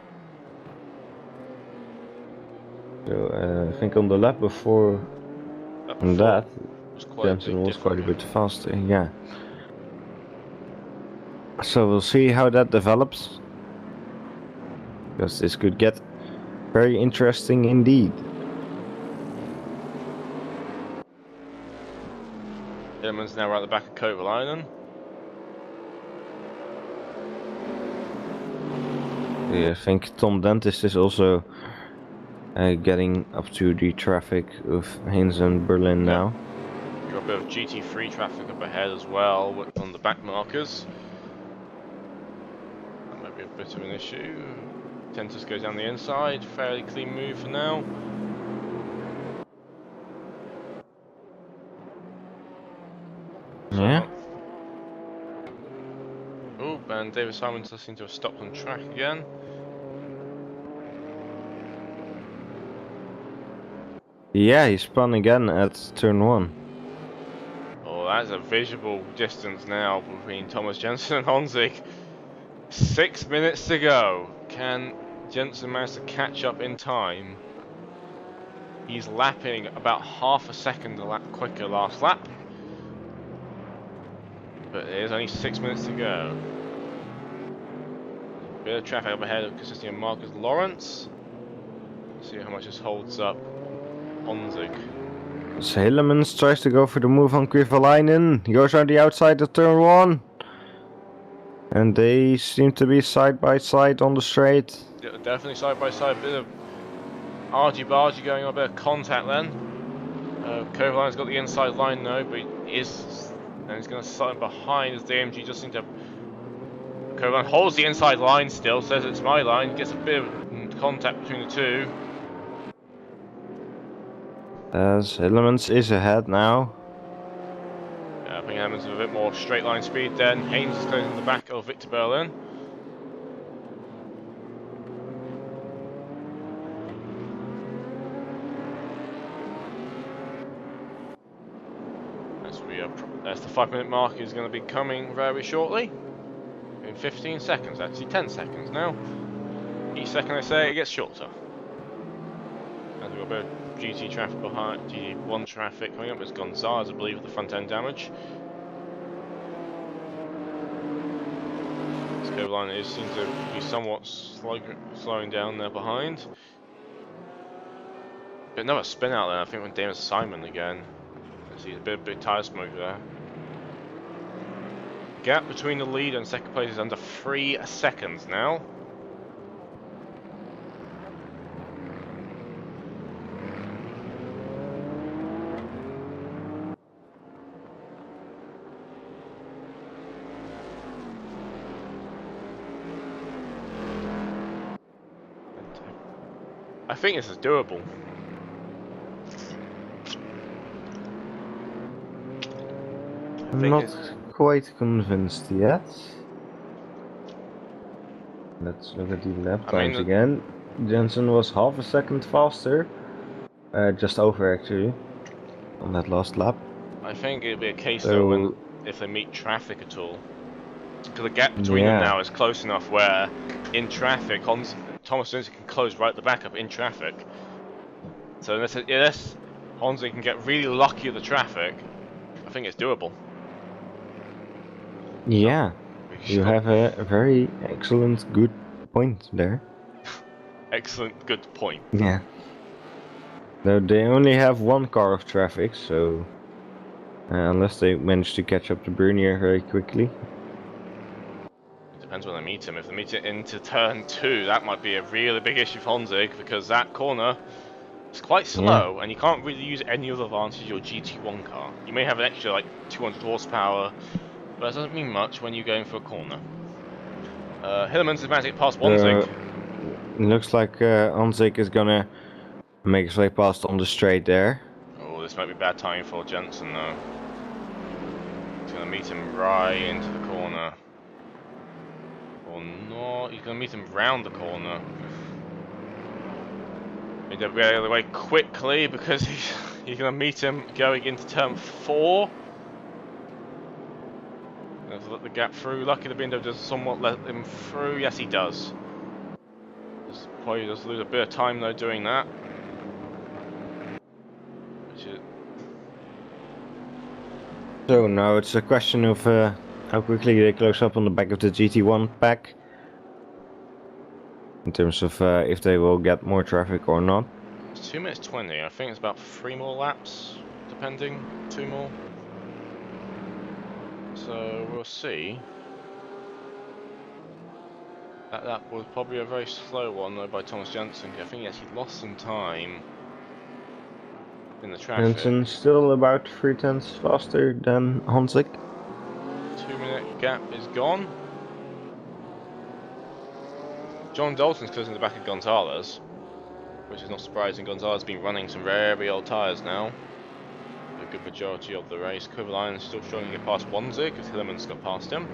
So I think on the lap before that, Jensen was quite a bit faster, yeah. So we'll see how that develops. Because this could get very interesting indeed. Hillman's now right at the back of Kovalainen. Yeah, I think Tom Dentist is also getting up to the traffic of Haynes and Berlin now. You've got a bit of GT3 traffic up ahead as well on the back markers. That might be a bit of an issue. Tentus goes down the inside, fairly clean move for now. Yeah. Oh, and David Simons does seem to have stopped on track again. Yeah, he spun again at turn 1. Oh, that's a visible distance now between Thomas Jensen and Honzig. 6 minutes to go. Can Jensen manage to catch up in time? He's lapping about half a second a lap quicker last lap. But there's only 6 minutes to go. Bit of traffic up ahead consisting of Marcus Lawrence. See how much this holds up Honzig. So Hillemans tries to go for the move on Kovalainen. He goes on the outside of turn 1. And they seem to be side by side on the straight. Yeah, definitely side by side, bit of argy-bargy going on, a bit of contact then. Kovalainen's got the inside line though, but he is, and he's going to start him behind as the AMG just seem to. Kovalainen holds the inside line still, says it's my line, gets a bit of contact between the two. As Hillemans is ahead now. I think Hammonds with a bit more straight line speed then. Haynes is closing the back of Victor Berlin. As the 5 minute mark is going to be coming very shortly. In 15 seconds, actually 10 seconds now. Each second I say it gets shorter. As we've got a bit of GT traffic behind, GT1 traffic coming up. It's Gonzalez, I believe, with the front end damage. This Kovalainen seems to be somewhat slowing down there behind. But another spin out there, I think, with David Simon again. I see a bit tyre smoke there. Gap between the lead and second place is under 3 seconds now. I think this is doable. I'm not quite convinced yet. Let's look at the lap times again. Jensen was half a second faster. Just over actually. On that last lap. I think it'll be a case though if they meet traffic at all. Because the gap between them now is close enough where in traffic Thomas Jensen can close right at the back up in traffic. So unless Honzig can get really lucky with the traffic, I think it's doable. Yeah, you have a very excellent, good point there. Excellent, good point. Yeah. Though they only have one car of traffic, so unless they manage to catch up to Bernier very quickly. It depends when they meet him. If they meet it into turn 2, that might be a really big issue for Honzig because that corner is quite slow and you can't really use any other advantage of your GT1 car. You may have an extra like 200 horsepower But that doesn't mean much when you're going for a corner. Hillerman's is magic past So, Wanzig. it looks like Onzik is gonna make his way past on the straight there. Oh, this might be bad timing for Jensen though. He's going to meet him right into the corner. Or not, he's going to meet him round the corner. Need to get out of the way quickly because he's going to meet him going into turn 4. Let's let the gap through. Lucky the window does somewhat let him through. Yes, he does. Probably does lose a bit of time though doing that. Which is... So now it's a question of how quickly they close up on the back of the GT1 pack. In terms of if they will get more traffic or not. It's 2 minutes 20. I think it's about 3 more laps, depending. 2 more. So we'll see. That was probably a very slow one though by Thomas Jensen. I think he actually lost some time in the traffic. Jensen still about 3/10 faster than Honzik. 2-minute gap is gone. John Dalton's closing the back of Gonzalez, which is not surprising. Gonzalez has been running some very old tyres now. A good majority of the race. Kovalainen is still struggling to get past Wanzig because Hillerman's got past him.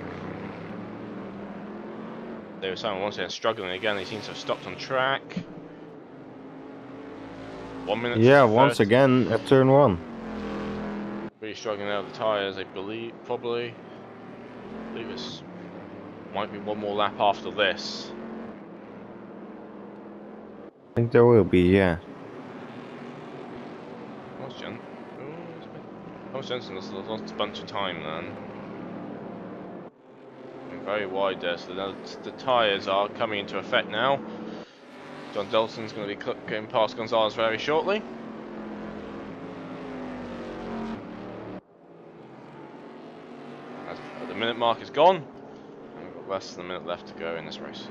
They were saying once they're struggling again, he seems to have stopped on track. 1 minute. Yeah, once again at turn 1. Really struggling out of the tyres, I believe, probably. I believe it's might be one more lap after this. I think there will be, yeah. Thomas Jensen has lost a bunch of time then. Very wide there, so the tyres are coming into effect now. John Dalton's going to be going past Gonzalez very shortly. As the minute mark is gone, and we've got less than a minute left to go in this race.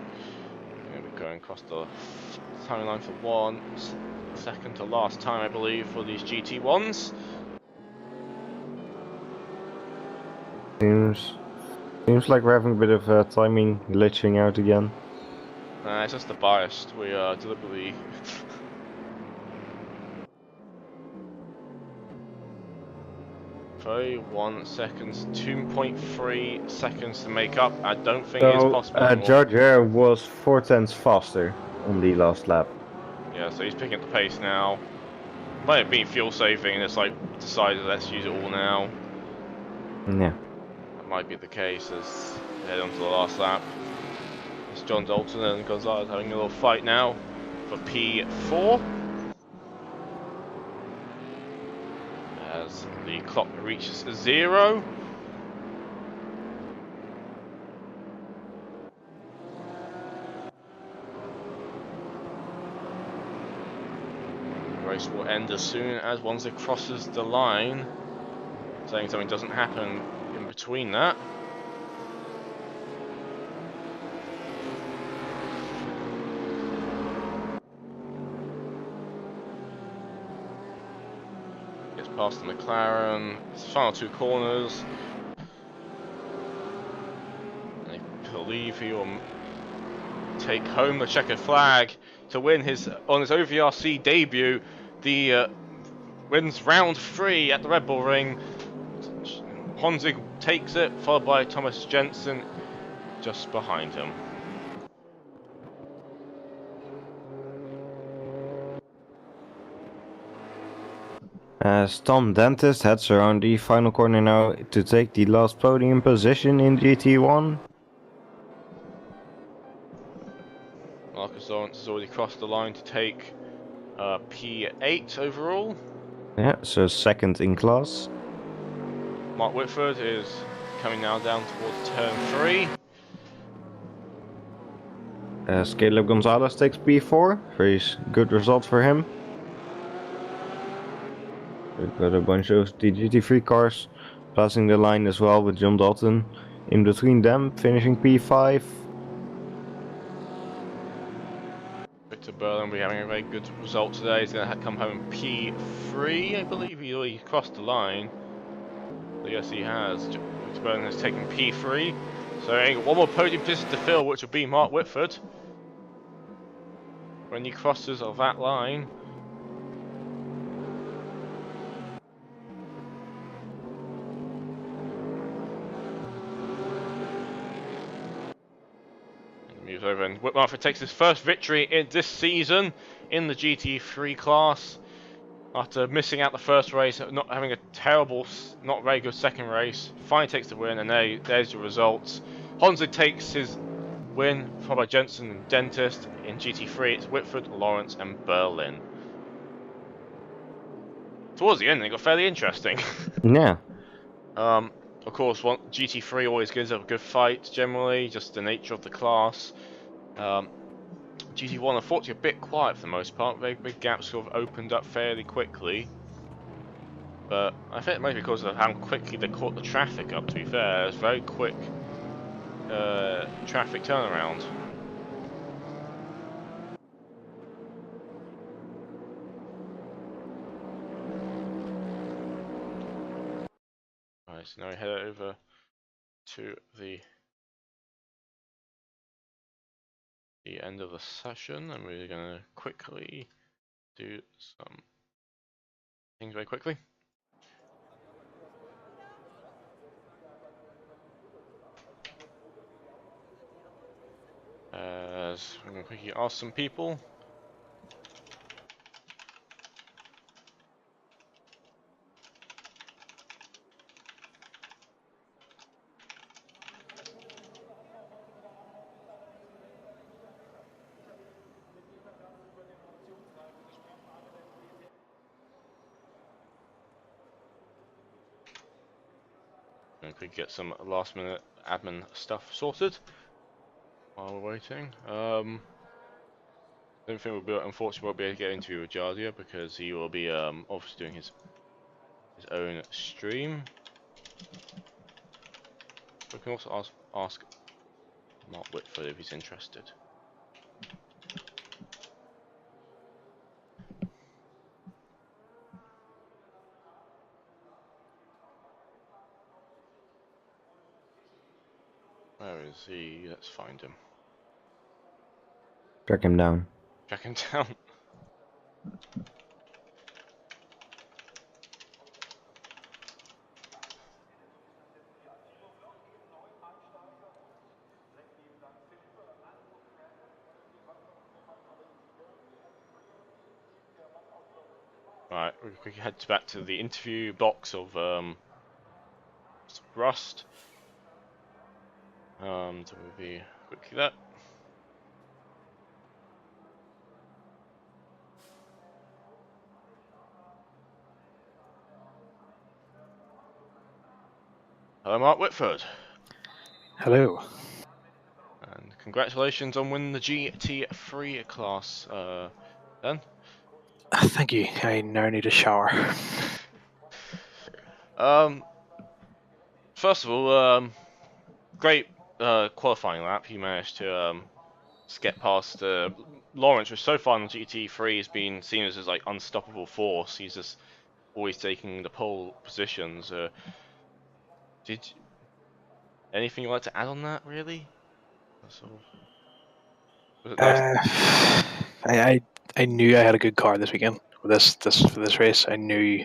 We're going to be going across the timeline for 1 second to last time, I believe, for these GT1s. Seems like we're having a bit of timing glitching out again. It's just the bias. We are deliberately 31 seconds, 2.3 seconds to make up. I don't think it's possible anymore. Georgia was 4/10 faster on the last lap. Yeah, so he's picking up the pace now. Might have been fuel saving and it's like decided let's use it all now. Yeah. That might be the case as we head on to the last lap. It's John Dalton and Gonzalez having a little fight now for P4. As the clock reaches 0. The race will end as soon as Wanzig crosses the line. Saying something doesn't happen in between that. Gets past the McLaren. His final 2 corners. And I believe he will take home the checkered flag to win on his OVRC debut. The wins round 3 at the Red Bull Ring. Honzig takes it, followed by Thomas Jensen just behind him. As Tom Dentist heads around the final corner now to take the last podium position in GT1. Marcus Lawrence has already crossed the line to take P8 overall. Yeah, so second in class. Mark Whitford is coming now down towards turn 3. As Caleb Gonzalez takes P4, very good result for him. We've got a bunch of the GT3 cars passing the line as well, with John Dalton in between them, finishing P5. Victor Berlin will be having a very good result today. He's going to come home P3, I believe. He already crossed the line. So yes, he has. Max Verstappen has taken P3. So one more podium position to fill, which will be Mark Whitford. When he crosses of that line. And moves over, and Whitford takes his first victory in this season in the GT3 class. After missing out the first race, not having a terrible, not very good second race, finally takes the win, and there's the results. Honda takes his win, followed by Jensen and Dentist. In GT3, it's Whitford, Lawrence, and Berlin. Towards the end, they got fairly interesting. Yeah. Of course, GT3 always gives up a good fight, generally, just the nature of the class. GT1 unfortunately a bit quiet for the most part. Very big gaps sort of opened up fairly quickly. But I think it might be because of how quickly they caught the traffic up, to be fair. It was very quick traffic turnaround. Right, so now we head over to the end of the session, and we're going to quickly do some things very quickly. As I'm going to quickly ask some people. And quickly get some last minute admin stuff sorted while we're waiting. I don't think unfortunately we'll be able to get into with Jardia because he will be obviously doing his own stream. We can also ask Mark Whitford if he's interested. Where is he? Let's find him. Track him down. Track him down. Right, we quickly head back to the interview box of Rust. So we'll be quickly that. Hello, Mark Whitford. Hello. And congratulations on winning the GT3 class, then. Thank you. I now need a shower. First of all, great qualifying lap. You managed to get past Lawrence, which so far in the GT3 has been seen as his like unstoppable force. He's just always taking the pole positions. Anything you'd like to add on that, really? That's all. Was it nice? I knew I had a good car this weekend for this race. I knew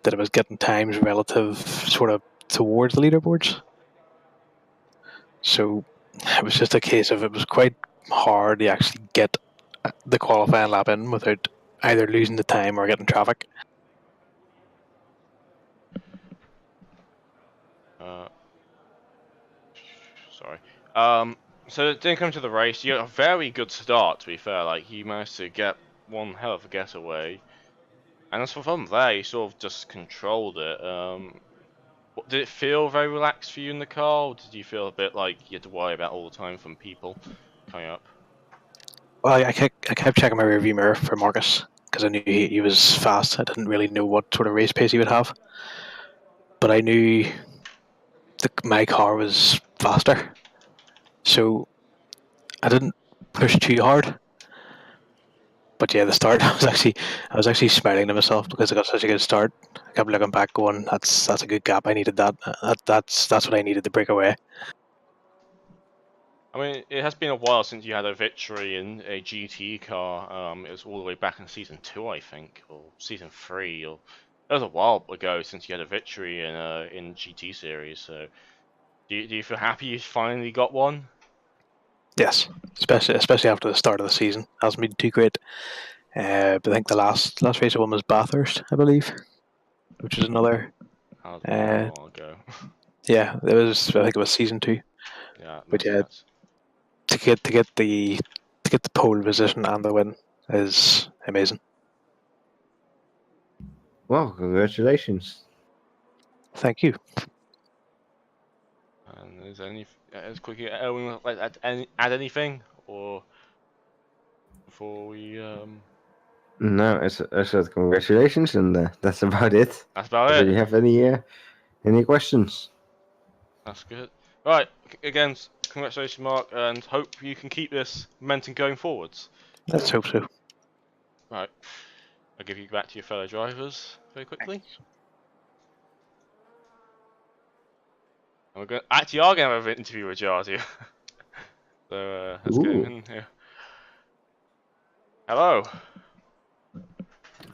that I was getting times relative sort of towards the leaderboards. So it was just a case of it was quite hard to actually get the qualifying lap in without either losing the time or getting traffic. Sorry. So it didn't come to the race. You got a very good start, to be fair. Like, you managed to get one hell of a getaway. And as for from there, you sort of just controlled it. Did it feel very relaxed for you in the car, or did you feel a bit like you had to worry about all the time from people coming up? Well, I kept checking my rearview mirror for Marcus because I knew he was fast. I didn't really know what sort of race pace he would have, but I knew my car was faster, so I didn't push too hard. But yeah, the start I was actually smiling to myself because I got such a good start. I kept looking back, going, "That's a good gap. I needed that. That's what I needed to break away." I mean, it has been a while since you had a victory in a GT car. It was all the way back in season 2, I think, or season 3, or it was a while ago since you had a victory in GT series. So, do you feel happy you finally got one? Yes, especially after the start of the season, hasn't been too great. But I think the last race I won was Bathurst, I believe, which is another. How long ago? Yeah, it was. I think it was season 2. Yeah, But makes yeah, sense. to get the pole position and the win is amazing. Well, congratulations. Thank you. And is there any as quickly anyone like add anything or before we No, I said congratulations, and that's about it. That's about Do you it. have any questions? That's good. Right, again, congratulations, Mark, and hope you can keep this momentum going forwards. Let's hope so. Right, I'll give you back to your fellow drivers very quickly. And we're going actually are going to have an interview with Jardu. So let's get him in here. Hello,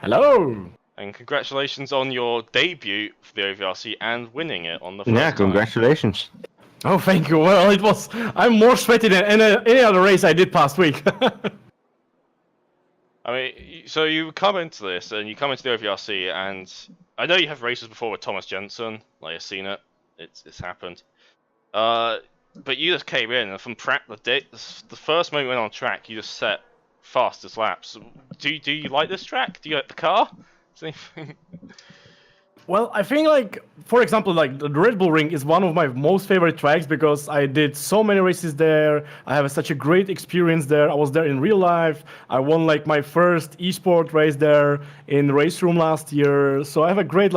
Hello. and congratulations on your debut for the OVRC and winning it on the first Yeah, time. congratulations. Oh, thank you. Well, it was. I'm more sweaty than any other race I did past week. I mean, so you come into this and you come into the OVRC, and I know you have races before with Thomas Jensen. Like I've seen it, it's happened. But you just came in, and from the first moment you went on track, you just set fastest laps. Do you like this track? Do you like the car? Is anything... Well, I think, like, for example, like the Red Bull Ring is one of my most favorite tracks because I did so many races there. I have such a great experience there. I was there in real life. I won like my first esport race there in the race room last year. So I have a great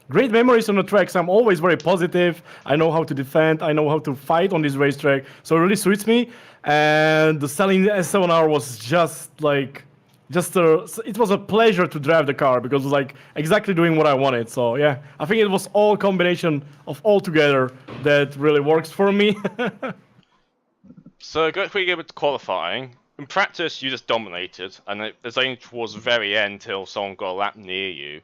great memories on the tracks. I'm always very positive. I know how to defend. I know how to fight on this racetrack. So it really suits me. And the selling S7R was just like. It was a pleasure to drive the car because it was like exactly doing what I wanted. So yeah, I think it was all combination of all together that really works for me. So go quickly over to qualifying. In practice, you just dominated, and it was only towards the very end till someone got a lap near you.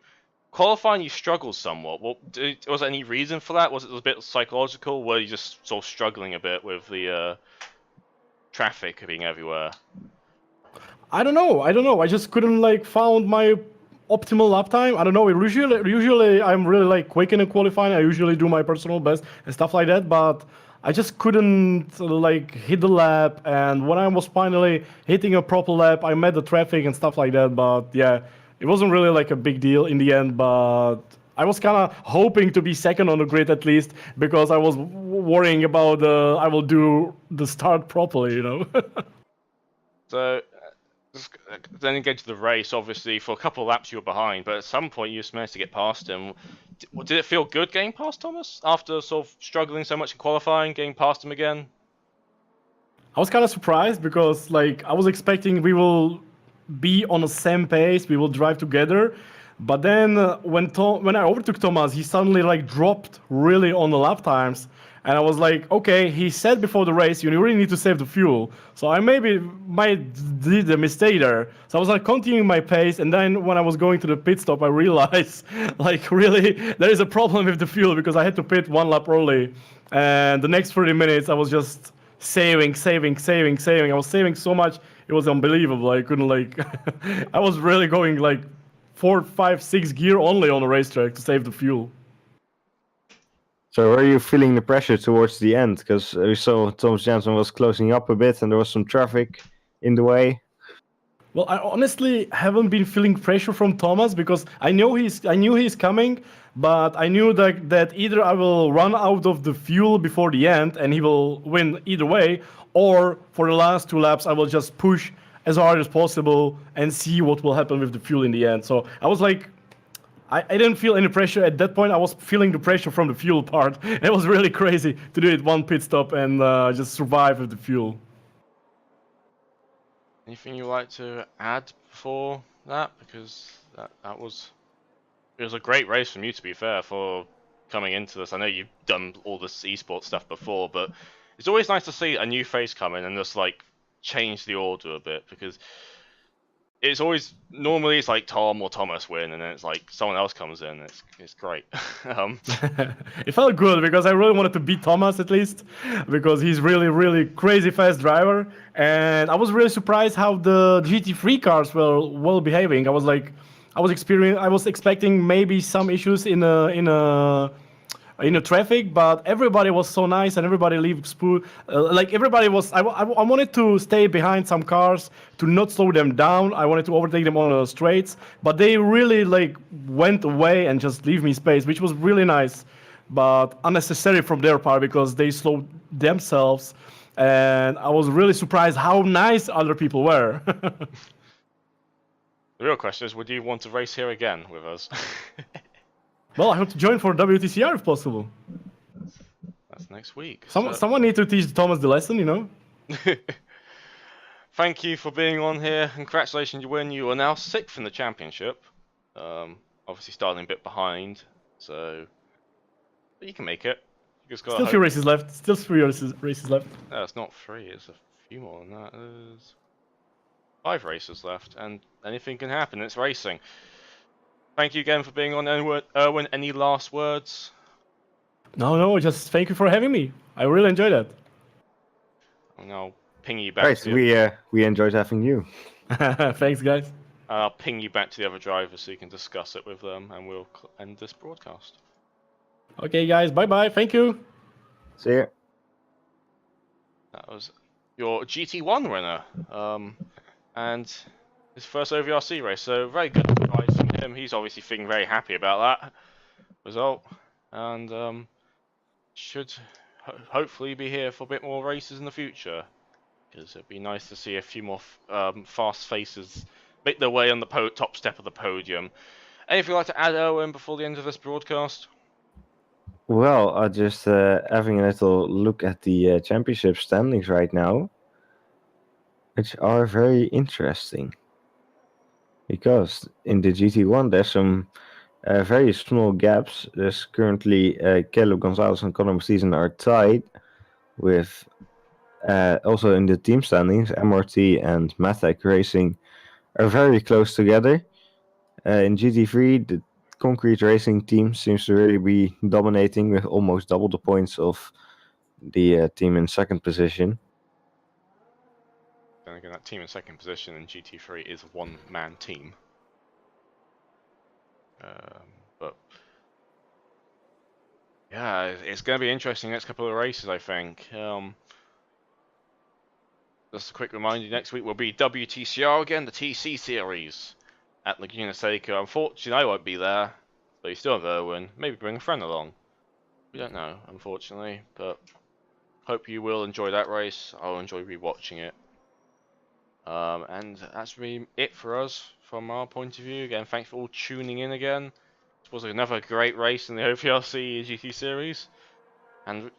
Qualifying, you struggled somewhat. Was there any reason for that? Was it a bit psychological? Were you just sort of struggling a bit with the traffic being everywhere? I don't know. I just couldn't like found my optimal lap time. I don't know. Usually I'm really like quick in a qualifying. I usually do my personal best and stuff like that, but I just couldn't like hit the lap. And when I was finally hitting a proper lap, I met the traffic and stuff like that. But yeah, it wasn't really like a big deal in the end. But I was kind of hoping to be second on the grid at least because I was worrying about I will do the start properly, you know. So then you get to the race. Obviously, for a couple of laps you were behind, but at some point you just managed to get past him. Did it feel good getting past Thomas after sort of struggling so much in qualifying, getting past him again? I was kind of surprised because like I was expecting we will be on the same pace, we will drive together. But then when I overtook Thomas, he suddenly like dropped really on the lap times. And I was like, okay, he said before the race, you really need to save the fuel. So I might did a mistake there. So I was like continuing my pace. And then when I was going to the pit stop, I realized like really there is a problem with the fuel because I had to pit one lap early. And the next 30 minutes, I was just saving. I was saving so much. It was unbelievable. I couldn't like, I was really going like 4, 5, 6 gear only on the racetrack to save the fuel. So were you feeling the pressure towards the end? Because we saw Thomas Jensen was closing up a bit and there was some traffic in the way. Well, I honestly haven't been feeling pressure from Thomas because I knew he's coming, but I knew that either I will run out of the fuel before the end and he will win either way, or for the last 2 laps I will just push as hard as possible and see what will happen with the fuel in the end. So I was like, I didn't feel any pressure at that point. I was feeling the pressure from the fuel part. It was really crazy to do it one pit stop and just survive with the fuel. anything you'd like to add before that? Because that was it was a great race from you, to be fair, for coming into this. I know you've done all this esports stuff before, but it's always nice to see a new face come in and just like change the order a bit, because it's always normally it's like Tom or Thomas win, and then it's like someone else comes in. It's great. It felt good because I really wanted to beat Thomas at least, because he's really crazy fast driver, and I was really surprised how the GT3 cars were well behaving. I was expecting maybe some issues in the traffic, but everybody was so nice and everybody leaves like everybody was. I wanted to stay behind some cars to not slow them down. I wanted to overtake them on the straights, but they really like went away and just leave me space, which was really nice, but unnecessary from their part because they slowed themselves, and I was really surprised how nice other people were. The real question is, would you want to race here again with us? Well, I hope to join for WTCR if possible. That's next week. Someone needs to teach Thomas the lesson, you know? Thank you for being on here. Congratulations, you win. You are now 6th in the championship. Obviously starting a bit behind, so but you can make it. You just gotta Still 3 races left. Still 3 races left. No, it's not 3. It's a few more than that. There's 5 races left, and anything can happen. It's racing. Thank you again for being on, Erwin. Any last words? No, just thank you for having me. I really enjoyed that. And I'll ping you back. Right, we enjoyed having you. Thanks, guys. I'll ping you back to the other drivers so you can discuss it with them, and we'll end this broadcast. Okay, guys. Bye-bye. Thank you. See ya. That was your GT1 winner, and his first OVRC race. So very good advice from him. He's obviously feeling very happy about that result, and should hopefully be here for a bit more races in the future. Because it'd be nice to see a few more fast faces make their way on the top step of the podium. Anything you'd like to add, Owen, before the end of this broadcast? Well, just having a little look at the championship standings right now, which are very interesting. Because in the GT1 there's some very small gaps. There's currently Caleb Gonzalez and Conor Mathieson are tied with also in the team standings, MRT and Mathek Racing are very close together. In GT3, the Concrete Racing team seems to really be dominating with almost double the points of the team in second position. Then again, that team in second position in GT3 is a one-man team. But yeah, it's going to be interesting next couple of races, I think. Just a quick reminder, next week will be WTCR again, the TC series at Laguna Seca. Unfortunately, I won't be there, but you still have Erwin. Maybe bring a friend along. We don't know, unfortunately, but hope you will enjoy that race. I'll enjoy rewatching it. And that's really it for us from our point of view. Again, thanks for all tuning in again. This was another great race in the OVRC GT series. And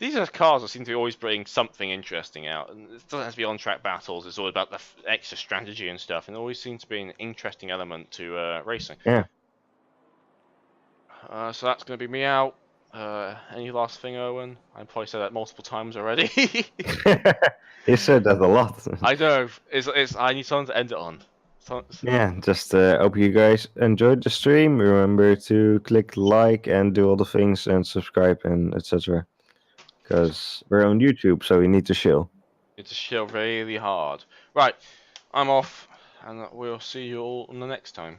these are cars that seem to be always bring something interesting out. And it doesn't have to be on-track battles. It's all about the extra strategy and stuff. And it always seems to be an interesting element to racing. Yeah. So that's going to be me out. Any last thing, Owen? I probably said that multiple times already. You said that a lot. I know. I need someone to end it on. Yeah, just hope you guys enjoyed the stream. Remember to click like and do all the things and subscribe and etc. Because we're on YouTube, so we need to chill. It's a chill really hard. Right, I'm off, and we'll see you all on the next time.